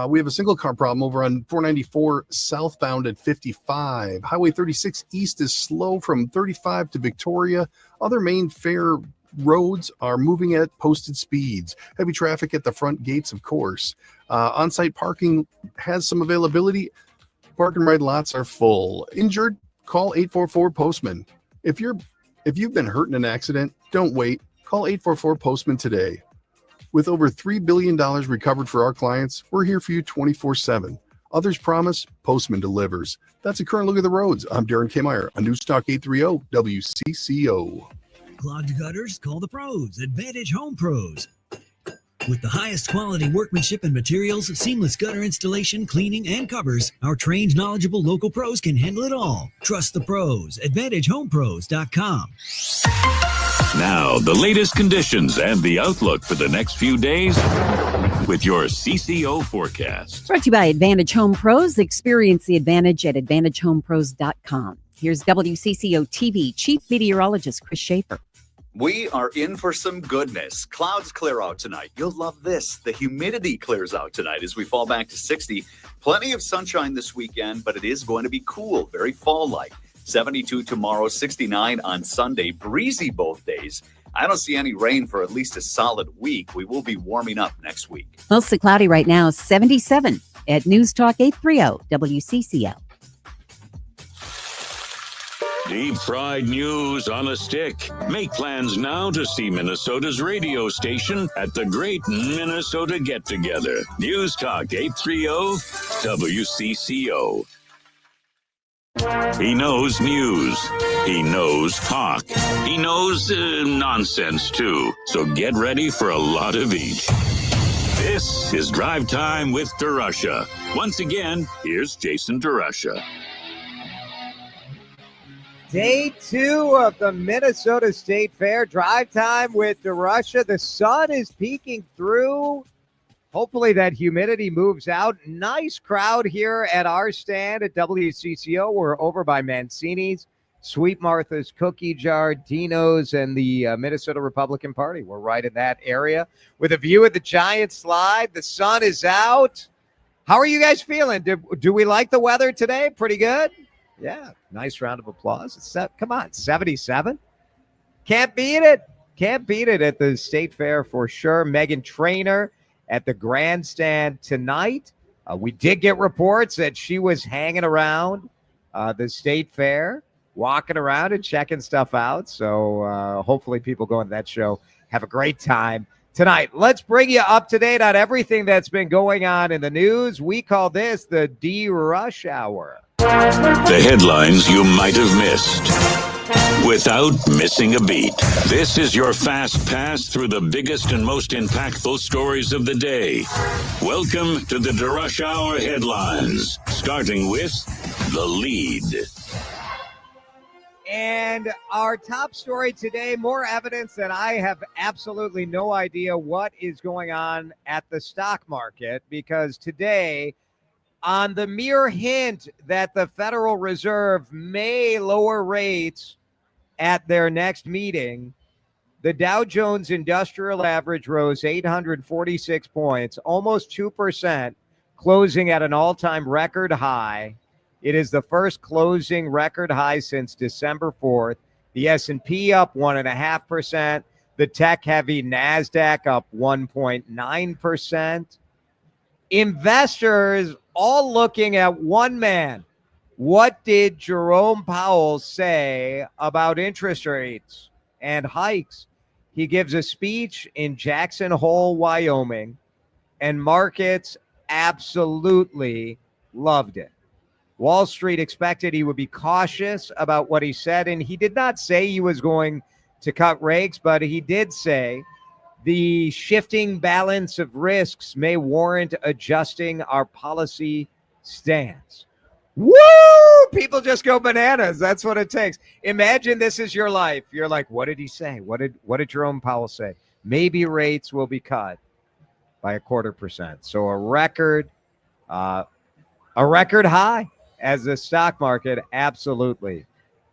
We have a single car problem over on 494 southbound at 55. Highway 36 east is slow from 35 to Victoria. Other main fair roads are moving at posted speeds. Heavy traffic at the front gates, of course. On-site parking has some availability. Park and ride lots are full. Injured? Call 844-POSTMAN. If you've been hurt in an accident, don't wait. Call 844-POSTMAN today. With over $3 billion recovered for our clients, we're here for you 24/7. Others promise, Postman delivers. That's a current look at the roads. I'm Darren K. Meyer on News Talk 830 WCCO. Clogged gutters? Call the pros, Advantage Home Pros. With the highest quality workmanship and materials, seamless gutter installation, cleaning, and covers, our trained, knowledgeable local pros can handle it all. Trust the pros. AdvantageHomePros.com. Now, the latest conditions and the outlook for the next few days with your CCO forecast. Brought to you by Advantage Home Pros. Experience the advantage at AdvantageHomePros.com. Here's WCCO TV Chief Meteorologist Chris Schaefer. We are in for some goodness. Clouds clear out tonight. You'll love this. The humidity clears out tonight as we fall back to 60. Plenty of sunshine this weekend, but it is going to be cool, very fall-like. 72 tomorrow, 69 on Sunday. Breezy both days. I don't see any rain for at least a solid week. We will be warming up next week. Mostly cloudy right now, 77 at News Talk 830 WCCO. Deep fried news on a stick. Make plans now to see Minnesota's radio station at the Great Minnesota Get Together. News Talk 830 WCCO. He knows news. He knows talk. He knows nonsense too. So get ready for a lot of each. This is Drive Time with DeRusha. Once again, here's Jason DeRusha. Day 2 of the Minnesota State Fair. Drive Time with DeRusha. The sun is peeking through. Hopefully that humidity moves out. Nice crowd here at our stand at WCCO. We're over by Mancini's, Sweet Martha's Cookie Jar, Dino's, and the Minnesota Republican Party. We're right in that area with a view of the Giant Slide. The sun is out. How are you guys feeling? Do we like the weather today? Pretty good? Yeah, nice round of applause. Come on, 77. Can't beat it. Can't beat it at the State Fair for sure. Megan Trainor at the grandstand tonight. We did get reports that she was hanging around the State Fair, walking around and checking stuff out. So hopefully people going to that show have a great time tonight. Let's bring you up to date on everything that's been going on in the news. We call this the DeRusha Hour. The headlines you might have missed without missing a beat. This is your fast pass through the biggest and most impactful stories of the day. Welcome to the DeRusha Hour headlines, starting with the lead. And our top story today, more evidence that I have absolutely no idea what is going on at the stock market, because today, on the mere hint that the Federal Reserve may lower rates at their next meeting, The Dow Jones Industrial Average rose 846 points, almost 2%, closing at an all-time record high. It is the first closing record high since December 4th. The S&P up 1.5%. The tech-heavy NASDAQ up 1.9%. Investors all looking at one man. What did Jerome Powell say about interest rates and hikes? He gives a speech in Jackson Hole, Wyoming, and markets absolutely loved it. Wall Street expected he would be cautious about what he said, and he did not say he was going to cut rates, but he did say the shifting balance of risks may warrant adjusting our policy stance. Woo! People just go bananas. That's what it takes. Imagine this is your life. You're like, what did he say? What did Jerome Powell say? Maybe rates will be cut by 0.25%. So a record high as the stock market absolutely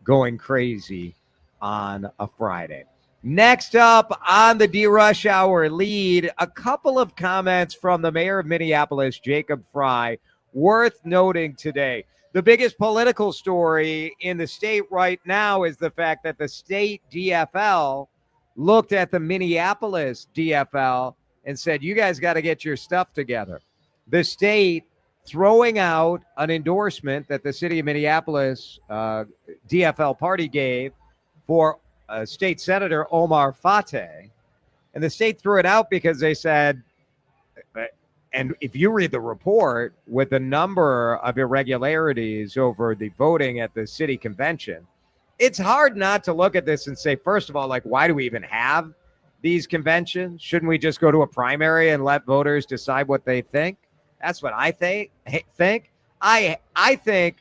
going crazy on a Friday. Next up on the DeRush Hour lead, a couple of comments from the mayor of Minneapolis, Jacob Fry, worth noting today. The biggest political story in the state right now is the fact that the state DFL looked at the Minneapolis DFL and said, you guys got to get your stuff together. The state throwing out an endorsement that the city of Minneapolis DFL party gave for State Senator Omar Fateh. And the state threw it out because they said, and if you read the report with the number of irregularities over the voting at the city convention, it's hard not to look at this and say, first of all, like, why do we even have these conventions? Shouldn't we just go to a primary and let voters decide what they think? That's what I think. I think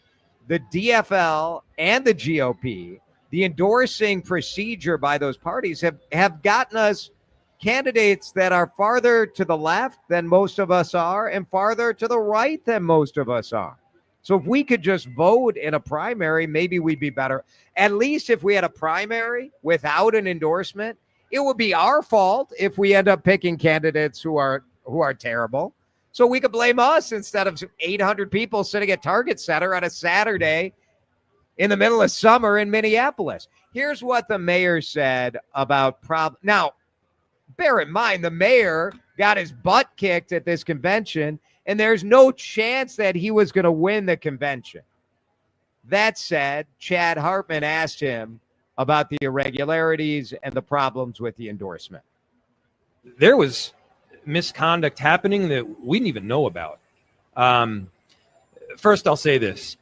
the DFL and the GOP, the endorsing procedure by those parties have gotten us candidates that are farther to the left than most of us are and farther to the right than most of us are. So if we could just vote in a primary, maybe we'd be better. At least if we had a primary without an endorsement, it would be our fault if we end up picking candidates who are terrible. So we could blame us instead of 800 people sitting at Target Center on a Saturday in the middle of summer in Minneapolis. Here's what the mayor said about Now, bear in mind, the mayor got his butt kicked at this convention, and there's no chance that he was going to win the convention. That said, Chad Hartman asked him about the irregularities and the problems with the endorsement. There was misconduct happening that we didn't even know about. First, I'll say this.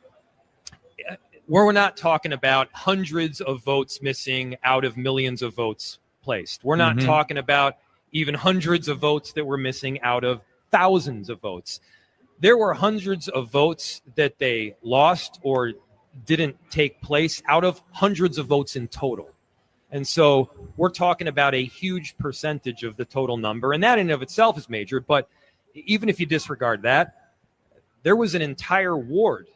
We're not talking about hundreds of votes missing out of millions of votes placed. We're not talking about even hundreds of votes that were missing out of thousands of votes. There were hundreds of votes that they lost or didn't take place out of hundreds of votes in total. And so we're talking about a huge percentage of the total number, and that in and of itself is major. But even if you disregard that, there was an entire ward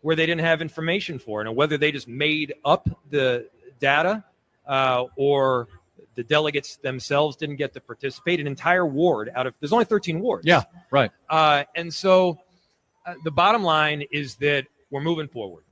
where they didn't have information for it, and whether they just made up the data or the delegates themselves didn't get to participate. An entire ward out of, there's only 13 wards. Yeah, right. And so the bottom line is that we're moving forward.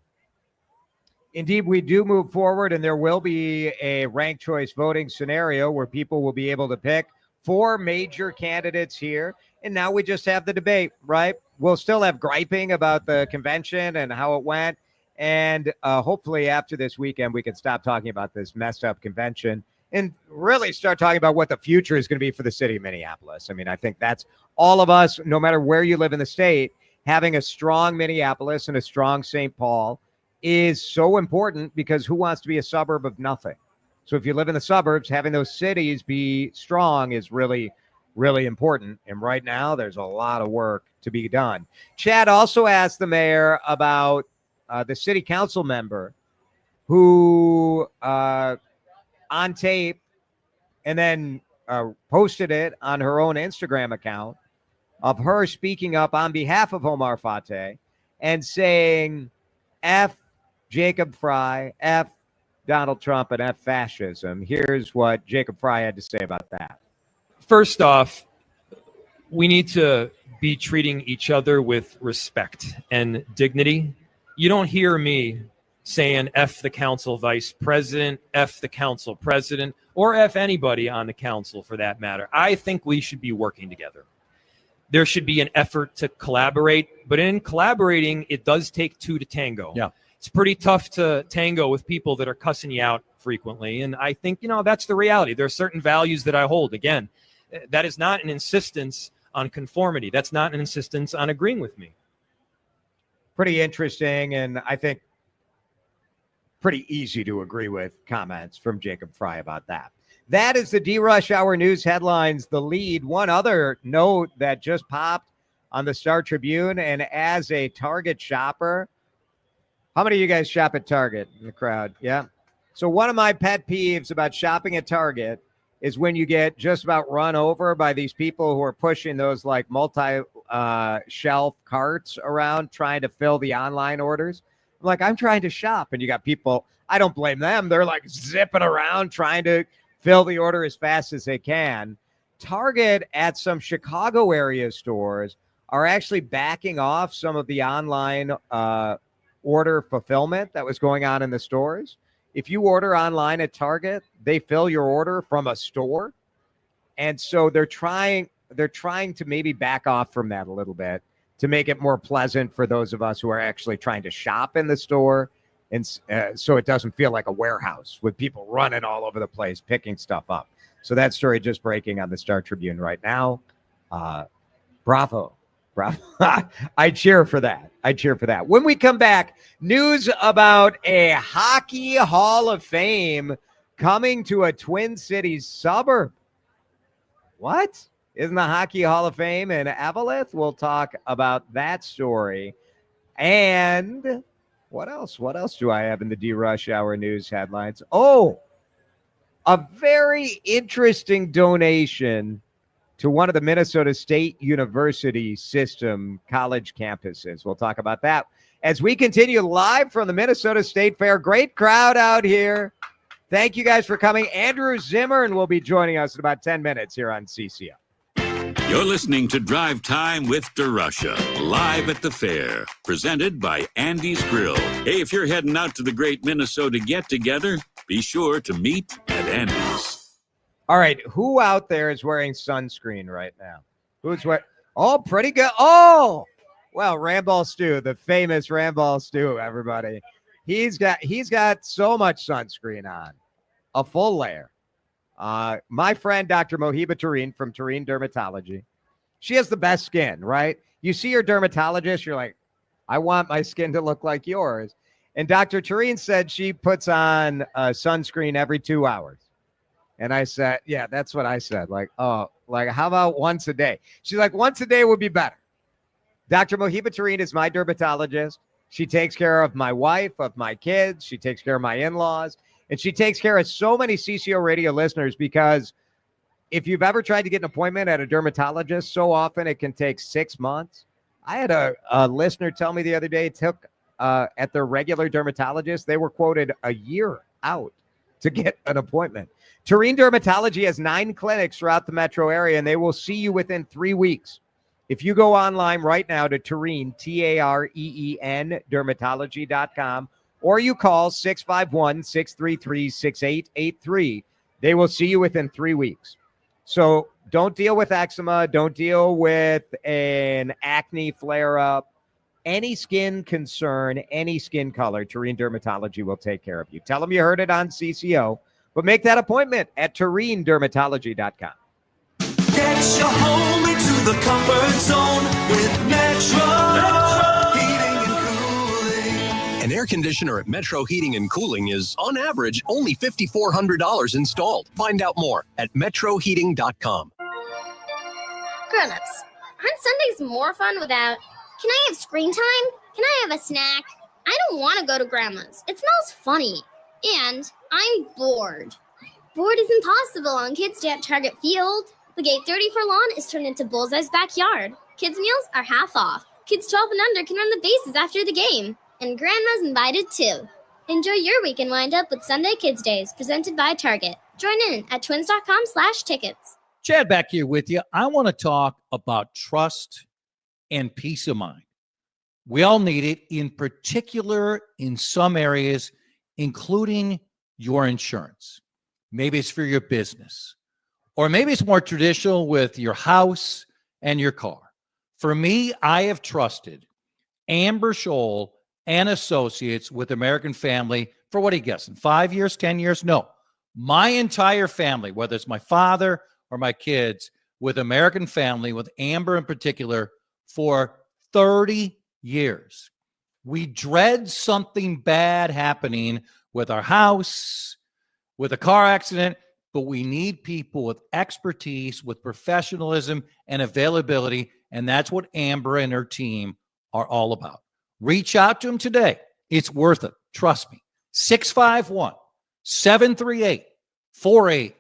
Indeed, we do move forward, and there will be a ranked choice voting scenario where people will be able to pick 4 major candidates here. And now we just have the debate, right? We'll still have griping about the convention and how it went. And hopefully after this weekend, we can stop talking about this messed up convention and really start talking about what the future is going to be for the city of Minneapolis. I mean, I think that's all of us, no matter where you live in the state, having a strong Minneapolis and a strong St. Paul is so important, because who wants to be a suburb of nothing? So if you live in the suburbs, having those cities be strong is really, really important. And right now there's a lot of work to be done. Chad also asked the mayor about the city council member who on tape and then posted it on her own Instagram account of her speaking up on behalf of Omar Fateh and saying, F Jacob Fry, F Donald Trump and F fascism. Here's what Jacob Fry had to say about that. First off, we need to be treating each other with respect and dignity. You don't hear me saying F the council vice president, F the council president, or F anybody on the council for that matter. I think we should be working together. There should be an effort to collaborate, but in collaborating, it does take two to tango. Yeah. It's pretty tough to tango with people that are cussing you out frequently. And I think, that's the reality. There are certain values that I hold. Again, that is not an insistence on conformity. That's not an insistence on agreeing with me. Pretty interesting, and I think pretty easy to agree with comments from Jacob Fry about that. That is the D-Rush Hour News headlines, the lead. One other note that just popped on the Star Tribune, and as a Target shopper, how many of you guys shop at Target in the crowd? Yeah. So one of my pet peeves about shopping at Target is when you get just about run over by these people who are pushing those like multi-shelf carts around trying to fill the online orders. I'm like, I'm trying to shop, and you got people, I don't blame them. They're like zipping around trying to fill the order as fast as they can. Target at some Chicago area stores are actually backing off some of the online order fulfillment that was going on in the stores. If you order online at Target, they fill your order from a store. And so they're trying to maybe back off from that a little bit to make it more pleasant for those of us who are actually trying to shop in the store. And so it doesn't feel like a warehouse with people running all over the place, picking stuff up. So that story just breaking on the Star Tribune right now. Bravo. I cheer for that. When we come back, news about a hockey Hall of Fame coming to a Twin Cities suburb. What? Isn't the Hockey Hall of Fame in Eveleth? We'll talk about that story. And what else? What else do I have in the D-Rush Hour News headlines? Oh, a very interesting donation to one of the Minnesota State University system college campuses. We'll talk about that as we continue live from the Minnesota State Fair. Great crowd out here. Thank you guys for coming. Andrew Zimmern will be joining us in about 10 minutes here on CCO. You're listening to Drive Time with DeRusha, live at the fair, presented by Andy's Grill. Hey, if you're heading out to the great Minnesota get-together, be sure to meet at Andy's. All right, who out there is wearing sunscreen right now? Who's wearing? Oh, pretty good. Oh, well, Ramball Stew, the famous Ramball Stew, everybody. He's got so much sunscreen on, a full layer. My friend, Dr. Mohiba Tureen from Tureen Dermatology, she has the best skin, right? You see your dermatologist, you're like, I want my skin to look like yours. And Dr. Tureen said she puts on sunscreen every 2 hours. And I said, yeah, that's what I said. Like, oh, like, how about once a day? She's like, once a day would be better. Dr. Mohiba Tureen is my dermatologist. She takes care of my wife, of my kids. She takes care of my in-laws. And she takes care of so many CCO radio listeners, because if you've ever tried to get an appointment at a dermatologist, so often it can take 6 months. I had a listener tell me the other day, it took at their regular dermatologist, they were quoted a year out to get an appointment. Tureen Dermatology has 9 clinics throughout the metro area, and they will see you within 3 weeks. If you go online right now to Tureen, Tareen, dermatology.com, or you call 651-633-6883, they will see you within 3 weeks. So don't deal with eczema. Don't deal with an acne flare-up. Any skin concern, any skin color, Tureen Dermatology will take care of you. Tell them you heard it on CCO, but make that appointment at TureenDermatology.com. Get your home into the comfort zone with Metro Heating and Cooling. An air conditioner at Metro Heating and Cooling is, on average, only $5,400 installed. Find out more at metroheating.com. Grown-ups, aren't Sundays more fun without, can I have screen time? Can I have a snack? I don't want to go to Grandma's. It smells funny. And I'm bored. Bored is impossible on Kids Day at Target Field. The gate 30 for lawn is turned into Bullseye's backyard. Kids' meals are half off. Kids 12 and under can run the bases after the game. And Grandma's invited too. Enjoy your weekend wind-up with Sunday Kids Days, presented by Target. Join in at twins.com/tickets. Chad back here with you. I want to talk about trust and peace of mind. We all need it, in particular in some areas, including your insurance. Maybe it's for your business, or maybe it's more traditional with your house and your car. For me, I have trusted Amber Scholl and Associates with American Family for, what are you guessing, 5 years, 10 years? No, my entire family, whether it's my father or my kids, with American Family, with Amber in particular, for 30 years. We dread something bad happening with our house, with a car accident, but we need people with expertise, with professionalism and availability, and that's what Amber and her team are all about. Reach out to them today. It's worth it. Trust me. 651-738-4811.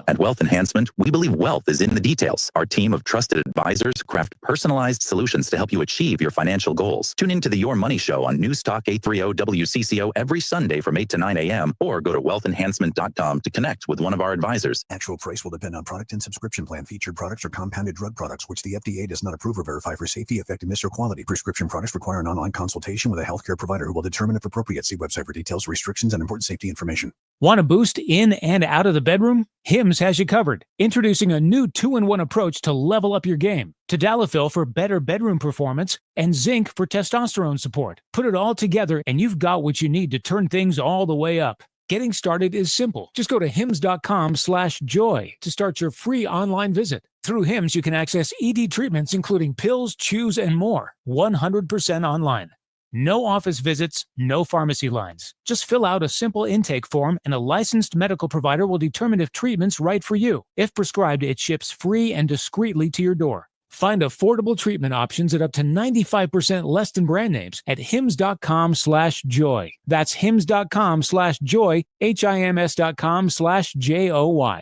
At Wealth Enhancement, we believe wealth is in the details. Our team of trusted advisors craft personalized solutions to help you achieve your financial goals. Tune into the Your Money Show on News Talk 830 WCCO every Sunday from 8 to 9 a.m. or go to wealthenhancement.com to connect with one of our advisors. Actual price will depend on product and subscription plan. Featured products are compounded drug products, which the FDA does not approve or verify for safety, effectiveness, or quality. Prescription products require an online consultation with a healthcare provider who will determine if appropriate. See website for details, restrictions, and important safety information. Want a boost in and out of the bedroom? Hims has you covered. Introducing a new 2-in-1 approach to level up your game. Tadalafil for better bedroom performance and zinc for testosterone support. Put it all together and you've got what you need to turn things all the way up. Getting started is simple. Just go to hims.com/joy to start your free online visit. Through Hims, you can access ED treatments including pills, chews, and more. 100% online. No office visits, no pharmacy lines. Just fill out a simple intake form and a licensed medical provider will determine if treatment's right for you. If prescribed, it ships free and discreetly to your door. Find affordable treatment options at up to 95% less than brand names at hims.com/joy. That's hims.com/joy, hims.com/joy.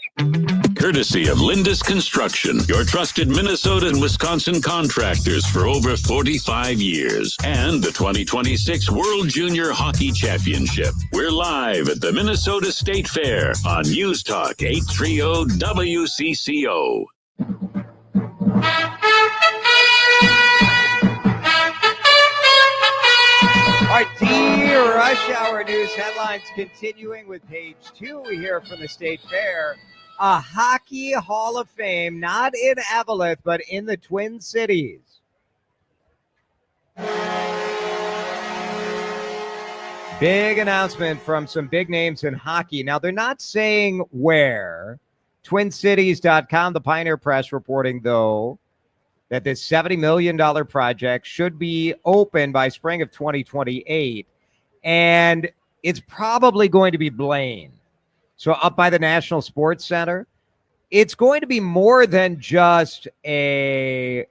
Courtesy of Lindus Construction, your trusted Minnesota and Wisconsin contractors for over 45 years, and the 2026 World Junior Hockey Championship. We're live at the Minnesota State Fair on News Talk 830 WCCO. Our DeRusha Hour News headlines continuing with page 2. We hear from the State Fair. A Hockey Hall of Fame, not in Eveleth, but in the Twin Cities. Big announcement from some big names in hockey. Now, they're not saying where. TwinCities.com, the Pioneer Press, reporting, though, that this $70 million project should be open by spring of 2028. And it's probably going to be Blaine. So up by the National Sports Center. It's going to be more than just a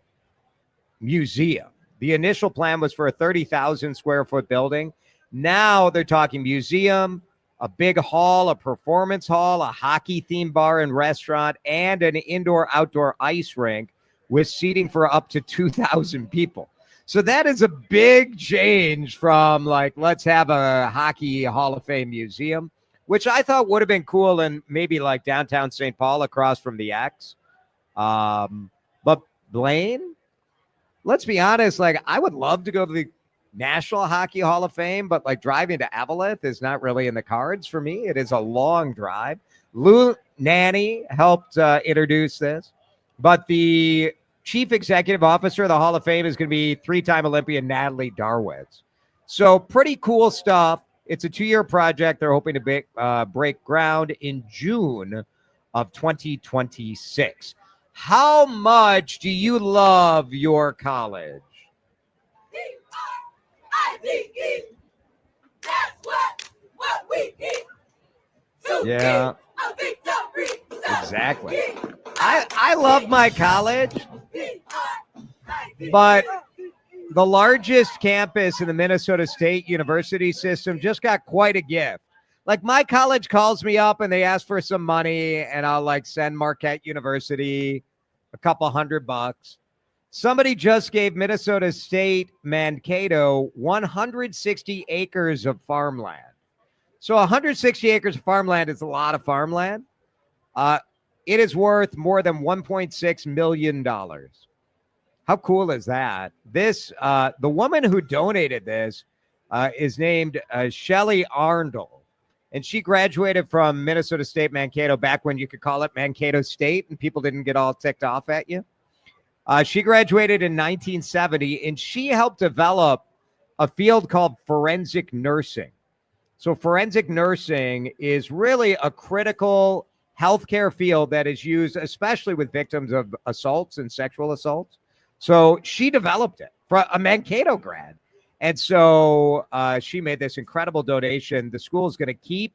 museum. The initial plan was for a 30,000 square foot building. Now they're talking museum, a big hall, a performance hall, a hockey themed bar and restaurant, and an indoor-outdoor ice rink with seating for up to 2,000 people. So that is a big change from, like, let's have a Hockey Hall of Fame museum, which I thought would have been cool in maybe like downtown St. Paul across from the X. But Blaine, let's be honest, like, I would love to go to the National Hockey Hall of Fame, but like driving to Eveleth is not really in the cards for me. It is a long drive. Lou Nanny helped introduce this, but the chief executive officer of the Hall of Fame is going to be 3-time Olympian Natalie Darwitz. So pretty cool stuff. It's a 2-year project. They're hoping to break ground in June of 2026. How much do you love your college? D-R-I-V-E. That's what we need. Yeah, exactly. I love my college, but the largest campus in the Minnesota State University system just got quite a gift. Like, my college calls me up and they ask for some money, and I'll like send Marquette University a couple $100. Somebody just gave Minnesota State Mankato 160 acres of farmland. So 160 acres of farmland is a lot of farmland. It is worth more than $1.6 million. How cool is that? This, the woman who donated this is named Shelley Arndl, and she graduated from Minnesota State Mankato back when you could call it Mankato State and people didn't get all ticked off at you. She graduated in 1970, and she helped develop a field called forensic nursing. So forensic nursing is really a critical healthcare field that is used especially with victims of assaults and sexual assaults. So she developed it for a Mankato grad. And so she made this incredible donation. The school is going to keep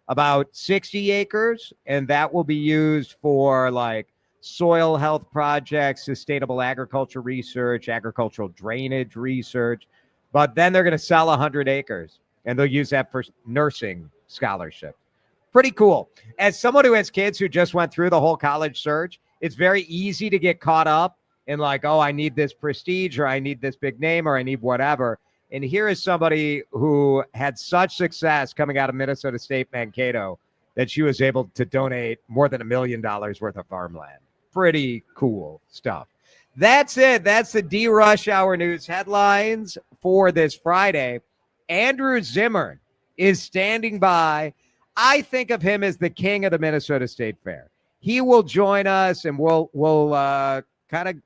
about 60 acres, and that will be used for like soil health projects, sustainable agriculture research, agricultural drainage research. But then they're going to sell 100 acres, and they'll use that for nursing scholarship. Pretty cool. As someone who has kids who just went through the whole college search, it's very easy to get caught up in like, oh, I need this prestige, or I need this big name, or I need whatever. And here is somebody who had such success coming out of Minnesota State Mankato that she was able to donate more than $1 million worth of farmland. Pretty cool stuff. That's it. That's the DRush Hour News headlines for this Friday. Andrew Zimmern is standing by. I think of him as the king of the Minnesota State Fair. He will join us, and we'll kind of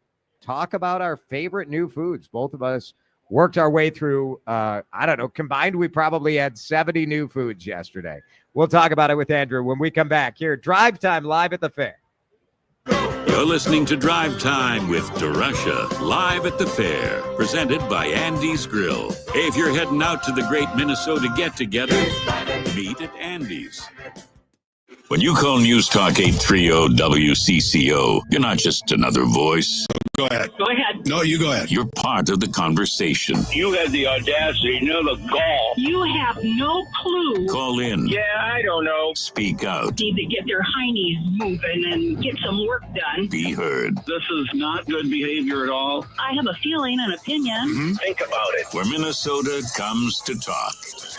talk about our favorite new foods. Both of us worked our way through, I don't know, combined, we probably had 70 new foods yesterday. We'll talk about it with Andrew when we come back here. Drive Time live at the fair. You're listening to Drive Time with DeRusha, live at the fair, presented by Andy's Grill. Hey, if you're heading out to the Great Minnesota Get-Together, meet at Andy's. When you call News Talk 830 WCCO, you're not just another voice. Go ahead. Go ahead. No, you go ahead. You're part of the conversation. You had the audacity, the gall. You have no clue. Call in. Yeah, I don't know. Speak out. Need to get their heinies moving and get some work done. Be heard. This is not good behavior at all. I have a feeling, an opinion. Think about it. Where Minnesota comes to talk.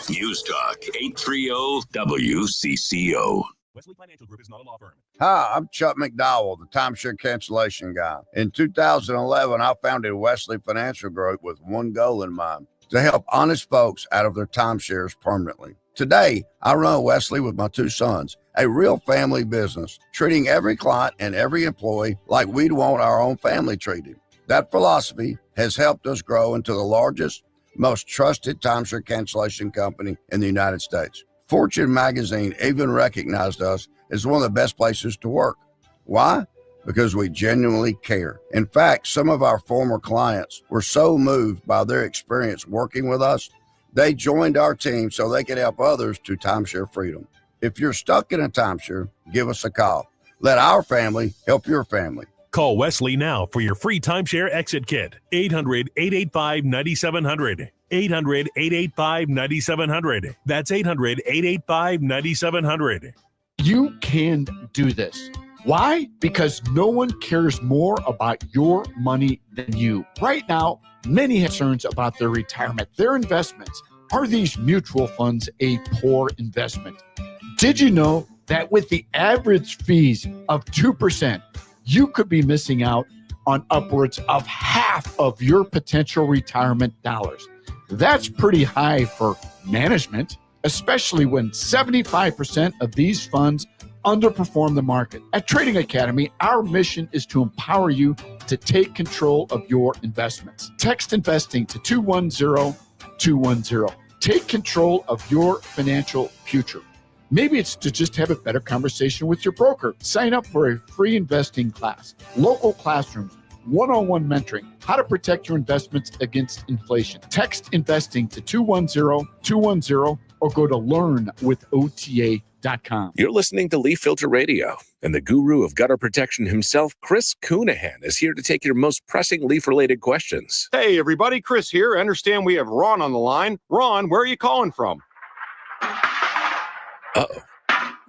News Talk 830 WCCO. Wesley Financial Group is not a law firm. Hi, I'm Chuck McDowell, the timeshare cancellation guy. In 2011, I founded Wesley Financial Group with one goal in mind: to help honest folks out of their timeshares permanently. Today, I run Wesley with my two sons, a real family business, treating every client and every employee like we'd want our own family treated. That philosophy has helped us grow into the largest, most trusted timeshare cancellation company in the United States. Fortune magazine even recognized us as one of the best places to work. Why? Because we genuinely care. In fact, some of our former clients were so moved by their experience working with us, they joined our team so they could help others to timeshare freedom. If you're stuck in a timeshare, give us a call. Let our family help your family. Call Wesley now for your free timeshare exit kit. 800-885-9700. 800-885-9700. That's 800-885-9700. You can do this. Why? Because no one cares more about your money than you. Right now, many have concerns about their retirement, their investments. Are these mutual funds a poor investment? Did you know that with the average fees of 2%, you could be missing out on upwards of half of your potential retirement dollars? That's pretty high for management, especially when 75% of these funds underperform the market. At Trading Academy, our mission is to empower you to take control of your investments. Text investing to 210-210. Take control of your financial future. Maybe it's to just have a better conversation with your broker. Sign up for a free investing class, local classrooms, one-on-one mentoring, how to protect your investments against inflation. Text investing to 210-210 or go to learnwithota.com. You're listening to Leaf Filter Radio, and the guru of gutter protection himself, Chris Coonahan, is here to take your most pressing leaf-related questions. Hey, everybody, Chris here. I understand we have Ron on the line. Ron, where are you calling from? Uh-oh.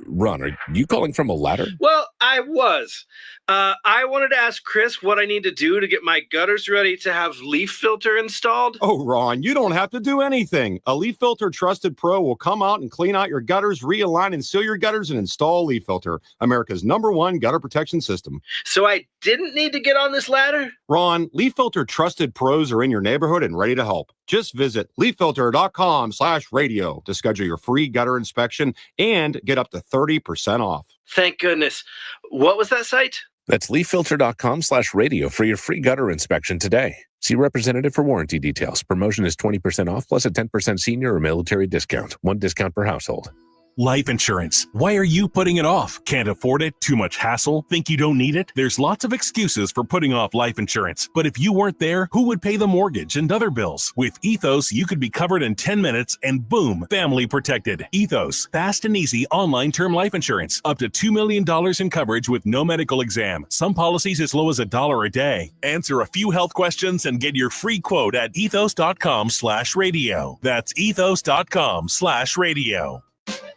Ron, are you calling from a ladder? Well, I was. I wanted to ask Chris what I need to do to get my gutters ready to have leaf filter installed. Oh, Ron, you don't have to do anything. A Leaf Filter Trusted Pro will come out and clean out your gutters, realign and seal your gutters, and install Leaf Filter, America's #1 gutter protection system. So I didn't need to get on this ladder? Ron, Leaf Filter Trusted Pros are in your neighborhood and ready to help. Just visit leaffilter.com/radio to schedule your free gutter inspection and get up to 30% off. Thank goodness. What was that site? That's leaffilter.com/radio for your free gutter inspection today. See representative for warranty details. Promotion is 20% off plus a 10% senior or military discount. One discount per household. Life insurance. Why are you putting it off? Can't afford it? Too much hassle? Think you don't need it? There's lots of excuses for putting off life insurance. But if you weren't there, who would pay the mortgage and other bills? With Ethos, you could be covered in 10 minutes and boom, family protected. Ethos, fast and easy online term life insurance. Up to $2 million in coverage with no medical exam. Some policies as low as $1 a day. Answer a few health questions and get your free quote at ethos.com/radio. That's ethos.com/radio.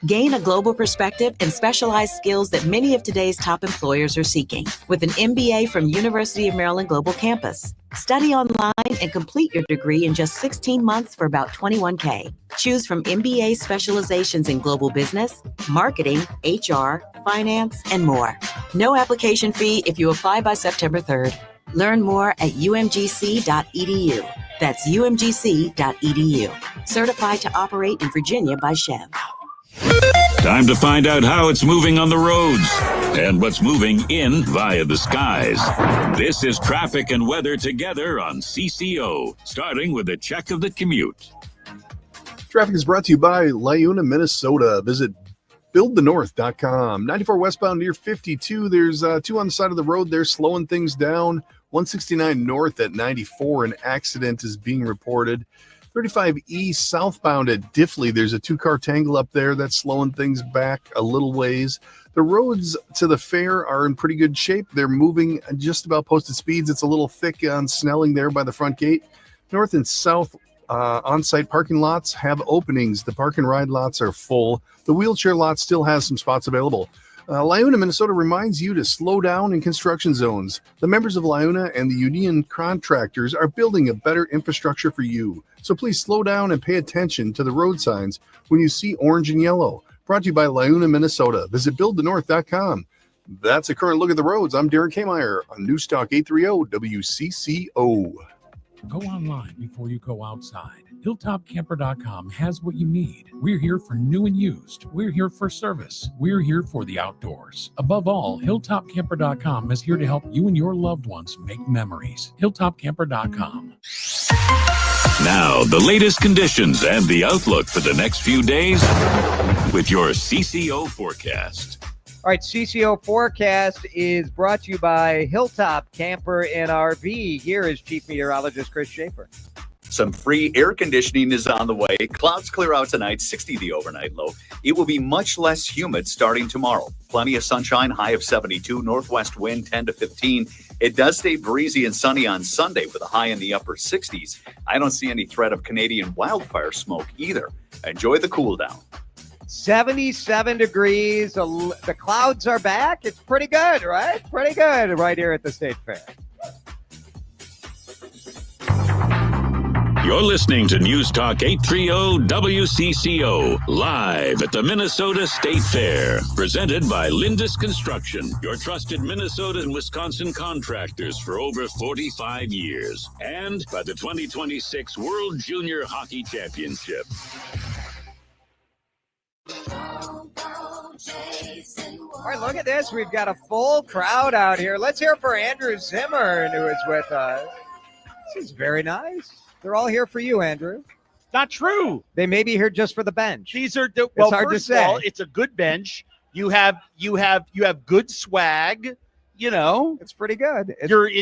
Gain a global perspective and specialized skills that many of today's top employers are seeking with an MBA from University of Maryland Global Campus. Study online and complete your degree in just 16 months for about $21K. Choose from MBA specializations in global business, marketing, HR, finance, and more. No application fee if you apply by September 3rd. Learn more at umgc.edu. That's umgc.edu. Certified to operate in Virginia by Chev. Time to find out how it's moving on the roads and what's moving in via the skies. This is traffic and weather together on CCO, starting with a check of the commute. Traffic is brought to you by Liuna, Minnesota. Visit buildthenorth.com. 94 westbound near 52. There's two on the side of the road there slowing things down. 169 north at 94. An accident is being reported. 35 east southbound at Diffley. There's a two-car tangle up there that's slowing things back a little ways. The roads to the fair are in pretty good shape. They're moving just about posted speeds. It's a little thick on Snelling there by the front gate. North and south on-site parking lots have openings. The park and ride lots are full. The wheelchair lot still has some spots available. Liuna, Minnesota reminds you to slow down in construction zones. The members of Liuna and the union contractors are building a better infrastructure for you. So please slow down and pay attention to the road signs when you see orange and yellow. Brought to you by Liuna, Minnesota. Visit buildthenorth.com. That's a current look at the roads. I'm Darren Kmeyer on Newstalk 830 WCCO. Go online before you go outside. HilltopCamper.com has what you need. We're here for new and used. We're here for service. We're here for the outdoors. Above all, HilltopCamper.com is here to help you and your loved ones make memories. HilltopCamper.com. Now, the latest conditions and the outlook for the next few days with your CCO forecast. All right, CCO forecast is brought to you by Hilltop Camper and RV. Here is Chief Meteorologist Chris Schaefer. Some free air conditioning is on the way. Clouds clear out tonight, 60 the overnight low. It will be much less humid starting tomorrow. Plenty of sunshine, high of 72, northwest wind 10 to 15. It does stay breezy and sunny on Sunday with a high in the upper 60s. I don't see any threat of Canadian wildfire smoke either. Enjoy the cool down. 77 degrees. The clouds are back. It's pretty good, right? Pretty good right here at the State Fair. You're listening to News Talk 830 WCCO, live at the Minnesota State Fair. Presented by Lindus Construction, your trusted Minnesota and Wisconsin contractors for over 45 years. And by the 2026 World Junior Hockey Championship. All right, look at this. We've got a full crowd out here. Let's hear for Andrew Zimmern, who is with us. This is very nice. They're all here for you, Andrew. Not true. They may be here just for the bench. These are it's hard to say. Of all, it's a good bench. You have good swag. You know, it's pretty good.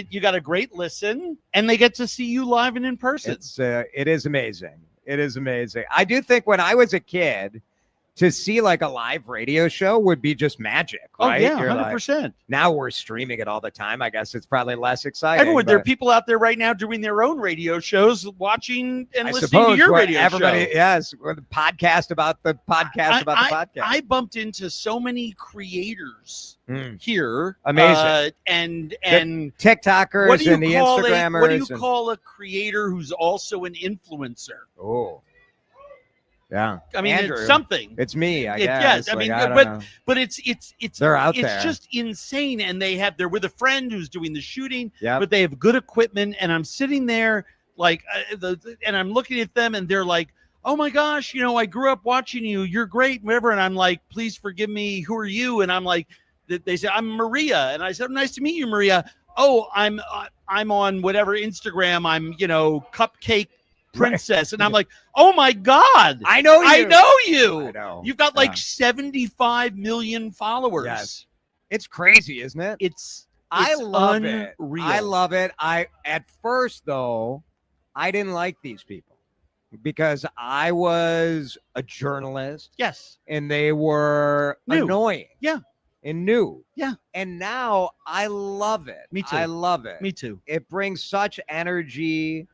You got a great listen, and they get to see you live and in person. It is amazing. It is amazing. I do think when I was a kid, to see like a live radio show would be just magic, Oh right? yeah, You're like, 100%. now we're streaming it all the time. I guess it's probably less exciting. Everyone, there are but people out there right now doing their own radio shows, watching and I listening suppose to your where radio everybody, show. yes, with the podcast about the podcast about the podcast. I bumped into so many creators here. Amazing. And The TikTokers what do you and the call Instagrammers. what do you and- call a creator who's also an influencer? Oh. Yeah. I mean, Andrew, it's something. It's me, I It- guess. Yes, I Like, mean, I don't know. but it's They're out it's there. just insane, and they're with a friend who's doing the shooting. Yep. But they have good equipment, and I'm sitting there like, and I'm looking at them, and they're like, "Oh my gosh, I grew up watching you. You're great, whatever." And I'm like, "Please forgive me. Who are you?" And I'm like, they say, "I'm Maria," and I said, "Nice to meet you, Maria." "Oh, I'm on whatever Instagram. I'm Cupcake Princess," and I'm like, "Oh my God, I know you. I know you. I know. You've got like Yeah. 75 million followers." Yes. It's crazy, isn't it? I It's love it. unreal. I love it. At first though, I didn't like these people because I was a journalist. Yes. And they were New. annoying. Yeah. And new. Yeah. And now I love it. Me too. I love it. Me too. It brings such energy.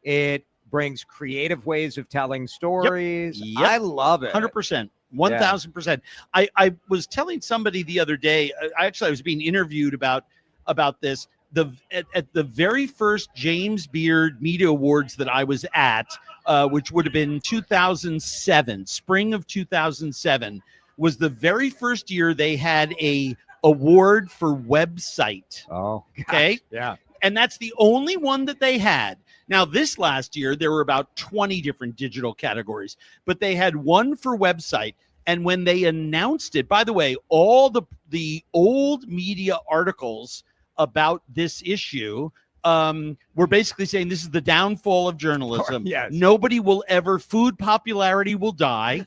It brings creative ways of telling stories. Yep. I love it. 100%. 1,000%. I was telling somebody the other day, I was being interviewed about this. At the very first James Beard Media Awards that I was at, which would have been 2007, spring of 2007, was the very first year they had a award for website. Oh, gosh. Okay. Yeah. And that's the only one that they had. Now, this last year, there were about 20 different digital categories, but they had one for website. And when they announced it, by the way, all the old media articles about this issue were basically saying this is the downfall of journalism. Yes. Nobody will ever, food popularity will die.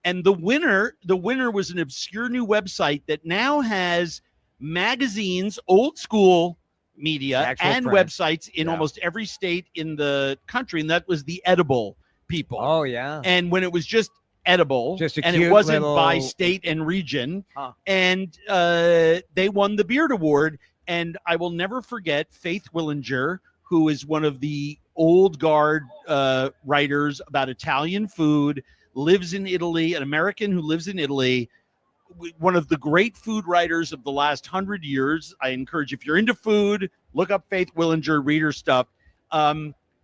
And the winner was an obscure new website that now has magazines, old school media, Actual and print. websites in Yeah. almost every state in the country. And that was the Edible people. Oh, yeah. And when it was just Edible, Just a and it cute wasn't by little- state and region, Huh. and they won the Beard Award. And I will never forget Faith Willinger, who is one of the old guard writers about Italian food, lives in Italy, an American who lives in Italy, one of the great food writers of the last 100 years. I encourage, if you're into food, look up Faith Willinger, read her stuff.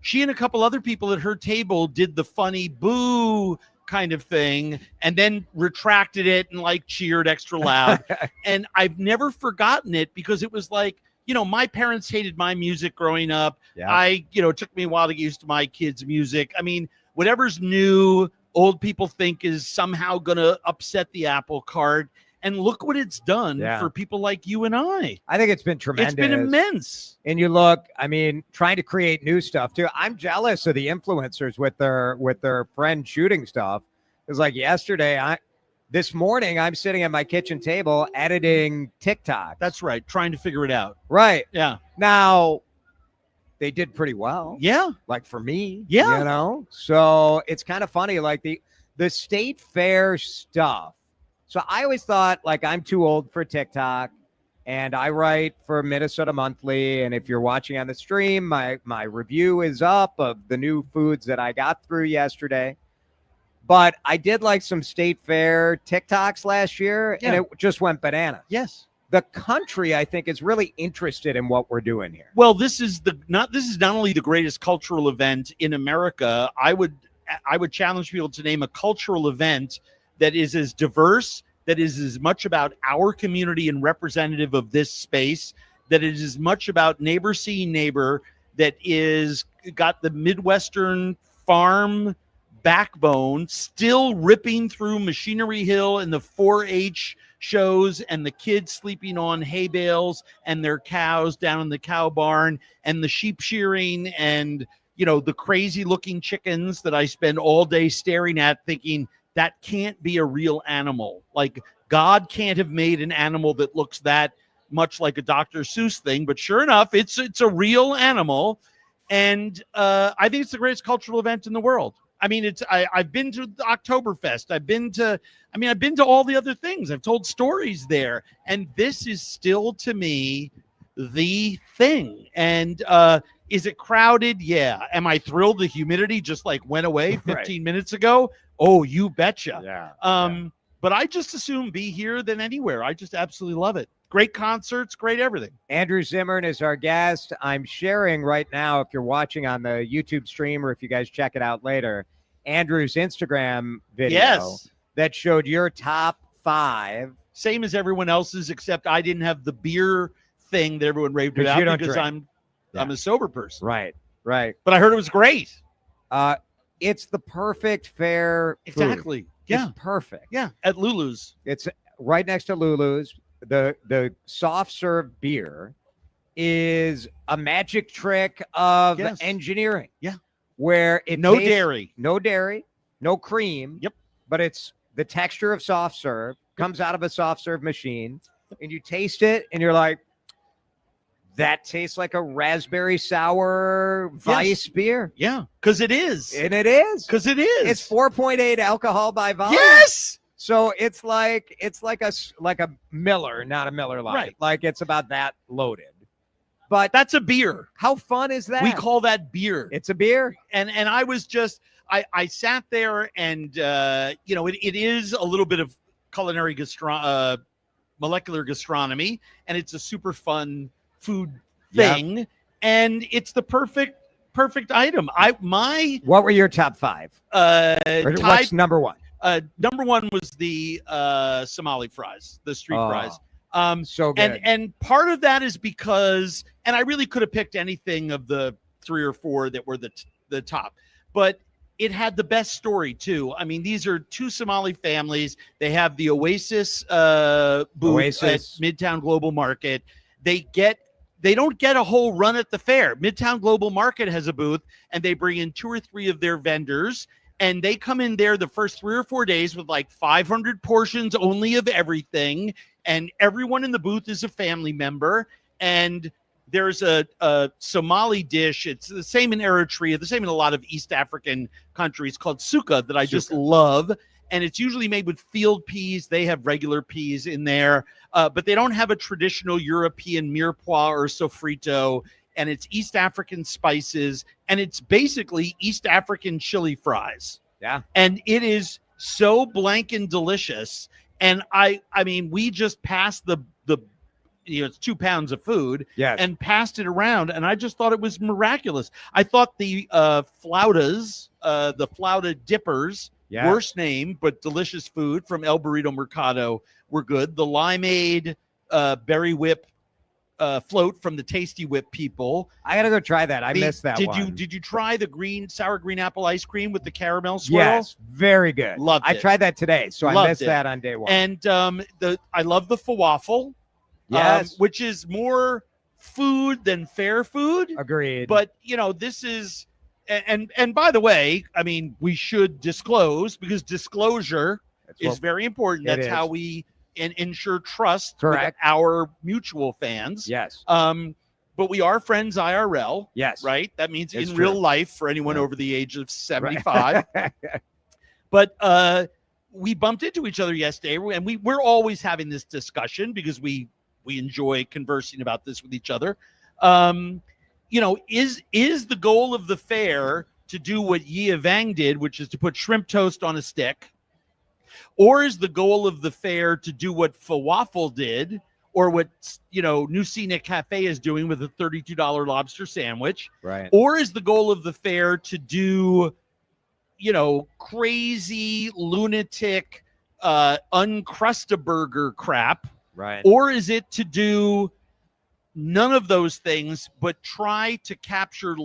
She and a couple other people at her table did the funny boo kind of thing and then retracted it and like cheered extra loud. And I've never forgotten it because it was like, my parents hated my music growing up. Yeah. It took me a while to get used to my kids' music. I mean, whatever's new, old people think is somehow going to upset the apple cart. And look what it's done Yeah. for people like you and I. I think it's been tremendous. It's been immense. And you look, trying to create new stuff too. I'm jealous of the influencers with their friend shooting stuff. It's like this morning, I'm sitting at my kitchen table editing TikTok. That's right. Trying to figure it out. Right. Yeah. Now, they did pretty well. Yeah. Like for me. Yeah. So it's kind of funny, like the state fair stuff. So I always thought like I'm too old for TikTok and I write for Minnesota Monthly. And if you're watching on the stream, my review is up of the new foods that I got through yesterday. But I did like some state fair TikToks last year and it just went bananas. Yes. The country, I think, is really interested in what we're doing here. Well, this is not only the greatest cultural event in America. I would challenge people to name a cultural event that is as diverse, that is as much about our community and representative of this space, that it is as much about neighbor seeing neighbor, that is got the Midwestern farm backbone still ripping through Machinery Hill and the 4-H shows and the kids sleeping on hay bales and their cows down in the cow barn and the sheep shearing and the crazy looking chickens that I spend all day staring at thinking that can't be a real animal. Like God can't have made an animal that looks that much like a Dr. Seuss thing, but sure enough, it's a real animal. And I think it's the greatest cultural event in the world. I mean, I've been to the Oktoberfest. I've been to all the other things. I've told stories there. And this is still, to me, the thing. And is it crowded? Yeah. Am I thrilled the humidity just like went away 15 minutes ago? Oh, you betcha. Yeah. But I just assume be here than anywhere. I just absolutely love it. Great concerts, great everything. Andrew Zimmern is our guest. I'm sharing right now, if you're watching on the YouTube stream or if you guys check it out later, Andrew's Instagram video that showed your top 5. Same as everyone else's, except I didn't have the beer thing that everyone raved about because I'm a sober person. Right. But I heard it was great. It's the perfect fare. Exactly. Food. Yeah. It's perfect. Yeah. At Lulu's. It's right next to Lulu's. The soft serve beer is a magic trick of engineering. Yeah. Where it no tastes, dairy, no cream. Yep. But it's the texture of soft serve comes out of a soft serve machine, and you taste it, and you're like, that tastes like a raspberry sour Weiss beer. Yeah, because it is. And it is. Because it is. It's 4.8 alcohol by volume. Yes. So it's like a Miller, not a Miller Lite. Right. Like it's about that loaded. But that's a beer. How fun is that? We call that beer. It's a beer. And I was just I sat there and it is a little bit of culinary molecular gastronomy, and it's a super fun food thing. Yep. And it's the perfect item. What were your top 5? What's number 1? Number 1 was the Somali fries, the street fries. So good. And part of that is because, and I really could have picked anything of the 3 or 4 that were the top, but it had the best story too. I mean, these are 2 Somali families. They have the Oasis booth at Midtown Global Market. They don't get a whole run at the fair. Midtown Global Market has a booth, and they bring in 2 or 3 of their vendors. And they come in there the first 3 or 4 days with like 500 portions only of everything. And everyone in the booth is a family member. And there's a Somali dish. It's the same in Eritrea, the same in a lot of East African countries, called suka, that I just love. And it's usually made with field peas. They have regular peas in there. But they don't have a traditional European mirepoix or sofrito. And it's East African spices, and it's basically East African chili fries. Yeah. And it is so blank and delicious. And I mean, we just passed it's 2 pounds of food and passed it around. And I just thought it was miraculous. I thought the flautas, the flauta dippers, worst name, but delicious food from El Burrito Mercado were good. The limeade berry whip float from the Tasty Whip people. I gotta go try that. I missed that one. Did you try the sour green apple ice cream with the caramel swirl? Yes, very good. Loved it. I tried that today, so I missed that on day 1. And I love the falafel. Yes, which is more food than fair food. Agreed. But this is and by the way, I mean, we should disclose, because disclosure is very important. That's how we ensure trust with our mutual fans. Yes. But we are friends IRL. Yes. Right? That means it's in true. real life for anyone over the age of 75. But we bumped into each other yesterday, and we're always having this discussion because we enjoy conversing about this with each other. Is the goal of the fair to do what Yia Vang did, which is to put shrimp toast on a stick? Or is the goal of the fair to do what Falafel did, or what New Scenic Cafe is doing with a $32 lobster sandwich? Right. Or is the goal of the fair to do, crazy lunatic Uncrustaburger crap? Right. Or is it to do none of those things, but try to capture,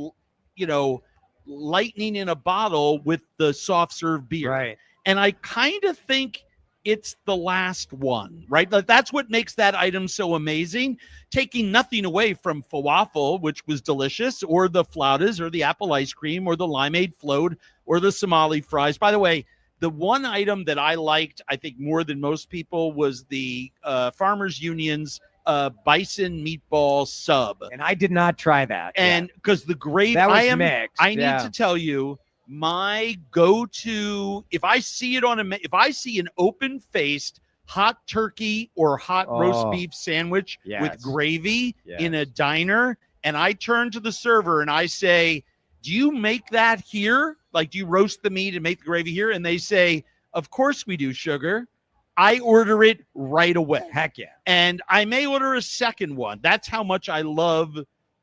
lightning in a bottle with the soft serve beer? Right. And I kind of think it's the last one, right? Like, that's what makes that item so amazing. Taking nothing away from falafel, which was delicious, or the flautas, or the apple ice cream, or the limeade float, or the Somali fries. By the way, the one item that I liked, I think more than most people, was the Farmers Union's bison meatball sub. And I did not try that. And because the grade, that was mixed. I need to tell you, my go-to, if I see an open-faced hot turkey or hot roast beef sandwich with gravy in a diner, and I turn to the server and I say, do you make that here? Like, do you roast the meat and make the gravy here? And they say, of course we do, sugar. I order it right away. Heck yeah. And I may order a second one. That's how much I love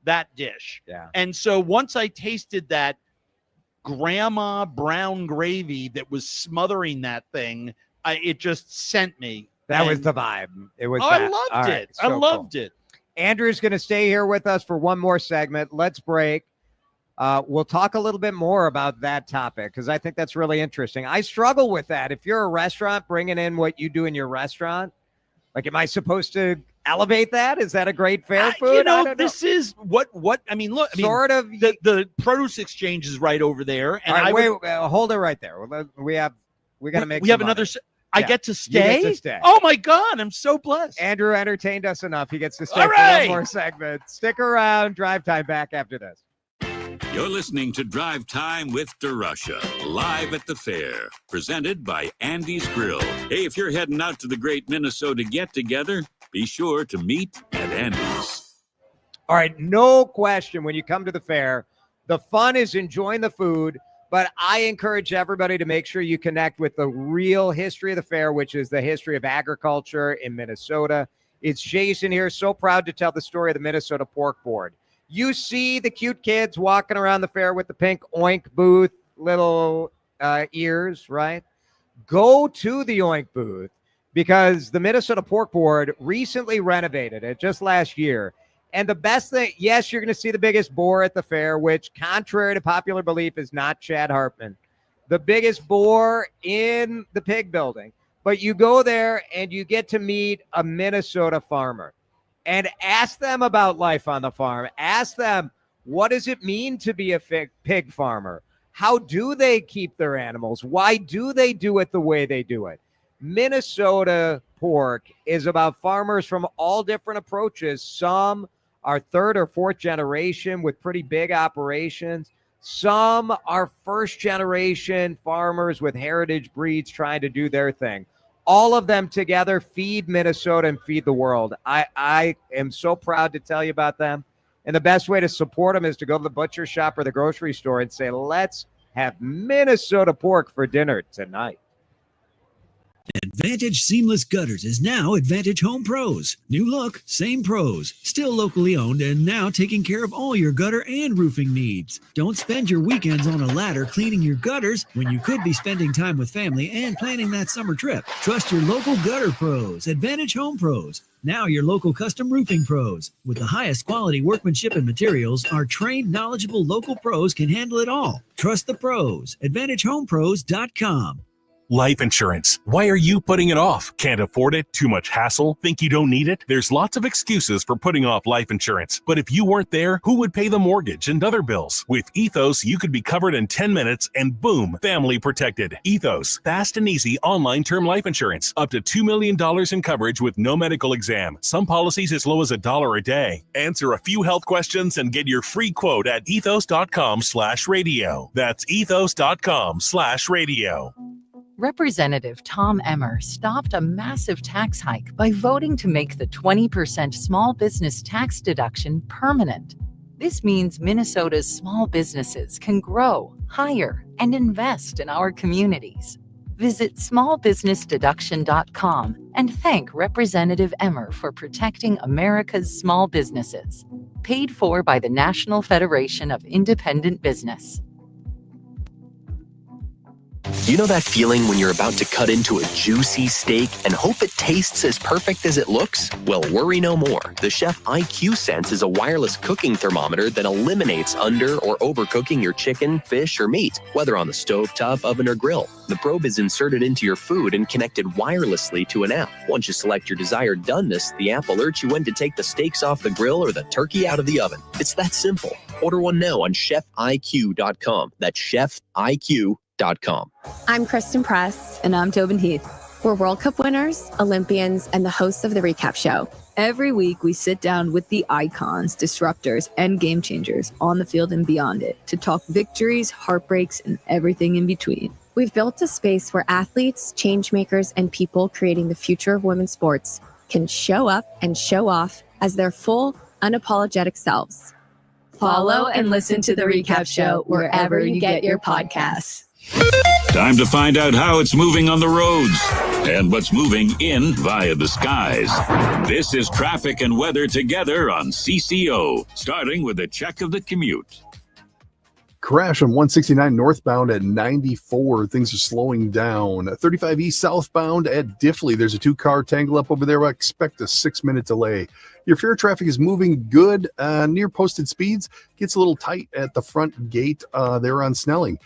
that dish. Yeah. And so once I tasted that grandma brown gravy that was smothering that thing, it just sent me. That was the vibe. It was. I that. loved All it. right, I so loved cool. it. Andrew's going to stay here with us for one more segment. Let's break. We'll talk a little bit more about that topic because I think that's really interesting. I struggle with that. If you're a restaurant bringing in what you do in your restaurant, like, am I supposed to elevate that? Is that a great fair food? You know, I don't know. this is what I mean. Look, Sort of. The produce exchange is right over there, and All right, hold it right there. We got to make. We have some another. money. I Yeah, get to you stay. get to stay. Oh my God, I'm so blessed. Andrew entertained us enough. He gets to stay All for right. one more segment. Stick around. Drive Time back after this. You're listening to Drive Time with DeRusha, live at the fair, presented by Andy's Grill. Hey, if you're heading out to the great Minnesota get-together, be sure to meet at Andy's. All right, no question. When you come to the fair, the fun is enjoying the food, but I encourage everybody to make sure you connect with the real history of the fair, which is the history of agriculture in Minnesota. It's Jason here, so proud to tell the story of the Minnesota Pork Board. You see the cute kids walking around the fair with the pink Oink booth, little ears, right? Go to the Oink booth because the Minnesota Pork Board recently renovated it just last year. And the best thing, yes, you're going to see the biggest boar at the fair, which, contrary to popular belief, is not Chad Hartman. The biggest boar in the pig building. But you go there and you get to meet a Minnesota farmer and ask them about life on the farm. Ask them, what does it mean to be a pig farmer? How do they keep their animals? Why do they do it the way they do it? Minnesota pork is about farmers from all different approaches. Some are third or fourth generation with pretty big operations. Some are first generation farmers with heritage breeds trying to do their thing. All of them together feed Minnesota and feed the world. I am so proud to tell you about them. And the best way to support them is to go to the butcher shop or the grocery store and say, let's have Minnesota pork for dinner tonight. Advantage Seamless Gutters is now Advantage Home Pros. New look, same pros. Still locally owned and now taking care of all your gutter and roofing needs. Don't spend your weekends on a ladder cleaning your gutters when you could be spending time with family and planning that summer trip. Trust your local gutter pros, Advantage Home Pros. Now your local custom roofing pros. With the highest quality workmanship and materials, our trained, knowledgeable local pros can handle it all. Trust the pros. AdvantageHomePros.com. Life insurance. Why are you putting it off? Can't afford it? Too much hassle? Think you don't need it? There's lots of excuses for putting off life insurance. But if you weren't there, who would pay the mortgage and other bills? With Ethos, you could be covered in 10 minutes and boom, family protected. Ethos, fast and easy online term life insurance. Up to $2 million in coverage with no medical exam. Some policies as low as $1 a day. Answer a few health questions and get your free quote at ethos.com/radio. That's ethos.com/radio. Representative Tom Emmer stopped a massive tax hike by voting to make the 20% small business tax deduction permanent. This means Minnesota's small businesses can grow, hire, and invest in our communities. Visit smallbusinessdeduction.com and thank Representative Emmer for protecting America's small businesses. Paid for by the National Federation of Independent Business. You know that feeling when you're about to cut into a juicy steak and hope it tastes as perfect as it looks? Well, worry no more. The Chef IQ Sense is a wireless cooking thermometer that eliminates under or overcooking your chicken, fish, or meat, whether on the stove, top, oven, or grill. The probe is inserted into your food and connected wirelessly to an app. Once you select your desired doneness, the app alerts you when to take the steaks off the grill or the turkey out of the oven. It's that simple. Order one now on chefiq.com. That's chefiq.com. I'm Kristen Press. And I'm Tobin Heath. We're World Cup winners, Olympians, and the hosts of the Recap Show. Every week, we sit down with the icons, disruptors, and game changers on the field and beyond it to talk victories, heartbreaks, and everything in between. We've built a space where athletes, change makers, and people creating the future of women's sports can show up and show off as their full, unapologetic selves. Follow and listen to The Recap Show wherever you get your podcasts. Time to find out how it's moving on the roads and what's moving in via the skies. This is traffic and weather together on CCO, starting with a check of the commute. Crash on 169 northbound at 94. Things are slowing down. 35 east southbound at Diffley. There's a 2-car tangle up over there. I expect a 6-minute delay. Your fare traffic is moving good near posted speeds. Gets a little tight at the front gate there on Snelling.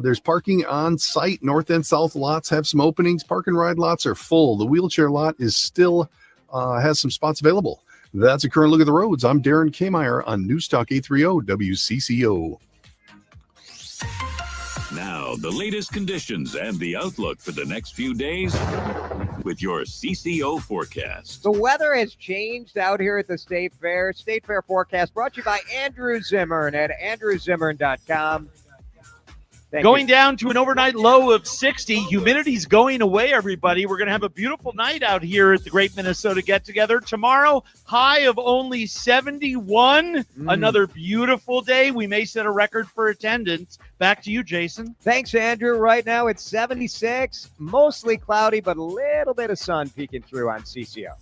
There's parking on site. North and south lots have some openings. Park and ride lots are full. The wheelchair lot is still has some spots available. That's a current look at the roads. I'm Darren Kmeyer on News Talk 830 WCCO. Now, the latest conditions and the outlook for the next few days with your CCO forecast. The weather has changed out here at the State Fair. State Fair forecast brought to you by Andrew Zimmern at andrewzimmern.com. Going down to an overnight low of 60. Humidity's going away, everybody. We're going to have a beautiful night out here at the Great Minnesota Get-Together. Tomorrow, high of only 71. Another beautiful day. We may set a record for attendance. Back to you, Jason. Thanks, Andrew. Right now, it's 76. Mostly cloudy, but a little bit of sun peeking through on CCO.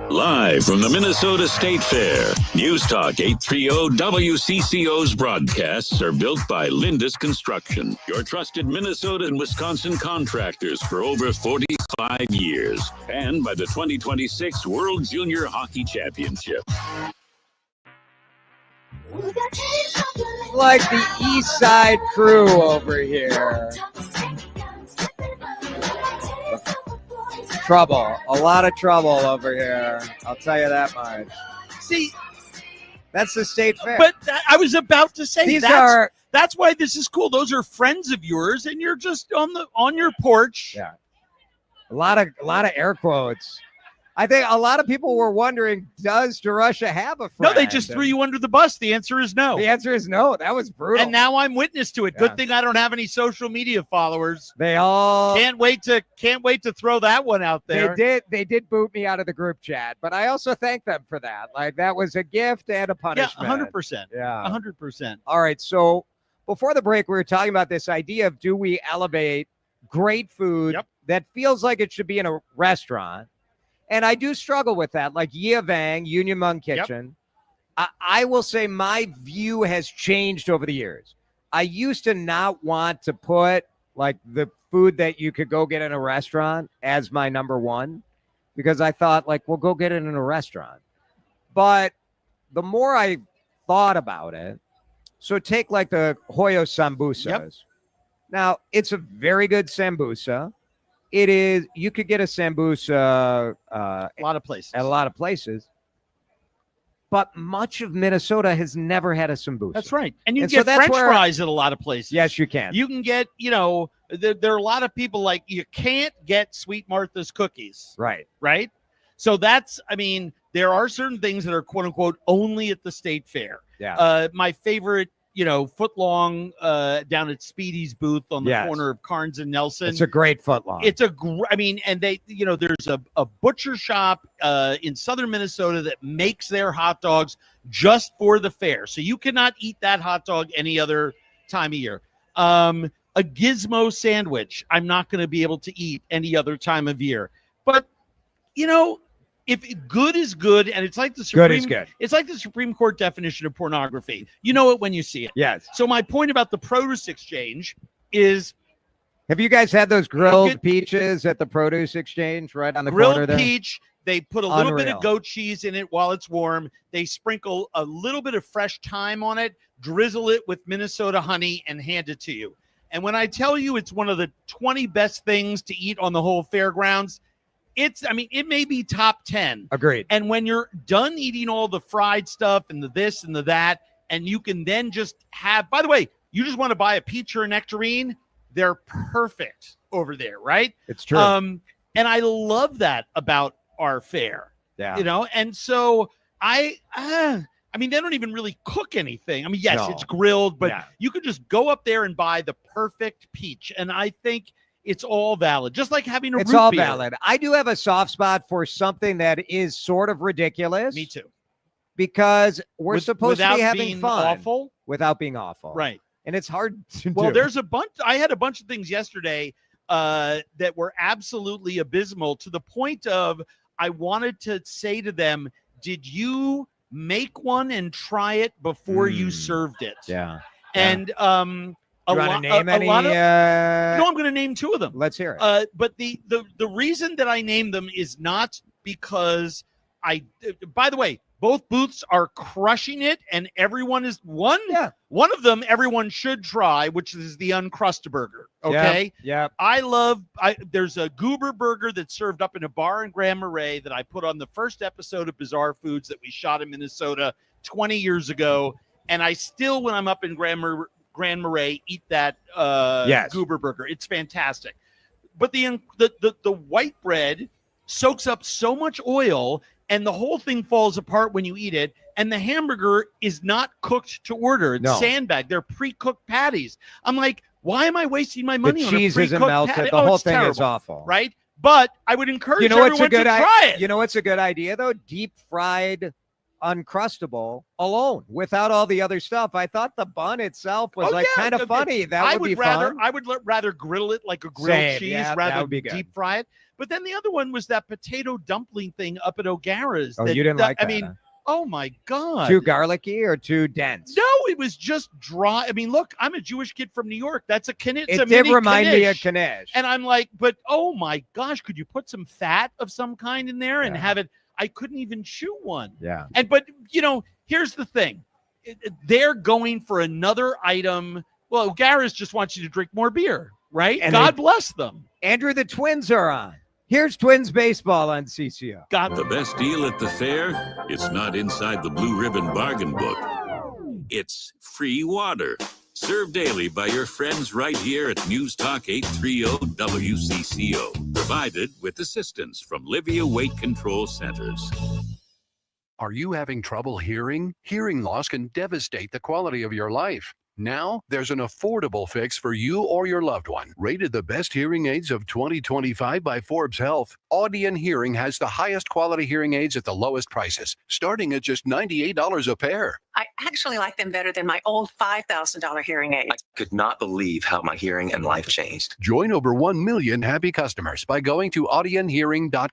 Live from the Minnesota State Fair, News Talk 830 WCCO's broadcasts are built by Lindus Construction, your trusted Minnesota and Wisconsin contractors for over 45 years, and by the 2026 World Junior Hockey Championship. Like the East Side crew over here. Trouble. A lot of trouble over here. I'll tell you that much. See, that's the State Fair. But I was about to say that's why this is cool. Those are friends of yours, and you're just on your porch. Yeah. A lot of air quotes. I think a lot of people were wondering, does DeRusha have a friend? No, they just threw you under the bus. The answer is no. The answer is no. That was brutal. And now I'm witness to it. Yeah. Good thing I don't have any social media followers. They all can't wait to throw that one out there. They did boot me out of the group chat, but I also thank them for that. Like, that was a gift and a punishment. Yeah, 100%. Yeah, 100%. All right. So before the break, we were talking about this idea of, do we elevate great food that feels like it should be in a restaurant? And I do struggle with that, like Yia Vang, Union Mung Kitchen. I will say my view has changed over the years. I used to not want to put like the food that you could go get in a restaurant as my number one, because I thought, like, well, go get it in a restaurant. But the more I thought about it, so take like the Hoyo Sambusas. Now, it's a very good sambusa. It is. You could get a sambusa a lot of places. At a lot of places, but much of Minnesota has never had a sambusa. That's right, and you can get French fries at a lot of places. Yes, you can. You can get. There are a lot of people like you can't get Sweet Martha's cookies. Right. Right. So that's. I mean, there are certain things that are quote unquote only at the State Fair. Yeah. My favorite. Footlong down at Speedy's booth on the corner of Carnes and Nelson. It's a great footlong. It's and they, there's a butcher shop in southern Minnesota that makes their hot dogs just for the fair. So you cannot eat that hot dog any other time of year. A Gizmo sandwich, I'm not going to be able to eat any other time of year. But, if good is good, and it's like the Supreme Court definition of pornography. You know it when you see it. Yes. So my point about the produce exchange is, have you guys had those grilled peaches at the produce exchange right on the corner there? Grilled peach. They put a little bit of goat cheese in it while it's warm. They sprinkle a little bit of fresh thyme on it, drizzle it with Minnesota honey, and hand it to you. And when I tell you it's one of the 20 best things to eat on the whole fairgrounds, it may be top 10. Agreed. And when you're done eating all the fried stuff and the this and the that, and you can then just have, by the way, you just want to buy a peach or a nectarine, they're perfect over there, right? It's true. And I love that about are fair. Yeah. You know, and so I mean, they don't even really cook anything. I mean, yes, No. it's grilled, but Yeah. you could just go up there and buy the perfect peach. And I think it's all valid, just like having a It's root all beer. valid. I do have a soft spot for something that is sort of ridiculous. Me too. Because we're supposed to be without having being fun. awful? Without being awful. Right. And it's hard to Well, do. there's a bunch. I had a bunch of things yesterday that were absolutely abysmal to the point of I wanted to say to them, did you make one and try it before you served it? Yeah. And You wanna name any, lot of, no, I'm going to name two of them. Let's hear it. But the reason that I named them is not because by the way, both booths are crushing it, and everyone is one of them everyone should try, which is the Uncrustaburger. Okay. Yeah. There's a goober burger that's served up in a bar in Grand Marais that I put on the first episode of Bizarre Foods that we shot in Minnesota 20 years ago. And I still, when I'm up in Grand Marais, eat that goober burger. It's fantastic. But the white bread soaks up so much oil, and the whole thing falls apart when you eat it. And the hamburger is not cooked to order. It's sandbagged. They're pre-cooked patties. I'm like, why am I wasting my money on a pre-cooked cheese isn't melted. patty? The whole it's thing is terrible, awful. right? But I would encourage everyone to try it. You know what's a good idea though? Deep fried Uncrustable alone without all the other stuff. I thought the bun itself was kind of funny. That would be fun. I would rather grill it like a grilled Same. cheese Yeah, that rather would be than good. deep fry it. But then the other one was that potato dumpling thing up at O'Gara's. Oh, you didn't like that, I mean, huh? oh my God. Too garlicky or too dense? No, it was just dry. I mean, look, I'm a Jewish kid from New York. That's a knish. It did remind me of knish. And I'm like, but oh my gosh, could you put some fat of some kind in there and have it? I couldn't even chew one. Yeah. But you know, here's the thing. They're going for another item. Well, O'Gara's just wants you to drink more beer, right? And God bless them. Andrew, the Twins are on. Here's Twins baseball on CCO. The best deal at the fair? It's not inside the Blue Ribbon Bargain Book. It's free water. Served daily by your friends right here at News Talk 830 WCCO. Provided with assistance from Livia Weight Control Centers. Are you having trouble hearing? Hearing loss can devastate the quality of your life. Now, there's an affordable fix for you or your loved one. Rated the best hearing aids of 2025 by Forbes Health, Audion Hearing has the highest quality hearing aids at the lowest prices, starting at just $98 a pair. I actually like them better than my old $5,000 hearing aid. I could not believe how my hearing and life changed. Join over 1 million happy customers by going to audionhearing.com.